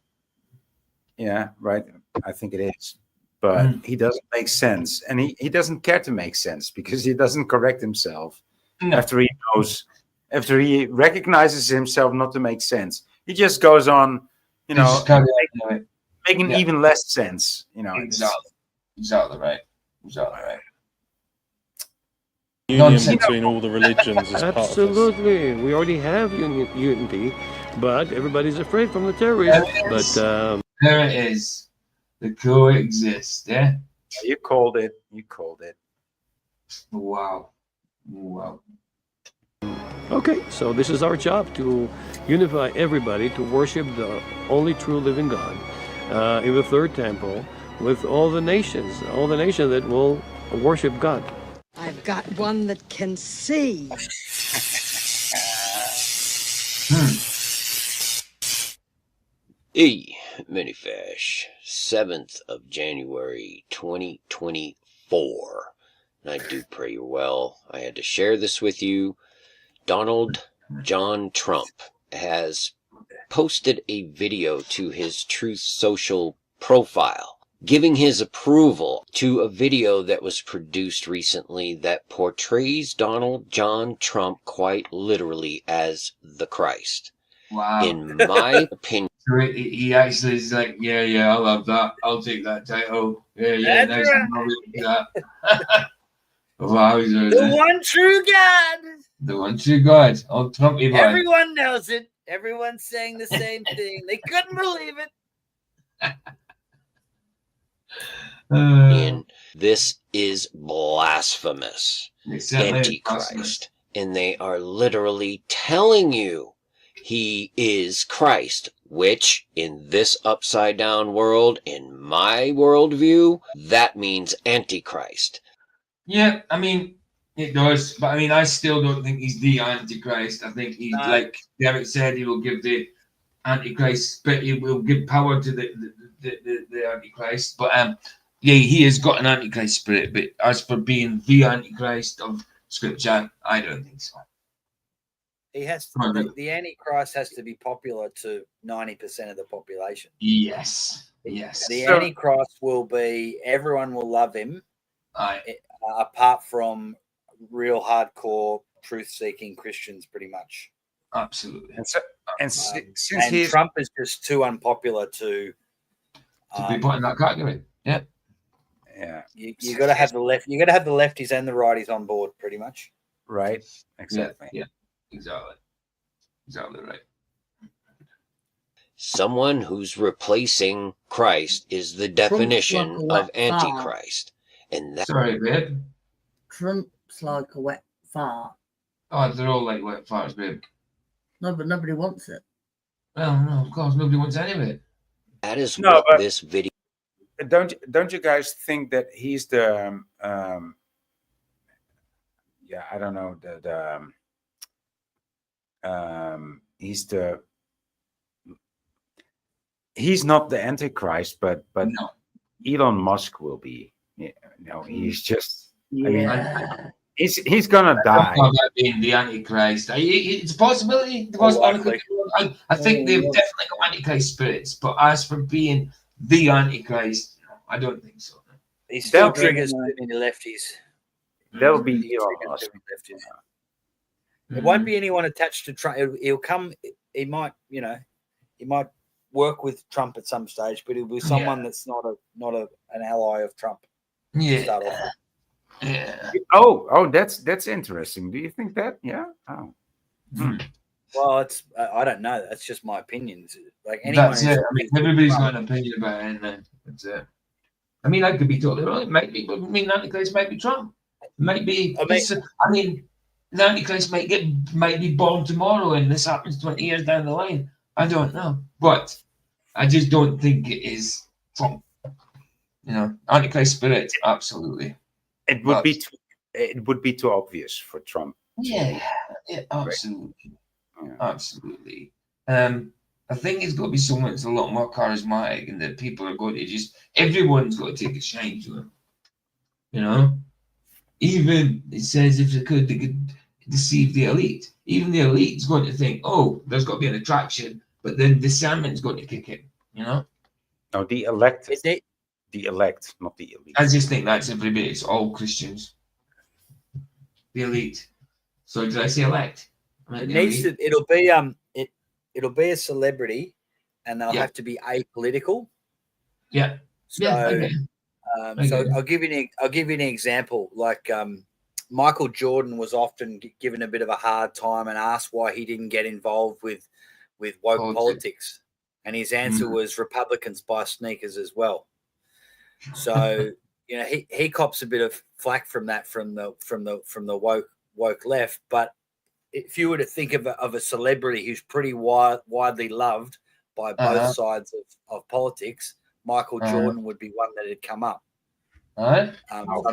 Yeah, right. I think it is. But he doesn't make sense, and he doesn't care to make sense, because he doesn't correct himself after he recognizes himself not to make sense. He just goes on, making even less sense. Exactly right. Union between all the religions is Absolutely. We already have unity, but everybody's afraid from the terrorists. But there it is. The coexist, yeah? You called it. Wow. Okay, so this is our job, to unify everybody to worship the only true living God in the third temple with all the nations that will worship God. I've got one that can see. Minifish, 7th of January, 2024. And I do pray you're well. I had to share this with you. Donald John Trump has posted a video to his Truth Social profile, giving his approval to a video that was produced recently that portrays Donald John Trump quite literally as the Christ. Wow. In my opinion. He actually is like, yeah, I love that. I'll take that title. Yeah, That's nice. right. I'll do that. Wow, The one true God. The one true God. Oh, Trumpy boy. Everyone knows it. Everyone's saying the same thing. They couldn't believe it. And this is blasphemous. Antichrist. Blasphemous. And they are literally telling you he is Christ, which in this upside down world, in my worldview, that means Antichrist. Yeah, I mean, it does. But I mean, I still don't think he's the Antichrist. I think he's, like Derek said, he will give the Antichrist, but he will give power to the Antichrist. But yeah, he has got an Antichrist spirit. But as for being the Antichrist of scripture. I don't think so. He has the Antichrist has to be popular to 90% of the population. Yes. Yes. The Antichrist will be, everyone will love him, apart from real hardcore truth-seeking Christians, pretty much. Absolutely. And Trump is just too unpopular to be put in that category. Yeah. Yeah. You got to have the left. You got to have the lefties and the righties on board, pretty much. Right. Exactly. Yeah. Exactly. Exactly right. Someone who's replacing Christ is the definition of Antichrist. And that. Sorry, babe. Trump's like a wet fart. Oh, they're all like wet farts, babe. No, but nobody wants it. Well, no, of course, nobody wants any of it. That is what this video. Don't you guys think that he's the yeah, I don't know, he's not the Antichrist, but no. Elon Musk will be. You know, he's just. Yeah. I mean, he's gonna die. About being the Antichrist, it's a possibility. I think they've definitely got Antichrist spirits, but as for being the Antichrist, I don't think so. He still triggers too many lefties. There'll be Elon Musk. It won't be anyone attached to Trump. He'll come. He might, you know, he might work with Trump at some stage, but it'll be someone that's not an ally of Trump. Yeah. To start off with. Yeah. Oh, that's interesting. Do you think that? Yeah. Oh. Well, it's I don't know. That's just my opinion. Like anyone. That's it. I mean, everybody's got an opinion about it, and that's it. I mean, I could be totally wrong. It might be, but I mean, Antichrist might be Trump. It might be. I mean, the Antichrist might be born tomorrow, and this happens 20 years down the line. I don't know, but I just don't think it is Trump. You know, Antichrist spirit, absolutely. It would be too obvious for Trump. Yeah, absolutely, absolutely. I think it's got to be someone that's a lot more charismatic, and that people are going to everyone's got to take a shine to him. You know, even it says if they could deceive the elite. Even the elite is going to think, oh, there's got to be an attraction, but then discernment's going to kick in. You know. No, the elect. The elect, not the elite. I just think that's everybody. It's all Christians. The elite. So did I say elect? It needs to. It'll be a celebrity, and they'll have to be apolitical. Yeah. So, I'll give you an example. Like Michael Jordan was often given a bit of a hard time and asked why he didn't get involved with woke politics, and his answer was Republicans buy sneakers as well. So you know he cops a bit of flack from that from the woke left. But if you were to think of a celebrity who's pretty widely loved by both sides of politics, Michael Jordan would be one that had come up. I'm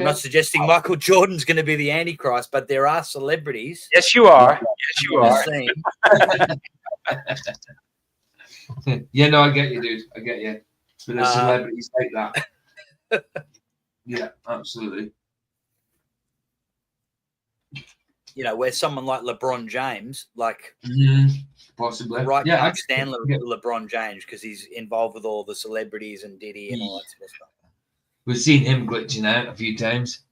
not suggesting Michael Jordan's going to be the Antichrist, but there are celebrities. Yes, you are. Yes, you are. Yeah, no, I get you, dude. I get you. But there's celebrities like that. Yeah, absolutely. You know, where someone like LeBron James, possibly, right? Yeah, can't stand LeBron James because he's involved with all the celebrities and Diddy and all that sort of stuff. We've seen him glitching out a few times.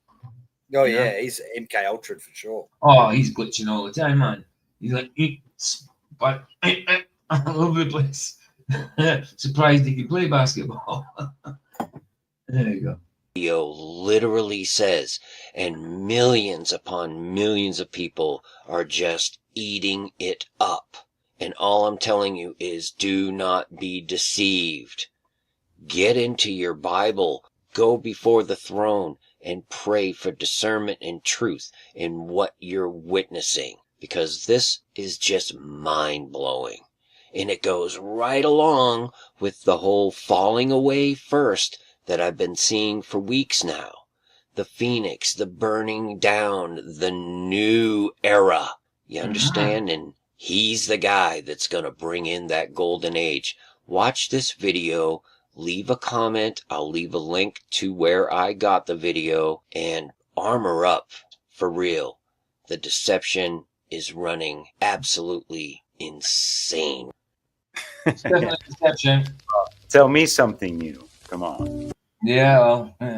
Oh yeah, he's MK Ultra for sure. Oh, he's glitching all the time, man. He's like, but all over the place. Surprised he can play basketball. There you go. Video literally says, and millions upon millions of people are just eating it up. And all I'm telling you is do not be deceived. Get into your Bible, go before the throne, and pray for discernment and truth in what you're witnessing, because this is just mind-blowing. And it goes right along with the whole falling away first that I've been seeing for weeks now. The Phoenix, the burning down, the new era. You understand? And he's the guy that's going to bring in that golden age. Watch this video. Leave a comment. I'll leave a link to where I got the video. And armor up for real. The deception is running absolutely insane. It's definitely deception. Tell me something new. Come on. Yeah, well, yeah.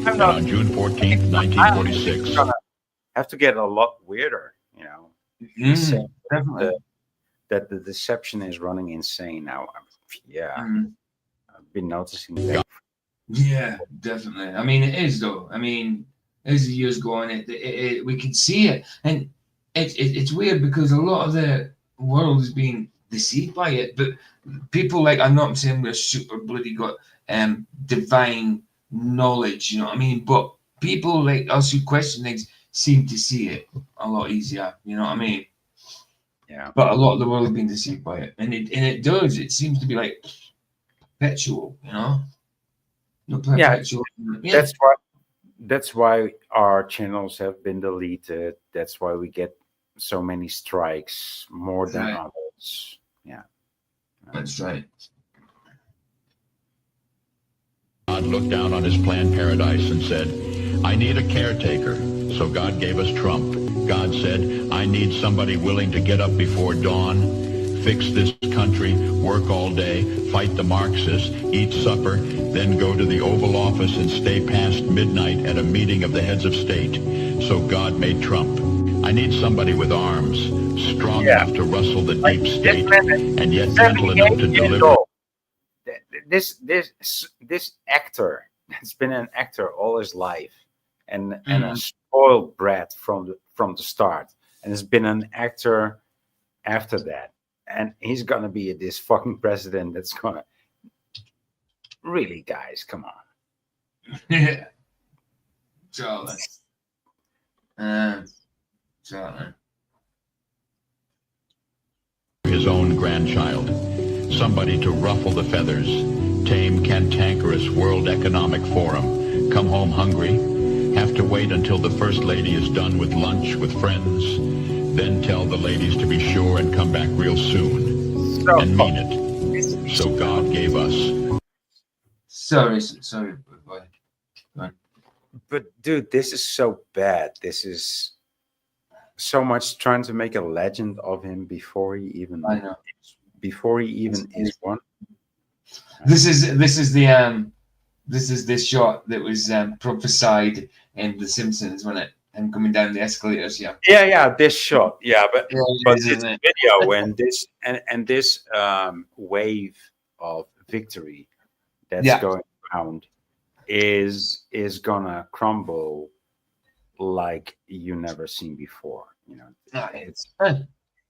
And on June 14th, 1946. Have to get a lot weirder, you know. Saying Definitely. that the deception is running insane now. Yeah, I've been noticing that. Yeah, definitely. I mean, it is though. I mean, as the years go on, we can see it, and it's weird because a lot of the world is being deceived by it. But people like, I'm not saying we're super bloody got divine knowledge, you know what I mean? But people like us who question things seem to see it a lot easier, you know what I mean? Yeah. But a lot of the world has been deceived by it, and it does. It seems to be like perpetual, you know. Yeah, that's why our channels have been deleted. That's why we get so many strikes, more than Right. others. Yeah, that's right. God looked down on his planned paradise and said, I need a caretaker. So God gave us Trump. God said, I need somebody willing to get up before dawn, fix this country, work all day, fight the Marxists, eat supper, then go to the Oval Office and stay past midnight at a meeting of the heads of state. So God made Trump. I need somebody with arms, strong enough to rustle the deep state, and yet gentle enough to deliver. This actor has been an actor all his life, and a spoiled brat from the start, and has been an actor after that. And he's gonna be this fucking president that's gonna really, guys, come on. Yeah. Charlie. Charlie. His own grandchild. Somebody to ruffle the feathers, tame cantankerous World Economic Forum, come home hungry, have to wait until the First Lady is done with lunch with friends, then tell the ladies to be sure and come back real soon, and mean it. So God gave us. Sorry, boy. But dude, this is so bad. This is so much trying to make a legend of him before he even is one. This is this shot that was prophesied in The Simpsons, wasn't it? And coming down the escalators, yeah. Yeah, this shot. Yeah, but it this is, video when this and this wave of victory that's going around is gonna crumble like you never seen before. You know, it's gonna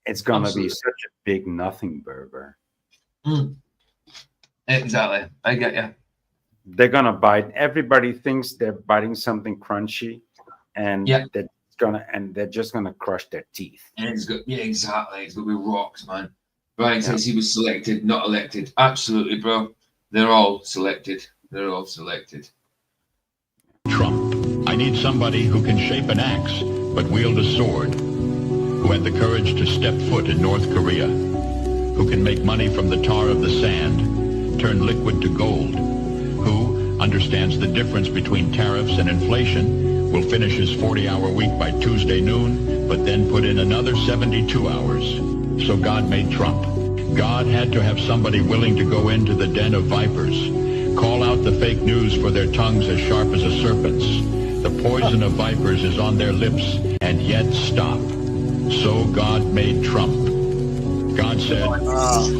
Absolutely. be such a big nothing burger. Exactly, I get you. They're gonna bite. Everybody thinks they're biting something crunchy, and they're just gonna crush their teeth. And yeah, exactly. It's gonna be rocks, man. Brian says he was selected, not elected. Absolutely, bro. They're all selected. They're all selected. Trump. I need somebody who can shape an axe, but wield a sword, who had the courage to step foot in North Korea, who can make money from the tar of the sand, turn liquid to gold, who understands the difference between tariffs and inflation, will finish his 40-hour week by Tuesday noon, but then put in another 72 hours. So God made Trump. God had to have somebody willing to go into the den of vipers, call out the fake news for their tongues as sharp as a serpent's. The poison of vipers is on their lips, and yet stop. So God made Trump. God said,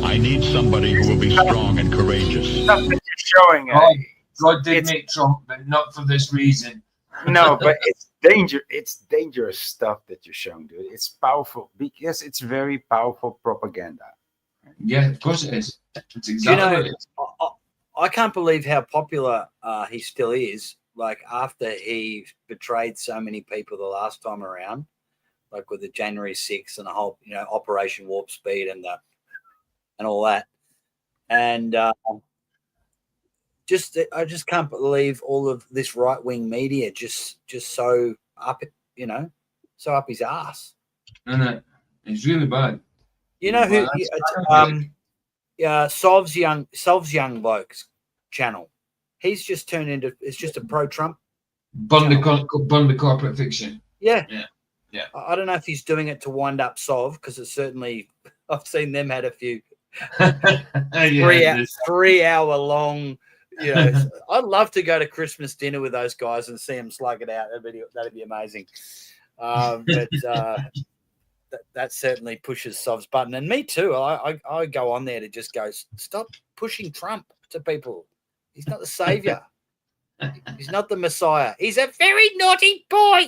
I need somebody who will be strong and courageous. Stuff that you're showing. God did make Trump, but not for this reason. No, but it's dangerous stuff that you're showing, dude. It's powerful because it's very powerful propaganda. Yeah, of course it is. It's Do you exactly know, what it is. I can't believe how popular he still is. Like after he betrayed so many people the last time around, like with the January 6th and the whole, Operation Warp Speed and all that, and I just can't believe all of this right wing media just so up, so up his ass. No, it's really bad. You know who? Well, Sov's young bloke's channel. He's just turned into. It's just a pro-Trump Bond the corporate fiction. Yeah. Yeah. I don't know if he's doing it to wind up Sov, because it's certainly, I've seen them had a few 3 hour long, you know. I'd love to go to Christmas dinner with those guys and see them slug it out. That'd be amazing. But that certainly pushes Sov's button, and me too. I go on there to just go, stop pushing Trump to people. He's not the savior. He's not the Messiah. He's a very naughty boy.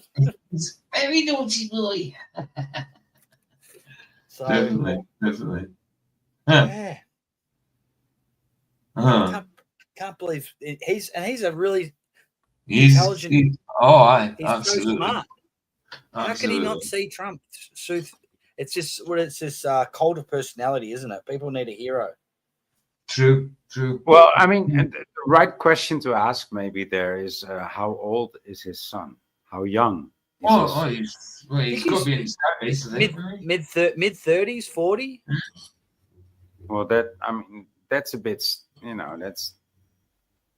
He's a very naughty boy. So, definitely. Yeah. Uh-huh. Can't believe he's a really He's intelligent. he's He's so smart. How can he not Absolutely. see Trump? It's just this cult of personality, isn't it? People need a hero. True. Well, I mean, the right question to ask maybe there is how old is his son? How young? He's got to be in his 30s, I think. Mid 30s, 40. Well, that's a bit,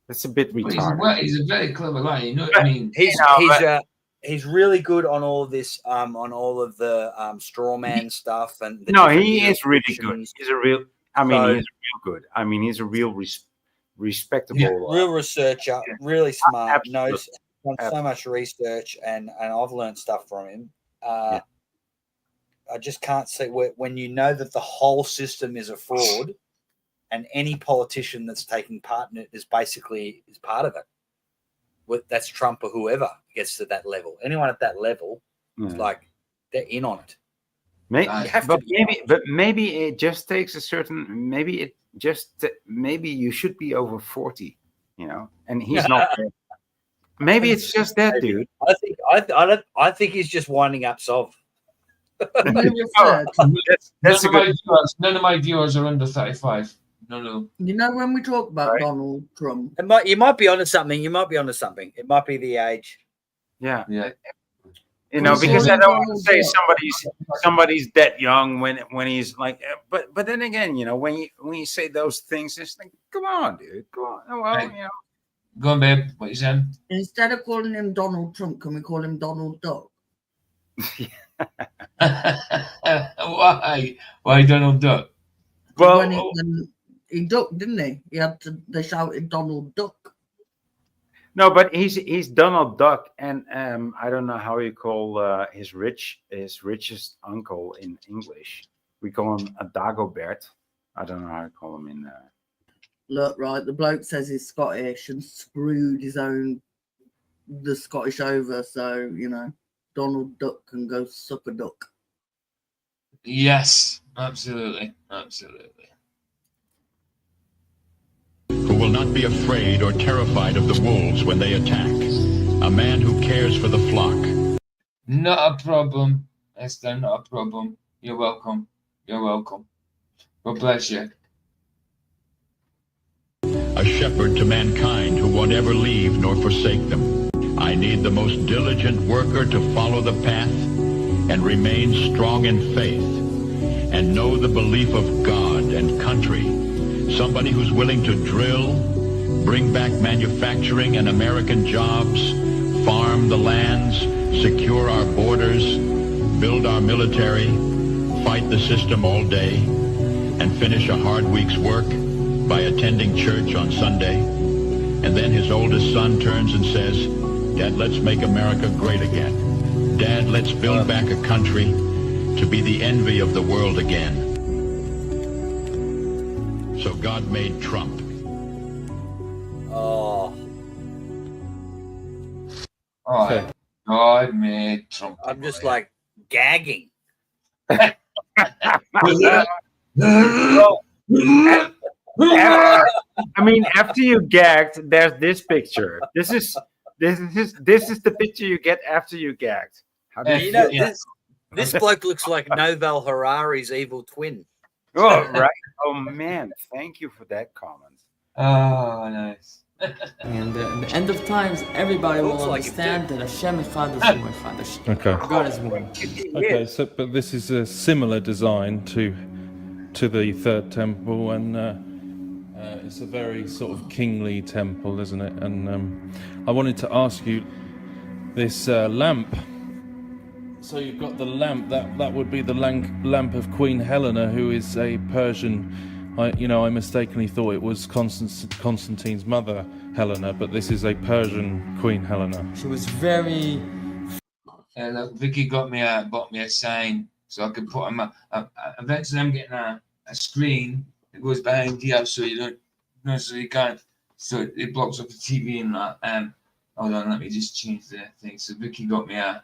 that's a bit retarded. He's a very clever lad. You know what I mean? He's really good on all of this, on all of the straw man stuff, and he is really good. He's a real. He's real good. He's a real respectable, real researcher, really smart, absolutely. knows so much research, and I've learned stuff from him. I just can't see when you know that the whole system is a fraud, and any politician that's taking part in it is part of it. That's Trump or whoever gets to that level. Anyone at that level, it's like they're in on it. Maybe it just takes a certain. Maybe you should be over 40, and he's not. Maybe it's just that, dude. I think he's just winding up Sov. None of my viewers are under 35. No. You know, when we talk about Donald Trump, you might be onto something. It might be the age. Yeah. Because I don't want to say somebody's that young when he's like, but then again, when you say those things, it's like, come on, dude, go on. Well, Go on, babe. What you saying? instead of calling him Donald Trump, can we call him Donald Duck? Why Donald Duck? Well, when he ducked, didn't he? They shouted Donald Duck. No, but he's Donald Duck, and I don't know how you call his richest uncle in English. We call him a Dagobert. I don't know how to call him in. Look, right, the bloke says he's Scottish and screwed the Scottish over, so Donald Duck can go suck a duck. Yes, absolutely. Who will not be afraid or terrified of the wolves when they attack. A man who cares for the flock. Not a problem, Esther, not a problem. You're welcome. God bless you. A shepherd to mankind who won't ever leave nor forsake them. I need the most diligent worker to follow the path and remain strong in faith and know the belief of God and country. Somebody who's willing to drill, bring back manufacturing and American jobs, farm the lands, secure our borders, build our military, fight the system all day, and finish a hard week's work by attending church on Sunday. And then his oldest son turns and says, Dad, let's make America great again. Dad, let's build back a country to be the envy of the world again. So God made Trump. God made Trump. I'm just like gagging. After you gagged, there's this picture. This is the picture you get after you gagged. How do you feel? This bloke looks like Novel Harari's evil twin. Oh, right. Oh, man. Thank you for that comment. Oh, nice. And at the end of times, everybody will understand that Hashem Echad Hashem Echad. Okay. God is one. Okay, but this is a similar design to the third temple, and it's a very sort of kingly temple, isn't it? And I wanted to ask you, this lamp. So you've got the lamp. That would be the lamp of Queen Helena, who is a Persian. I mistakenly thought it was Constantine's mother, Helena, but this is a Persian Queen Helena. She was very. Look, Vicky bought me a sign so I could put on my. Eventually, I'm getting a screen that goes behind here, so you can't. So it blocks up the TV and that. Hold on, let me just change the thing. So Vicky got me a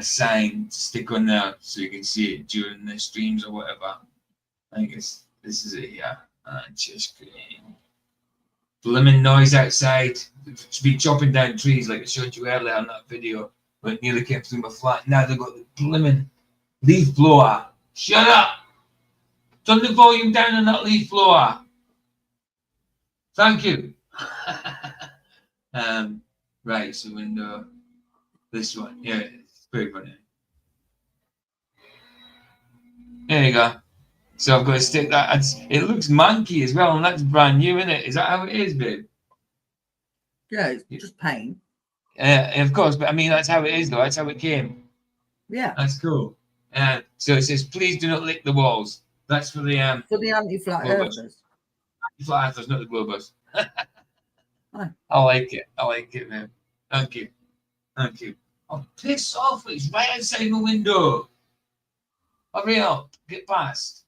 sign to stick on there so you can see it during the streams or whatever. I guess this is it here. Just blimmin' noise outside. Should be chopping down trees like I showed you earlier on that video, but it nearly came through my flat. Now they've got the blimmin' leaf blower. Shut up! Turn the volume down on that leaf blower. Thank you. Right, so window. This one, yeah, it's very funny. There you go. So I've got to stick that. It looks manky as well, and that's brand new, isn't it? Is that how it is, babe? Yeah, it's just paint. Yeah, of course, but I mean that's how it is, though. That's how it came. Yeah. That's cool. So it says, "Please do not lick the walls." That's for the anti-flat earthers. Anti-flat earthers, not the globus. I like it, man. Thank you. Oh, piss off! It's right outside the window. Hurry up! Get past.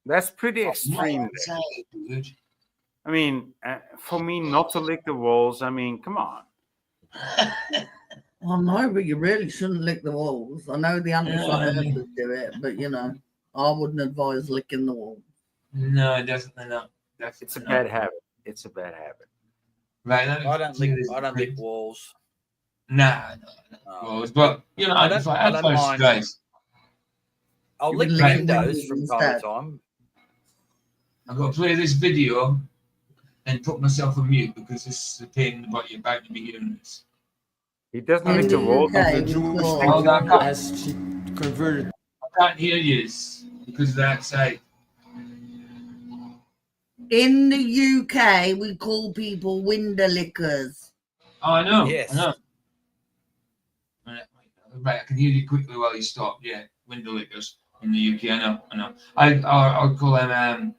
That's pretty extreme. Outside, dude. I mean, for me not to lick the walls, I mean, come on. Oh no, but you really shouldn't lick the walls. I know the anti-flat earthers do it, but I wouldn't advise licking the walls. No, definitely not. It's a bad habit. It's a bad habit. Right. I don't lick walls. Nah, walls. But I don't mind. Guys. I'll lick windows from time to time. I've got to play this video and put myself on mute because this is the pain in the butt you're about to be hearing this. He doesn't lick the walls. As she converted. I can't hear you because of that side. In the UK, we call people window lickers. Oh, I know. Yes. I know. Right, I can hear you quickly while you stop. Yeah, window lickers in the UK. I know. I'll call them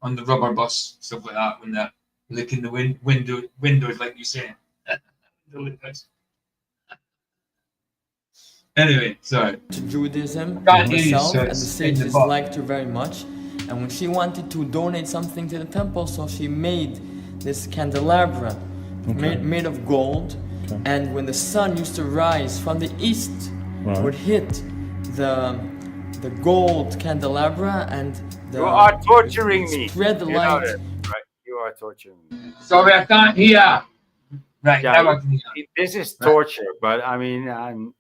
on the rubber bus, stuff like that, when they're licking the windows, like you say. Anyway, sorry. To Judaism Can't hear you, herself, so and the it's in sages the box. liked her very much. And when she wanted to donate something to the temple, so she made this candelabra made of gold. Okay. And when the sun used to rise from the east, it would hit the gold candelabra and you are torturing me. Spread the light. Right, you are torturing me. Sorry, I can't hear. Right, yeah, now I can hear. This is torture, but I mean,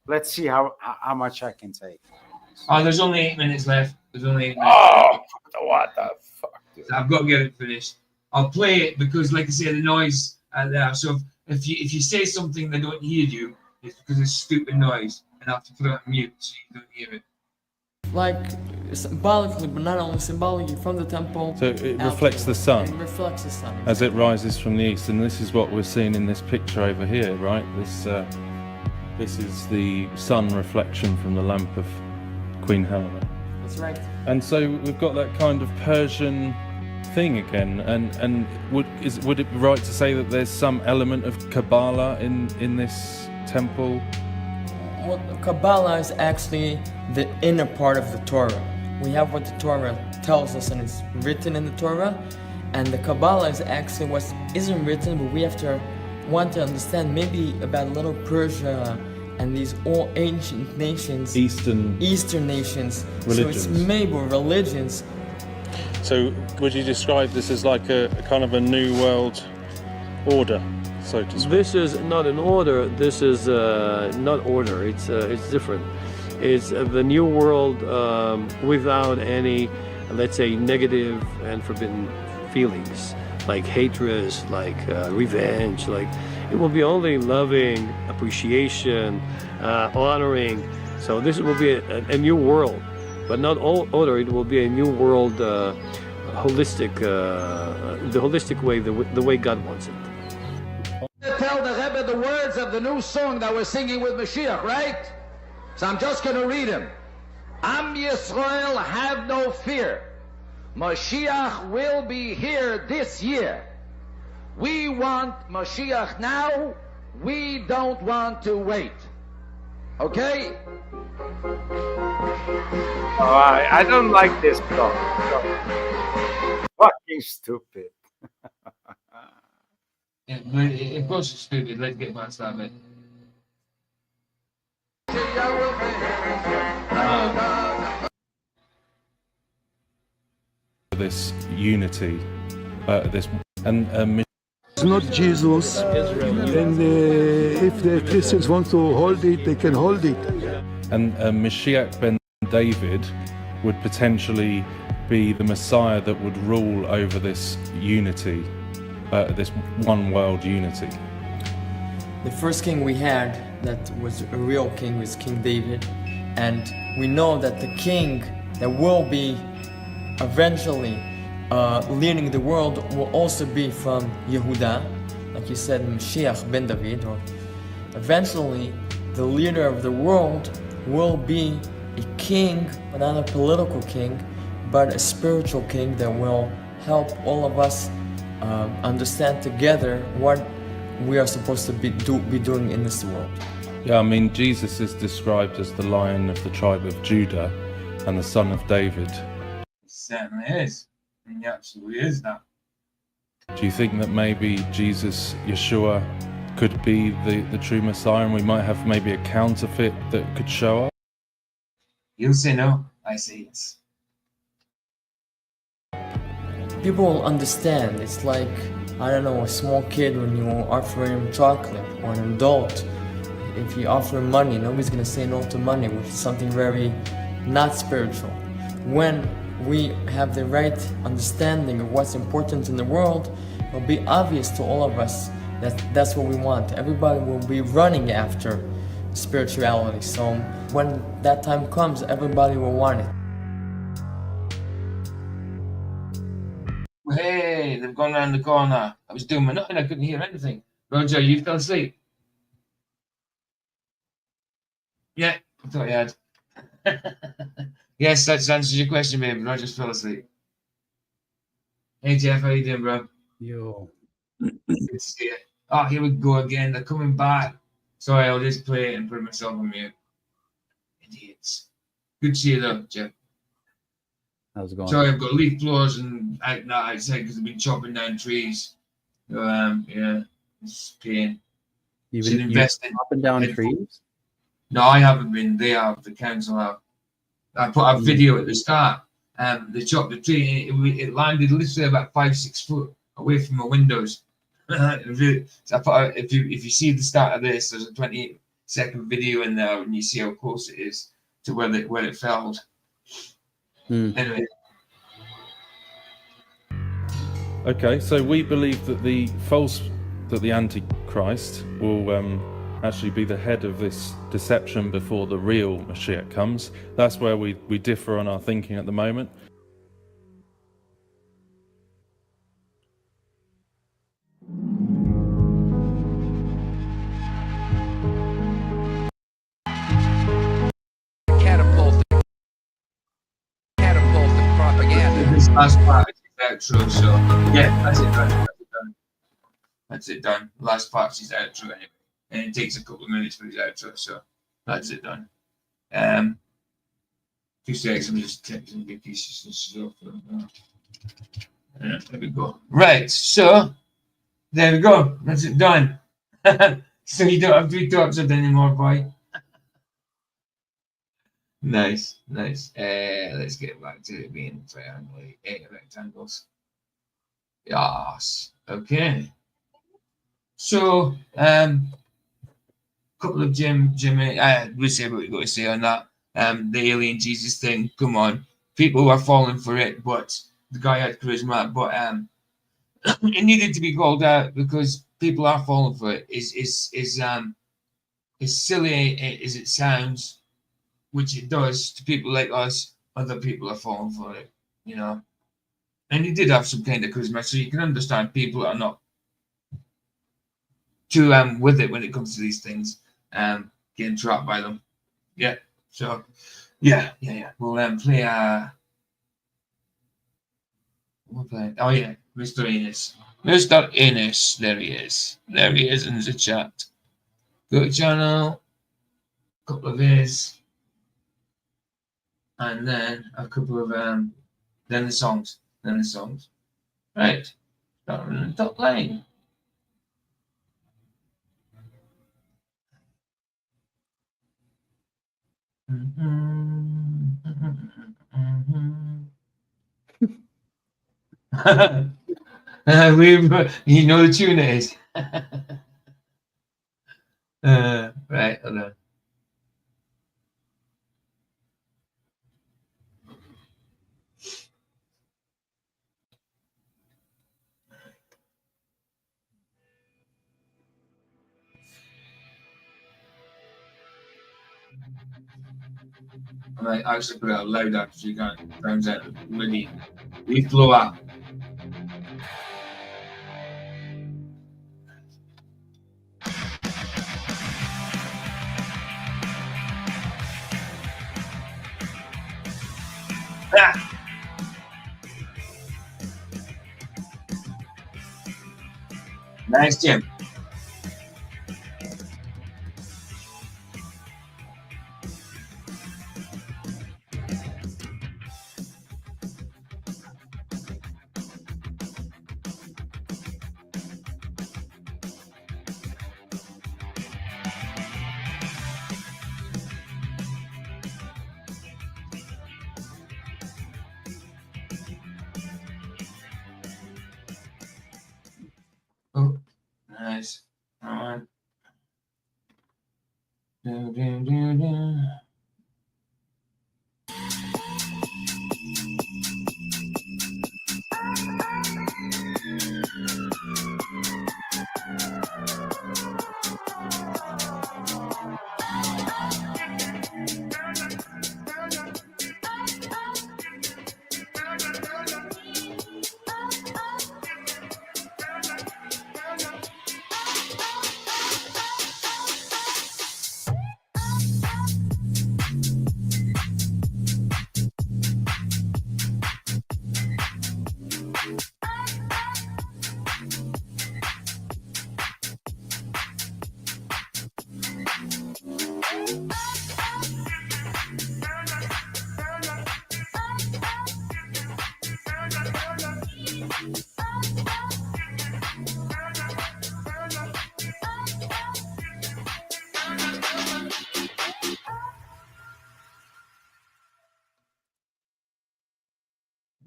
let's see how much I can take. Oh, there's only 8 minutes left. There's only 8 minutes. Oh, what the fuck, dude. So I've got to get it finished. I'll play it because, like I say, the noise there. So if you say something they don't hear you, it's because it's stupid noise, and I have to put it on mute so you don't hear it. Like symbolically, but not only symbolically, from the temple. So it reflects the sun. It reflects the sun as it rises from the east, and this is what we're seeing in this picture over here, right? This is the sun reflection from the lamp of Queen Helena. That's right. And so we've got that kind of Persian thing again, and would it be right to say that there's some element of Kabbalah in this temple? Well, Kabbalah is actually the inner part of the Torah. We have what the Torah tells us, and it's written in the Torah, and the Kabbalah is actually what isn't written, but we have to want to understand maybe about Little Persia and these all ancient nations, Eastern nations. Religions. So it's maybe religions. So would you describe this as like a kind of a new world order, so to speak? This is not an order. This is not order. It's different. It's the new world without any, let's say, negative and forbidden feelings, like hatred, like revenge. Like it will be only loving, appreciation, honoring. So this will be a new world, but not all order. It will be a new world, holistic, the holistic way, the way God wants it. Tell the Rebbe the words of the new song that we're singing with Mashiach, right? So I'm just going to read them. Am Yisrael, have no fear. Mashiach will be here this year. We want Mashiach now. We don't want to wait. Okay? Oh, I don't like this song. Fucking stupid. Yeah, but of course it's stupid. Let's get past that bit. This unity, this and It's not Jesus, and if the Christians want to hold it, they can hold it. and Mashiach ben David would potentially be the Messiah that would rule over this unity, this one world unity. The first king we had that was a real king was King David, and we know that the king that will be eventually leading the world will also be from Yehuda, like you said, Mashiach ben David, or eventually the leader of the world will be a king, but not a political king, but a spiritual king that will help all of us understand together what we are supposed to be doing in this world. Yeah, I mean, Jesus is described as the Lion of the tribe of Judah and the Son of David. It certainly is. I mean, he absolutely is that. Do you think that maybe Jesus, Yeshua, could be the true Messiah, and we might have maybe a counterfeit that could show up? You say no, I say yes. People will understand. It's like, I don't know, a small kid when you offer him chocolate, or an adult. If you offer him money, nobody's gonna say no to money, which is something very not spiritual. When we have the right understanding of what's important in the world, it'll be obvious to all of us that that's what we want. Everybody will be running after spirituality. So when that time comes, everybody will want it. Hey, they've gone around the corner. I was doing my nothing, I couldn't hear anything. Roger, you fell asleep? Yeah, I thought you had. Yes, that answers your question, babe. Roger just fell asleep. Hey, Jeff, how you doing, bro? Yo. Good to see you. Oh, here we go again. They're coming back. Sorry, I'll just play it and put myself on mute. Idiots. Good to see you, though, Jeff. How's it going? Sorry, I've got leaf blowers and that outside because I've been chopping down trees. So, yeah, it's pain. You've Should been invest in chopping down headphones. trees? No, I haven't been. They have. The council have. I put a video at the start. They chopped the tree. It landed literally about 5-6 foot away from my windows. So I put if you see the start of this, there's a 28-second video in there, and you see how close it is to where it fell. Anyway. Okay, so we believe that the Antichrist will actually be the head of this deception before the real Mashiach comes. That's where we differ on our thinking at the moment. Catapulted propaganda. This last part is outro, so yeah, that's it done. That's it done. Last part's his outro anyway. And it takes a couple of minutes for his outro, so that's it done. 2 seconds, I'm just taking big pieces of stuff. There we go. Right, so there we go. That's it done. So you don't have to be tortured anymore, boy. Nice. Let's get back to it being rectangles. Yes. Okay. So, couple of Jimmy, we say what we got to say on that. The alien Jesus thing. Come on, people were falling for it, but the guy had charisma. But it needed to be called out because people are falling for it. Is silly as it sounds, which it does to people like us. Other people are falling for it, you know. And he did have some kind of charisma, so you can understand people are not too with it when it comes to these things. Getting trapped by them. Yeah. So yeah. We'll play we'll play. Oh yeah, Mr. Innes. Mr. Innes. There he is. There he is in the chat. Go to channel. Couple of his. And then a couple of then the songs. Right. Start in the top lane. You know the tune is. Right, hold on. I might actually put it out loud because you can't turns out really flow up. Nice, Jim. Oh, nice. All right. Do.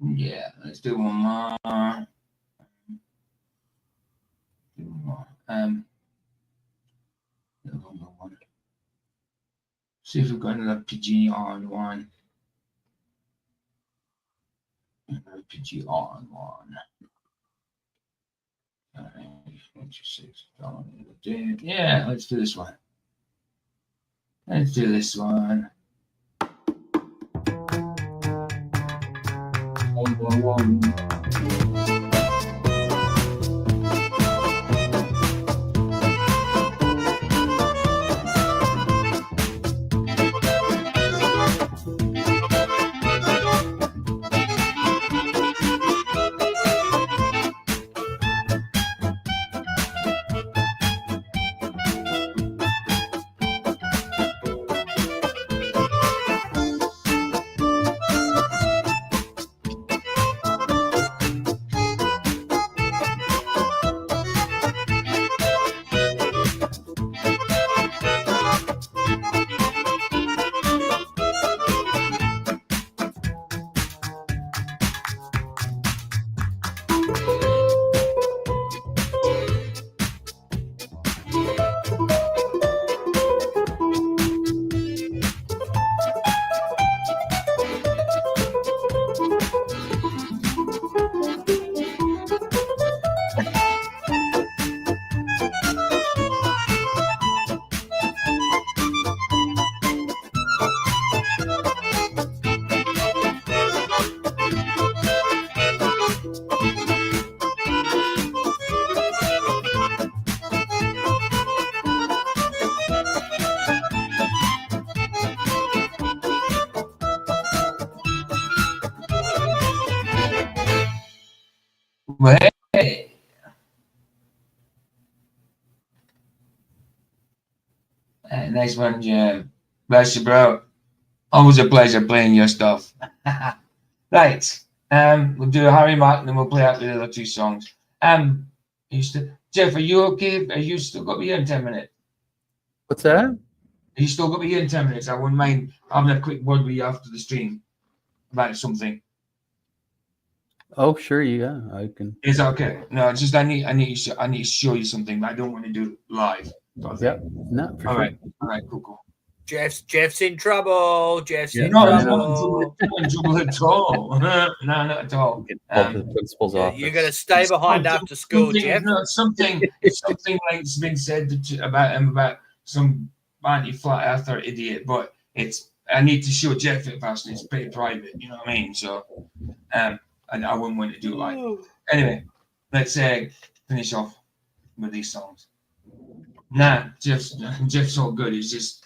Yeah, let's do one more. See if we've got another PG on one. Another PG on one. 26. Yeah, let's do this one. Let's do this one. 111. Well, hey. Nice one, Jim. Bless you, bro. Always a pleasure playing your stuff. Right. We'll do a Harry Mark and then we'll play out the other two songs. Jeff, are you okay? Are you still got me here in 10 minutes? What's that? Are you still got me here in 10 minutes? I wouldn't mind having a quick word with you after the stream about something. Oh, sure, yeah, I can. Is that okay? No, it's just I need to show you something, but I don't want to do it live. Yeah, no, for All sure. right, cool. Jeff's in trouble. Jeff's in No, I'm trouble. not in trouble at all. No, not at all. The principal's office. You're going to stay behind after school, Jeff. No, something like's been said about him about some anti-flat earther idiot, but I need to show Jeff it first, and it's pretty private. You know what I mean? So, and I wouldn't want to do it live. Anyway, let's finish off with these songs. Nah, Jeff's all good. It's just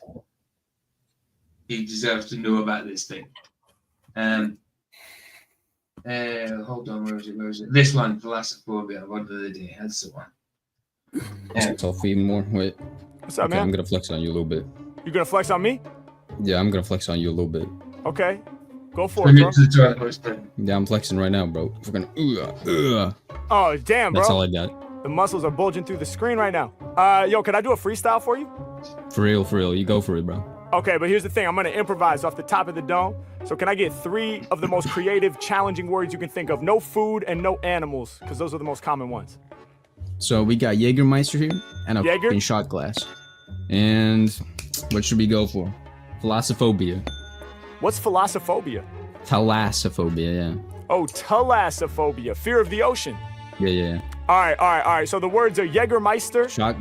he deserves to know about this thing. Hold on, where is it? This one, Thalassophobia, Word of the Day. That's the one. It's off even more. Wait. What's up, okay, man? I'm gonna flex on you a little bit. You gonna flex on me? Yeah, I'm gonna flex on you a little bit. Okay. Go for it, bro. Yeah, I'm flexing right now, bro. We're gonna Oh, damn, bro. That's all I got. The muscles are bulging through the screen right now. Yo, can I do a freestyle for you? For real. You go for it, bro. Okay, but here's the thing. I'm gonna improvise off the top of the dome. So can I get 3 of the most creative, challenging words you can think of? No food and no animals, because those are the most common ones. So we got Jägermeister here and a Jaeger? fucking shot glass. And what should we go for? Thalassophobia. What's thalassophobia? Thalassophobia, yeah. Oh, thalassophobia, fear of the ocean. Yeah. All right. So the words are Jägermeister, shot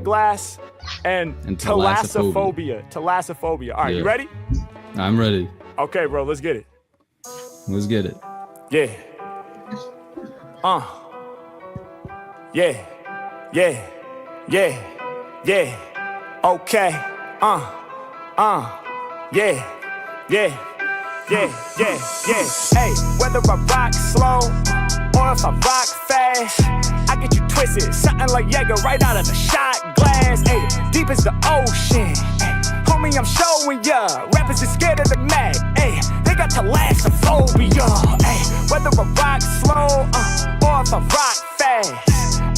glass, and thalassophobia. Thalassophobia. All right, Yeah. you ready? I'm ready. Okay, bro, let's get it. Let's get it. Yeah. Yeah. Okay. Yeah. Hey, whether I rock slow or if I rock fast, I get you twisted. Something like Jaeger right out of the shot glass. Hey, deep as the ocean. Hey, homie, I'm showing ya. Rappers is scared of the Mac. Hey, they got thalassophobia. Hey, whether I rock slow or if I rock fast,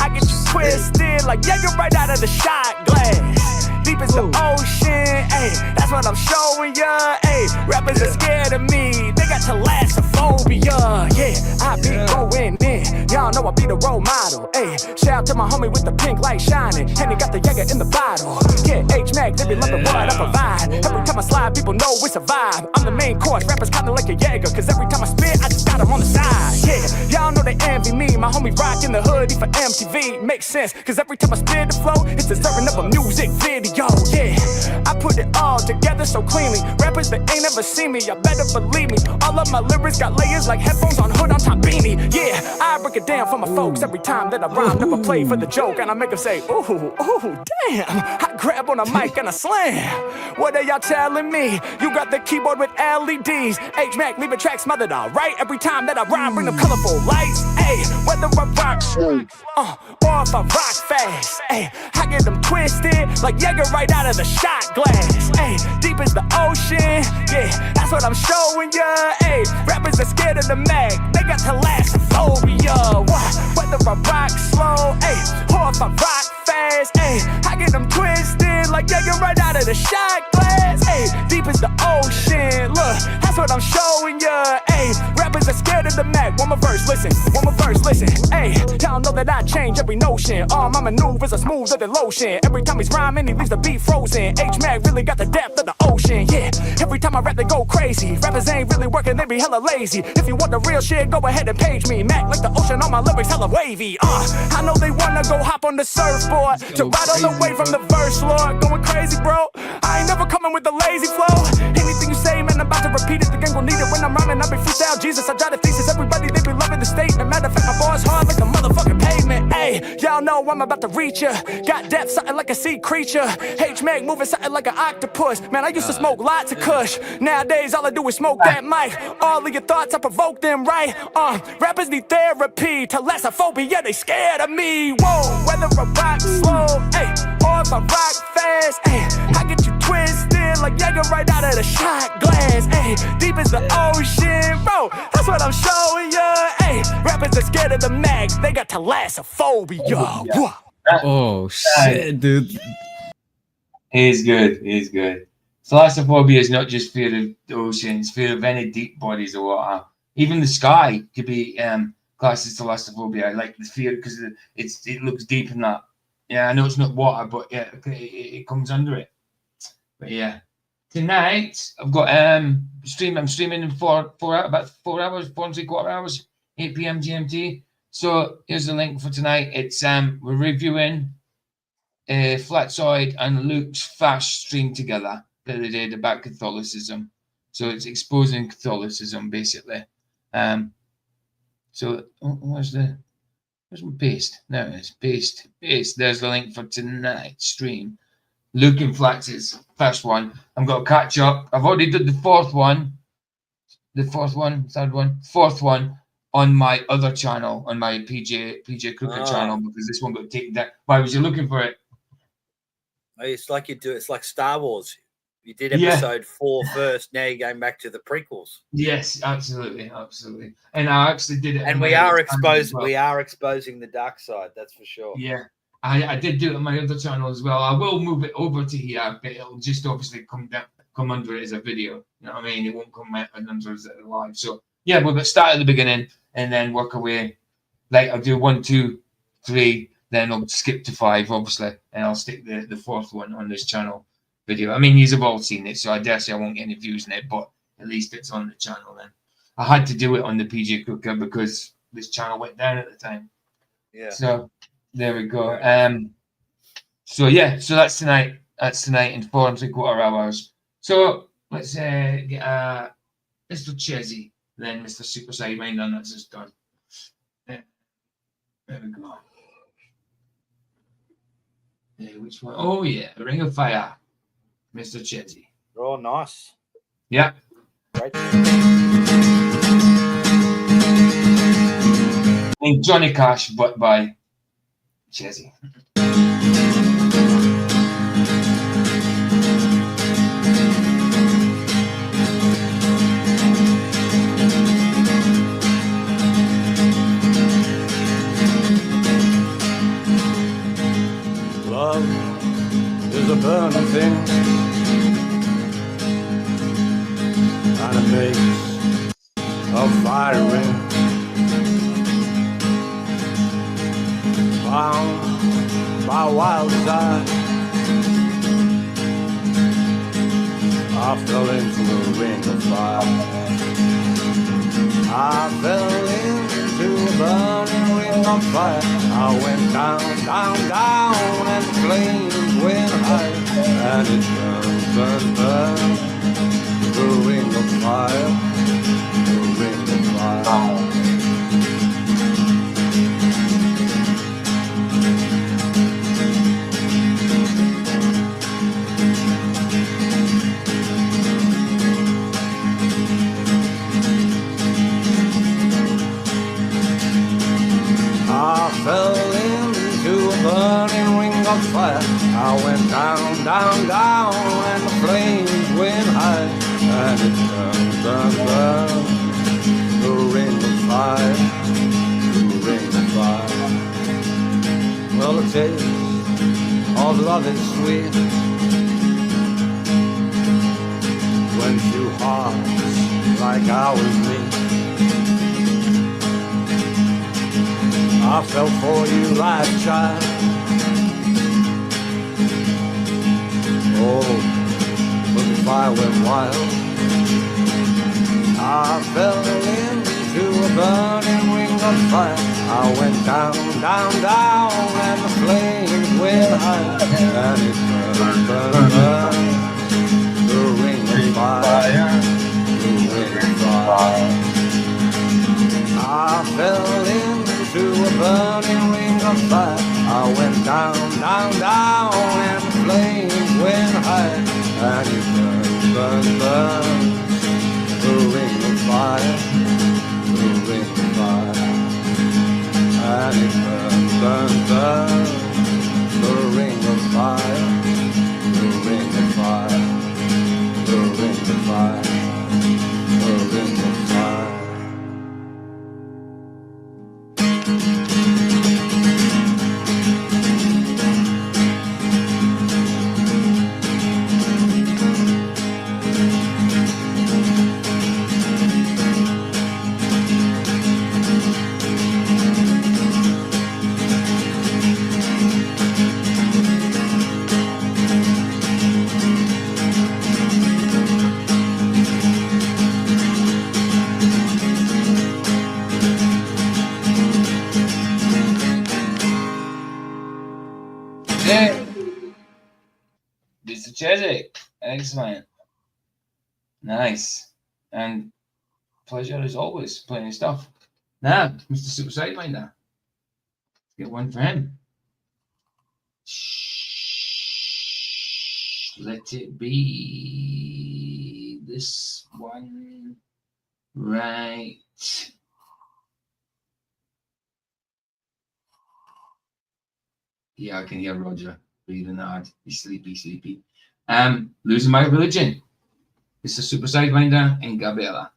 I get you twisted like Jaeger right out of the shot glass. Deep as the ocean, ayy, that's what I'm showing ya, ayy. Rappers are scared of me, they got thalassophobia, yeah. I be going in, y'all know I be the role model, ayy. Shout out to my homie with the pink light shining, and he got the Jaeger in the bottle. Yeah, H-Mac, they be loving what I provide. Every time I slide, people know it's a vibe. I'm the main course, rappers kinda like a Jaeger, cause every time I spit, I just got him on the side. Yeah, y'all know they envy me, my homie rockin' the hoodie for MTV. Makes sense, cause every time I spit the flow, it's deserving of a music video. Yeah, I put it all together so cleanly. Rappers that ain't never seen me, y'all better believe me. All of my lyrics got layers like headphones on hood on top beanie. Yeah, I break it down for my folks every time that I rhyme. Never play for the joke, and I make them say, ooh, damn. I grab on a mic and I slam. What are y'all telling me? You got the keyboard with LEDs. H-Mac, leave a track smothered, alright? Every time that I rhyme, bring them colorful lights. Ayy, whether I rock or if I rock fast, ayy, I get them twisted like Jaeger right out of the shot glass. Ayy, deep as the ocean, yeah, that's what I'm showing ya. Ayy, rappers are scared of the Mac, they got thalassophobia. Whether I rock slow, ayy, or if I rock fast, ayy, I get them twisted like Jaeger right out of the shot glass. Ayy, deep as the ocean, look, that's what I'm showing ya. Ayy, rappers are scared of the Mac. One more verse, listen. Ayy, y'all know that I change every notion. All my maneuvers are smoother than lotion. Every time he's rhyming, he leaves the beat frozen. H-Mac really got the depth of the ocean, yeah. Every time I rap, they go crazy. Rappers ain't really working, they be hella lazy. If you want the real shit, go ahead and page me. Mac like the ocean, all my lyrics hella wavy. I know they wanna go hop on the surfboard to ride all the way from the verse, Lord. Going crazy, bro. I ain't never coming with a lazy flow. Anything you say, man, I'm about to repeat it. The gang gon' need it when I'm rhyming. I be freestyle Jesus, I try to thesis. Everybody, they be loving the statement. Matter of fact, my bars hard like the motherfucking pavement. Ayy, Hey, y'all know I'm about to reach ya. Got depth, something like a sea creature. H-Mag moving something like an octopus. Man, I used to smoke lots of kush. Nowadays, all I do is smoke that mic. All of your thoughts, I provoke them, right? Rappers need therapy. Thalassophobia, they scared of me. Whoa, whether I rock slow, hey, or if I rock fast, hey, I get you twisted like Jaeger right out of the shot glass, hey, deep as the ocean, bro, that's what I'm showing ya, hey, rappers are scared of the max, they got thalassophobia. Oh shit, dude. He's good. He's good. Thalassophobia is not just fear of the ocean; it's fear of any deep bodies of water. Even the sky could be classed as thalassophobia. I like the fear because it looks deep in that. Yeah, I know it's not water, but yeah, it comes under it. But yeah, tonight I've got I'm streaming in about 4 hours, 4.75 hours, 8 p.m. GMT. So here's the link for tonight. It's we're reviewing Flatside and Luke's fast stream together that they did about Catholicism. So it's exposing Catholicism basically. So where's my paste? There it is. Paste. There's the link for tonight's stream. Luke and Flats's first one. I'm going to catch up. I've already did the fourth one on my other channel, on my PJ Crooked channel, because this one got taken down. Why was you looking for it? It's like it's like Star Wars. You did episode 4 first. Now you're going back to the prequels. Yes, absolutely. And I actually did it. And we are exposing the dark side. That's for sure. Yeah, I did do it on my other channel as well. I will move it over to here, but it'll just obviously come under it as a video. You know what I mean? It won't come under as a live. So yeah, we'll start at the beginning and then work away. Like I'll do 1, 2, 3, then I'll skip to 5, obviously, and I'll stick the fourth one on this channel video. I mean, you've all seen it, so I dare say I won't get any views on it, but at least it's on the channel then. I had to do it on the PJ Cooker because this channel went down at the time. Yeah. So there we go. So yeah, so that's tonight. That's tonight in 4.75 hours. So let's get Mr. Chezzy, then Mr. Super Sidewinder, and that's just done. There we go. Yeah, which one? Oh yeah, Ring of Fire, Mr. Chezzy. Oh, nice. Yeah. Great. And Johnny Cash, but by Chezzy. Love is a burning thing, and it makes a fire ring. Bound by wild desire, I fell into the ring of fire. I fell into a burning ring of fire. I went down, down, down, and the flames went high, and it burned, burned, burned. The ring of fire, the ring of fire. I fell into a burning ring of fire. I went down, down, down, and the flames went high, and it burned, burned, burned. The ring of fire, the ring of fire. Well, the taste of love is sweet when two hearts like ours meet. I fell for you like a child. Oh, but the fire went wild. I fell into a burning ring of fire. I went down, down, down, and the flames went high, and it burned, burned, burned. The ring of fire, the ring of fire. I fell into a burning ring of fire. I went down, down, down, and the flames went high. And it burned, burned, burned. The ring of fire, the ring of fire. And it burned, burned, burned. The ring of fire, the ring of fire, the ring of fire, the ring of fire. Mr. Cheswick, excellent, nice, and pleasure as always playing his stuff. Now, Mr. Super Sidewinder, get one for him. Let it be this one, right? Yeah, I can hear Roger breathing hard. He's sleepy, sleepy. Losing My Religion. It's a Super Sidewinder and Gabriella.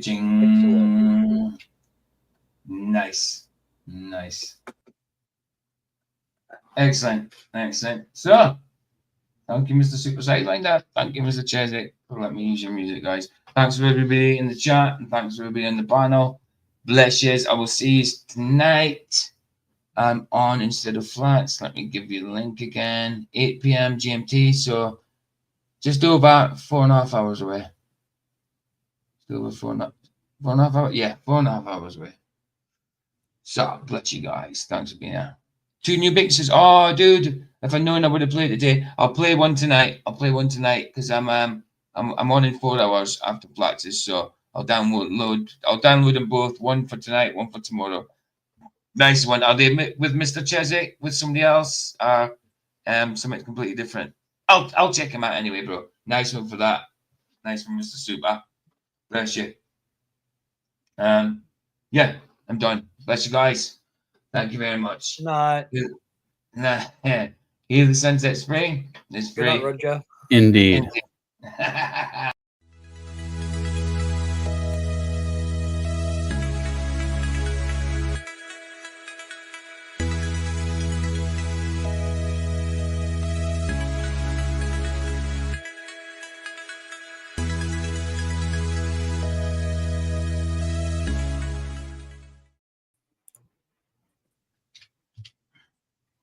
Ching. Nice. Excellent. So, thank you, Mr. Super Sidewinder. Thank you, Mr. Chezik, for letting me use your music, guys. Thanks for everybody in the chat, and thanks for everybody on the panel. Bless yous. I will see you tonight. I'm on instead of flats. Let me give you the link again. 8 p.m. GMT. So just over 4.5 hours away. Still over 4.5 hours. Yeah, 4.5 hours away. So bless you guys. Thanks for being here. 2 new mixes. Oh, dude, if I'd known I would have played today, I'll play one tonight. Because I'm on in 4 hours after practice. So I'll download them both. One for tonight, one for tomorrow. Nice one. Are they with Mr. Chezik, with somebody else, or something completely different? I'll check him out anyway, bro. Nice one for that. Nice one, Mr. Super. Bless you. Yeah, I'm done. Bless you guys. Thank you very much. No. Hear the sunset spring? It's Good free. night, Roger. Indeed.